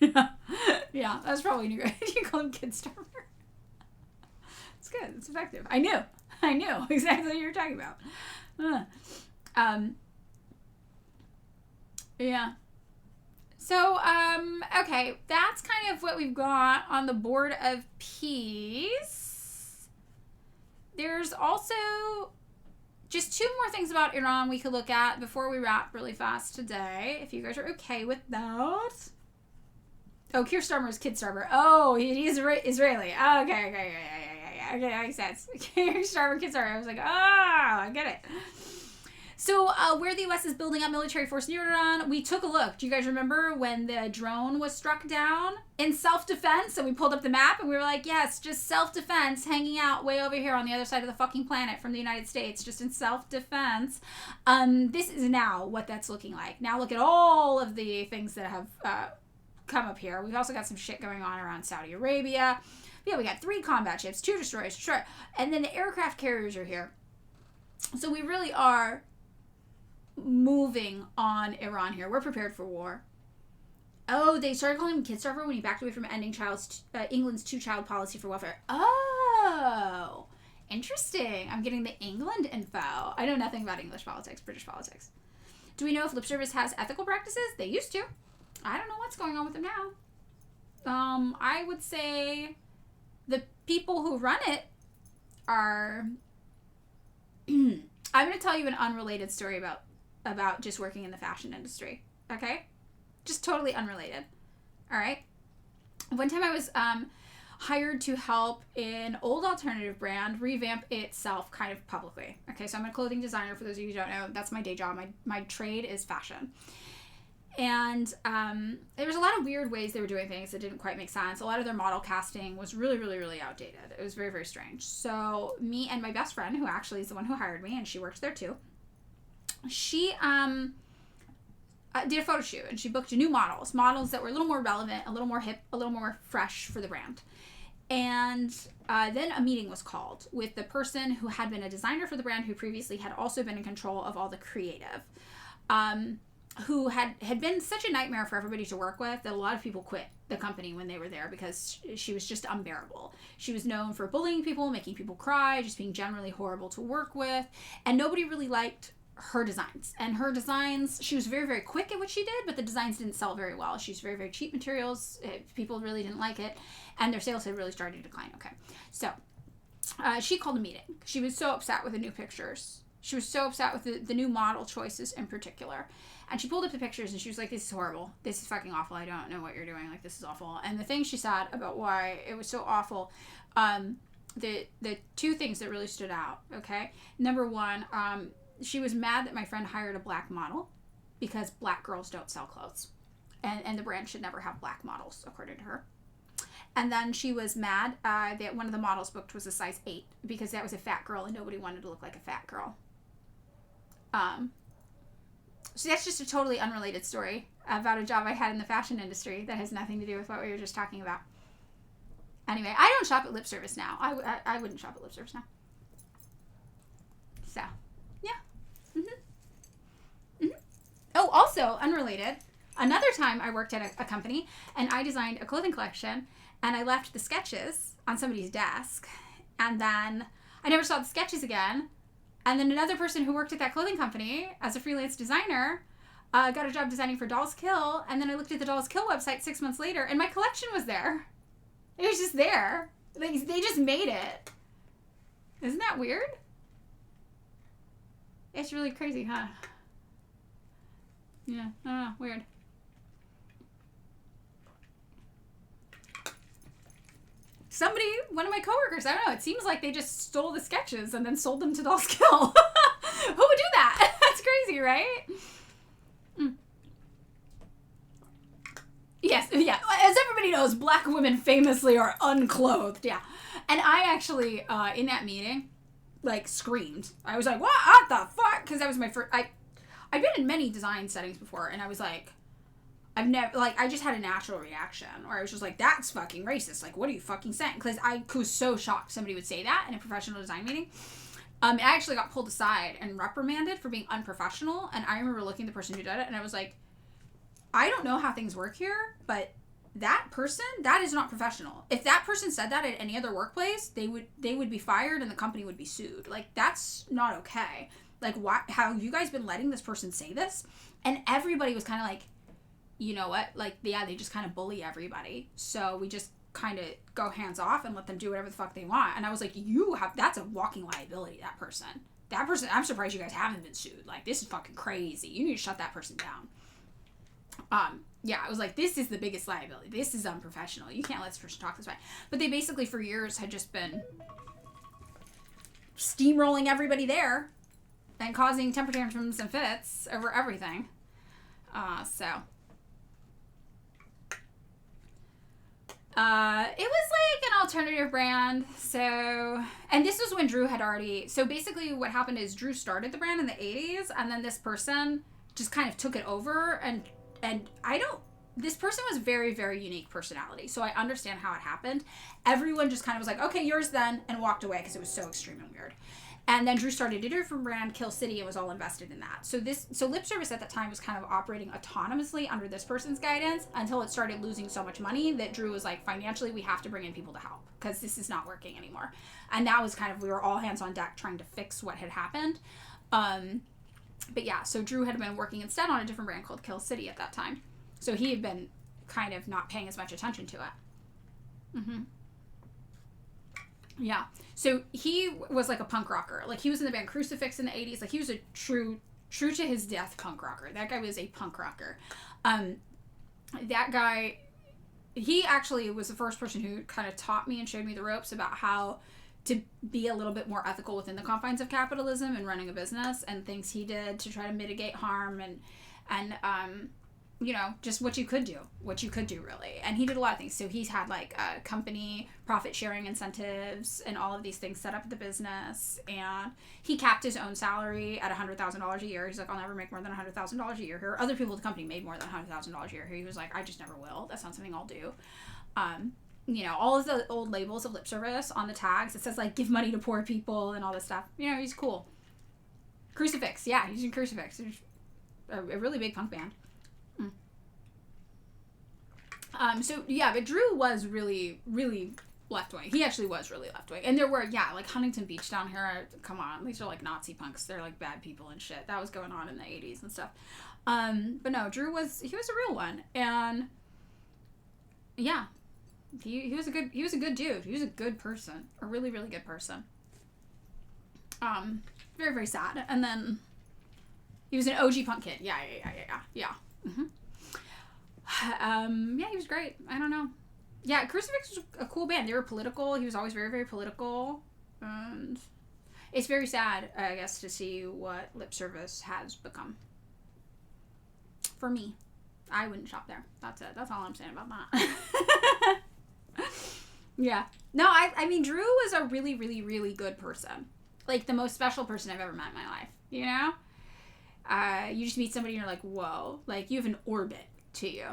Yeah, that's probably new. You call him Kid Starver? It's good. It's effective. I knew exactly what you were talking about. Yeah. So, okay, that's kind of what we've got on the Board of Peace. There's also just two more things about Iran we could look at before we wrap really fast today, if you guys are okay with that. Oh, Keir Starmer is Kid Starmer. Oh, he's Israeli. Oh, okay, yeah. Okay, that makes sense. Keir Starmer, Kid Starmer. I was like, oh, I get it. So, where the U.S. is building up military force near Iran, we took a look. Do you guys remember when the drone was struck down? In self-defense, so we pulled up the map and we were like, yes, just self-defense, hanging out way over here on the other side of the fucking planet from the United States, just in self-defense. This is now what that's looking like. Now look at all of the things that have come up here. We've also got some shit going on around Saudi Arabia. Yeah, we got 3 combat ships, 2 destroyers, and then the aircraft carriers are here. So we really are moving on Iran here. We're prepared for war. Oh, they started calling him Kid Starver when he backed away from ending England's 2-child policy for welfare. Oh, interesting. I'm getting the England info. I know nothing about English politics, British politics. Do we know if lip service has ethical practices? They used to. I don't know what's going on with them now. I would say the people who run it are... I'm going to tell you an unrelated story about just working in the fashion industry. okay? Just totally unrelated. All right? One time I was hired to help an old alternative brand revamp itself kind of publicly. Okay, so I'm a clothing designer, for those of you who don't know. That's my day job. My trade is fashion. And there was a lot of weird ways they were doing things that didn't quite make sense. A lot of their model casting was really, really, really outdated. It was very, very strange. So me and my best friend, who actually is the one who hired me, and she works there too, she did a photo shoot, and she booked new models that were a little more relevant, a little more hip, a little more fresh for the brand. And then a meeting was called with the person who had been a designer for the brand, who previously had also been in control of all the creative, who had been such a nightmare for everybody to work with that a lot of people quit the company when they were there because she was just unbearable. She was known for bullying people, making people cry, just being generally horrible to work with, and nobody really liked her designs. And her designs, she was very, very quick at what she did, but the designs didn't sell very well. She used very, very cheap materials. People really didn't like it, and their sales had really started to decline. Okay, so she called a meeting. She was so upset with the new pictures. She was so upset with the new model choices in particular. And she pulled up the pictures, and she was like, this is horrible. This is fucking awful. I don't know what you're doing. Like, this is awful. And the thing she said about why it was so awful, the two things that really stood out, okay? Number one, she was mad that my friend hired a black model because black girls don't sell clothes. And the brand should never have black models, according to her. And then she was mad that one of the models booked was a size 8 because that was a fat girl and nobody wanted to look like a fat girl. So that's just a totally unrelated story about a job I had in the fashion industry that has nothing to do with what we were just talking about. Anyway, I don't shop at Lip Service now. I wouldn't shop at Lip Service now. So, yeah. Oh, also, unrelated, another time I worked at a company and I designed a clothing collection and I left the sketches on somebody's desk, and then I never saw the sketches again. And then another person who worked at that clothing company as a freelance designer got a job designing for Dolls Kill, and then I looked at the Dolls Kill website 6 months later and my collection was there. It was just there. Like, they just made it. Isn't that weird? It's really crazy, huh? Yeah, I don't know. Weird. Somebody, one of my coworkers, I don't know, it seems like they just stole the sketches and then sold them to Dolls Kill. Who would do that? That's crazy, right? Yes, yeah. As everybody knows, black women famously are unclothed, yeah. And I actually, in that meeting, like, screamed. I was like, what the fuck? Because that was my first, I've been in many design settings before, and I was like, I just had a natural reaction, or I was just like, that's fucking racist. Like, what are you fucking saying? Because I was so shocked somebody would say that in a professional design meeting. I actually got pulled aside and reprimanded for being unprofessional, and I remember looking at the person who did it, and I was like, I don't know how things work here, but that person, that is not professional. If that person said that at any other workplace, they would be fired and the company would be sued. Like, that's not okay. Like, why? How you guys been letting this person say this? And everybody was kind of like, you know what? Like, yeah, they just kind of bully everybody. So we just kind of go hands off and let them do whatever the fuck they want. And I was like, that's a walking liability, that person. That person, I'm surprised you guys haven't been sued. Like, this is fucking crazy. You need to shut that person down. Yeah, I was like, this is the biggest liability. This is unprofessional. You can't let this person talk this way. But they basically, for years, had just been steamrolling everybody there and causing temper tantrums and fits over everything. It was like an alternative brand. So, and this was when Drew had already, so basically what happened is Drew started the brand in the 80s, and then this person just kind of took it over, and this person was very, very unique personality, so I understand how it happened. Everyone just kind of was like, okay, yours then, and walked away because it was so extreme and weird. And then Drew started a different brand, Kill City, and was all invested in that. So Lip Service at that time was kind of operating autonomously under this person's guidance until it started losing so much money that Drew was like, financially, we have to bring in people to help because this is not working anymore. And that was kind of, we were all hands on deck trying to fix what had happened. But yeah, so Drew had been working instead on a different brand called Kill City at that time. So he had been kind of not paying as much attention to it. Yeah. So he was like a punk rocker. Like, he was in the band Crucifix in the 80s. Like, he was a true True to his death, punk rocker. That guy was a punk rocker. That guy, he actually was the first person who kind of taught me and showed me the ropes about how to be a little bit more ethical within the confines of capitalism and running a business, and things he did to try to mitigate harm and you know, just what you could do really. And he did a lot of things. So he's had like company profit sharing incentives and all of these things set up at the business, and he capped his own salary at $100,000 a year. He's like, I'll never make more than $100,000 a year here. Other people at the company made more than $100,000 a year. He was like, I just never will. That's not something I'll do. You know, all of the old labels of lip service on the tags, it says like, give money to poor people and all this stuff. You know, he's cool. Crucifix, yeah, he's in Crucifix. A really big punk band. So yeah, but Drew was really, really left-wing. He actually was really left-wing. And there were, yeah, like Huntington Beach down here, come on, these are like Nazi punks. They're like bad people and shit. That was going on in the 80s and stuff. But no, Drew was a real one. And yeah, he was a good dude. He was a good person. A really, really good person. Very, very sad. And then he was an OG punk kid. Yeah. Mm-hmm. Yeah, he was great. I don't know. Yeah, Crucifix was a cool band. They were political. He was always very, very political. And it's very sad, I guess, to see what lip service has become. For me. I wouldn't shop there. That's it. That's all I'm saying about that. Yeah. No, I mean, Drew was a really, really, really good person. Like, the most special person I've ever met in my life. You know? You just meet somebody and you're like, whoa. Like, you have an orbit to you.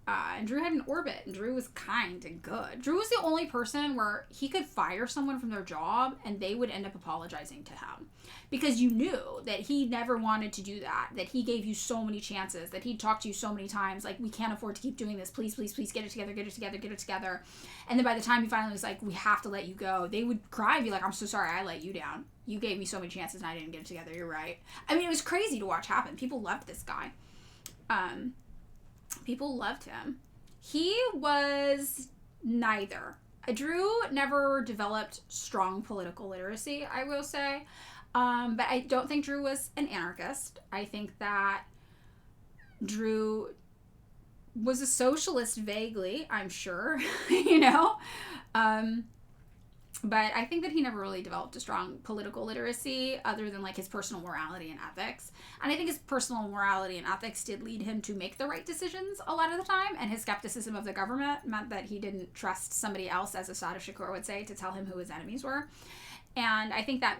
And Drew had an orbit, and Drew was kind and good. Drew was the only person where he could fire someone from their job and they would end up apologizing to him. Because you knew that he never wanted to do that he gave you so many chances, that he'd talked to you so many times, like, we can't afford to keep doing this, please, please, please, get it together. And then by the time he finally was like, we have to let you go, they would cry and be like, I'm so sorry I let you down. You gave me so many chances and I didn't get it together, you're right. I mean, it was crazy to watch happen. People loved this guy. People loved him. He was neither. Drew never developed strong political literacy, I will say. But I don't think Drew was an anarchist. I think that Drew was a socialist vaguely, I'm sure, you know? But I think that he never really developed a strong political literacy other than like his personal morality and ethics. And I think his personal morality and ethics did lead him to make the right decisions a lot of the time. And his skepticism of the government meant that he didn't trust somebody else, as Assata Shakur would say, to tell him who his enemies were. And I think that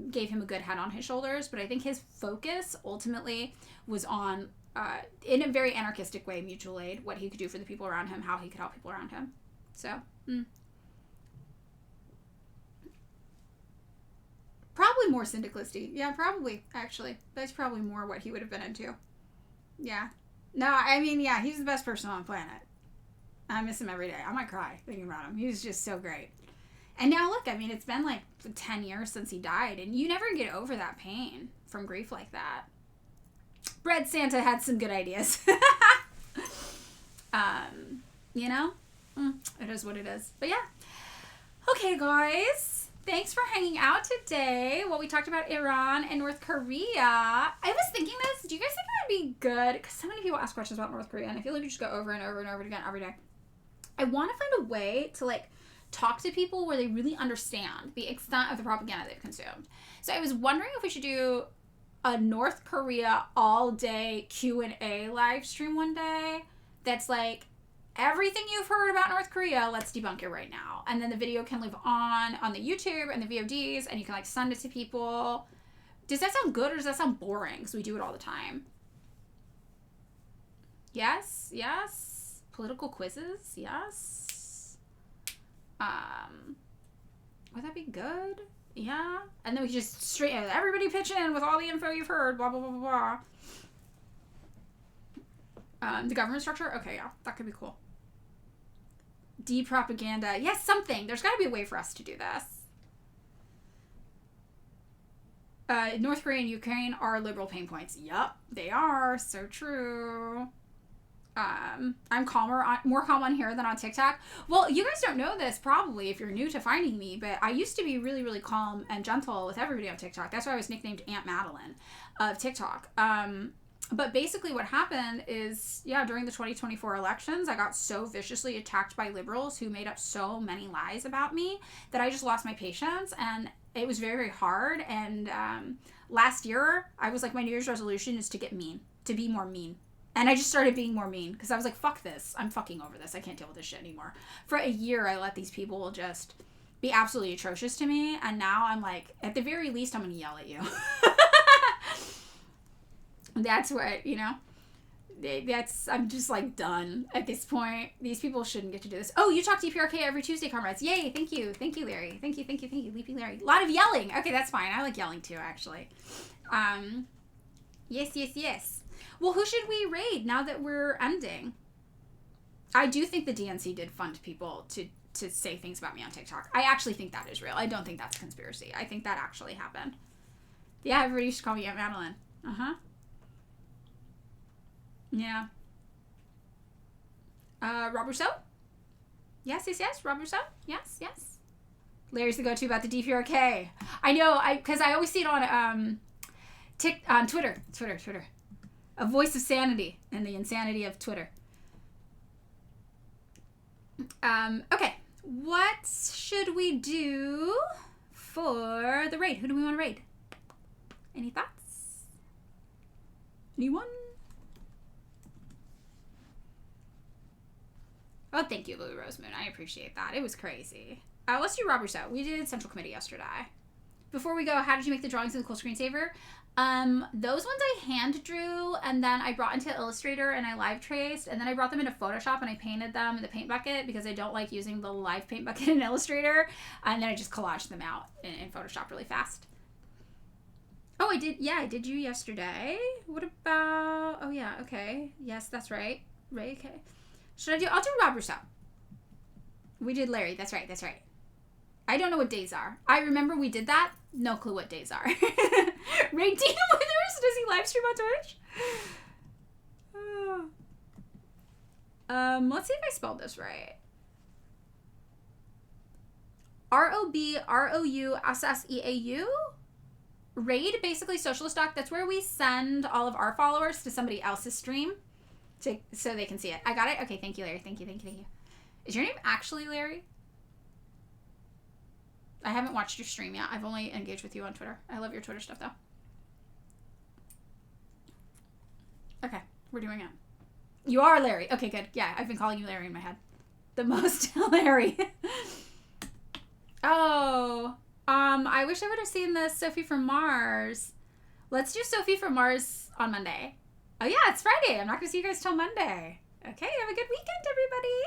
gave him a good head on his shoulders. But I think his focus ultimately was on, in a very anarchistic way, mutual aid, what he could do for the people around him, how he could help people around him. So, Probably more syndicalisty. Yeah, probably, actually. That's probably more what he would have been into. Yeah. No, I mean, yeah, he's the best person on the planet. I miss him every day. I might cry thinking about him. He was just so great. And now look, I mean, it's been like 10 years since he died, and you never get over that pain from grief like that. Bread Santa had some good ideas. You know? It is what it is. But yeah. Okay, guys. Thanks for hanging out today while we talked about Iran and North Korea. I was thinking this. Do you guys think it would be good? Because so many people ask questions about North Korea, and I feel like we just go over and over and over again every day. I want to find a way to, like, talk to people where they really understand the extent of the propaganda they've consumed. So I was wondering if we should do a North Korea all-day Q&A live stream one day that's like, everything you've heard about North Korea, let's debunk it right now. And then the video can live on the YouTube and the VODs, and you can, like, send it to people. Does that sound good, or does that sound boring? Because we do it all the time. Yes? Yes? Political quizzes? Yes? Would that be good? Yeah? And then we just straight, everybody pitch in with all the info you've heard, blah, blah, blah, blah, blah. The government structure? Okay, yeah, that could be cool. De-propaganda. Yes, something. There's got to be a way for us to do this. North Korea and Ukraine are liberal pain points. Yup, they are. So true. I'm more calm on here than on TikTok. Well, you guys don't know this probably if you're new to finding me, but I used to be really, really calm and gentle with everybody on TikTok. That's why I was nicknamed Aunt Madeline of TikTok. But basically what happened is, during the 2024 elections, I got so viciously attacked by liberals who made up so many lies about me that I just lost my patience, and it was very, very hard. And last year, I was like, my New Year's resolution is to get mean, to be more mean. And I just started being more mean because I was like, fuck this. I'm fucking over this. I can't deal with this shit anymore. For a year, I let these people just be absolutely atrocious to me. And now I'm like, at the very least, I'm going to yell at you. That's what, I'm just like done at this point. These people shouldn't get to do this. Oh, you talk DPRK every Tuesday, comrades. Yay. Thank you. Thank you, Larry. Thank you. Leapy Larry. A lot of yelling. Okay, that's fine. I like yelling too, actually. Yes. Well, who should we raid now that we're ending? I do think the DNC did fund people to say things about me on TikTok. I actually think that is real. I don't think that's a conspiracy. I think that actually happened. Yeah, everybody used to call me Aunt Madeline. Uh-huh. Yeah. Rob Rousseau? Yes. Rob Rousseau? Yes. Larry's the go-to about the DPRK. I know, because I always see it on Twitter. A voice of sanity and the insanity of Twitter. Okay. What should we do for the raid? Who do we want to raid? Any thoughts? Anyone? Oh, thank you, Lily Rosemoon. I appreciate that. It was crazy. Let's do Rob Rousseau. We did Central Committee yesterday. Before we go, how did you make the drawings in the cool screensaver? Those ones I hand drew, and then I brought into Illustrator and I live traced, and then I brought them into Photoshop and I painted them in the paint bucket because I don't like using the live paint bucket in Illustrator, and then I just collaged them out in Photoshop really fast. Oh, I did you yesterday. What about, oh yeah, okay. Yes, that's right. Right, okay. I'll do Rob Rousseau. We did Larry, that's right. I don't know what days are. I remember we did that. No clue what days are. Ray Dina Withers, does he live stream on Twitch? Let's see if I spelled this right. ROBROUSSEAU? Raid, basically Socialist Doc. That's where we send all of our followers to somebody else's stream so they can see it. I got it? Okay, thank you, Larry. Thank you. Is your name actually Larry? I haven't watched your stream yet. I've only engaged with you on Twitter. I love your Twitter stuff, though. Okay, we're doing it. You are Larry. Okay, good. Yeah, I've been calling you Larry in my head. The most Larry. Oh, I wish I would have seen the Sophie from Mars. Let's do Sophie from Mars on Monday. Oh, yeah, it's Friday. I'm not going to see you guys till Monday. Okay, have a good weekend, everybody.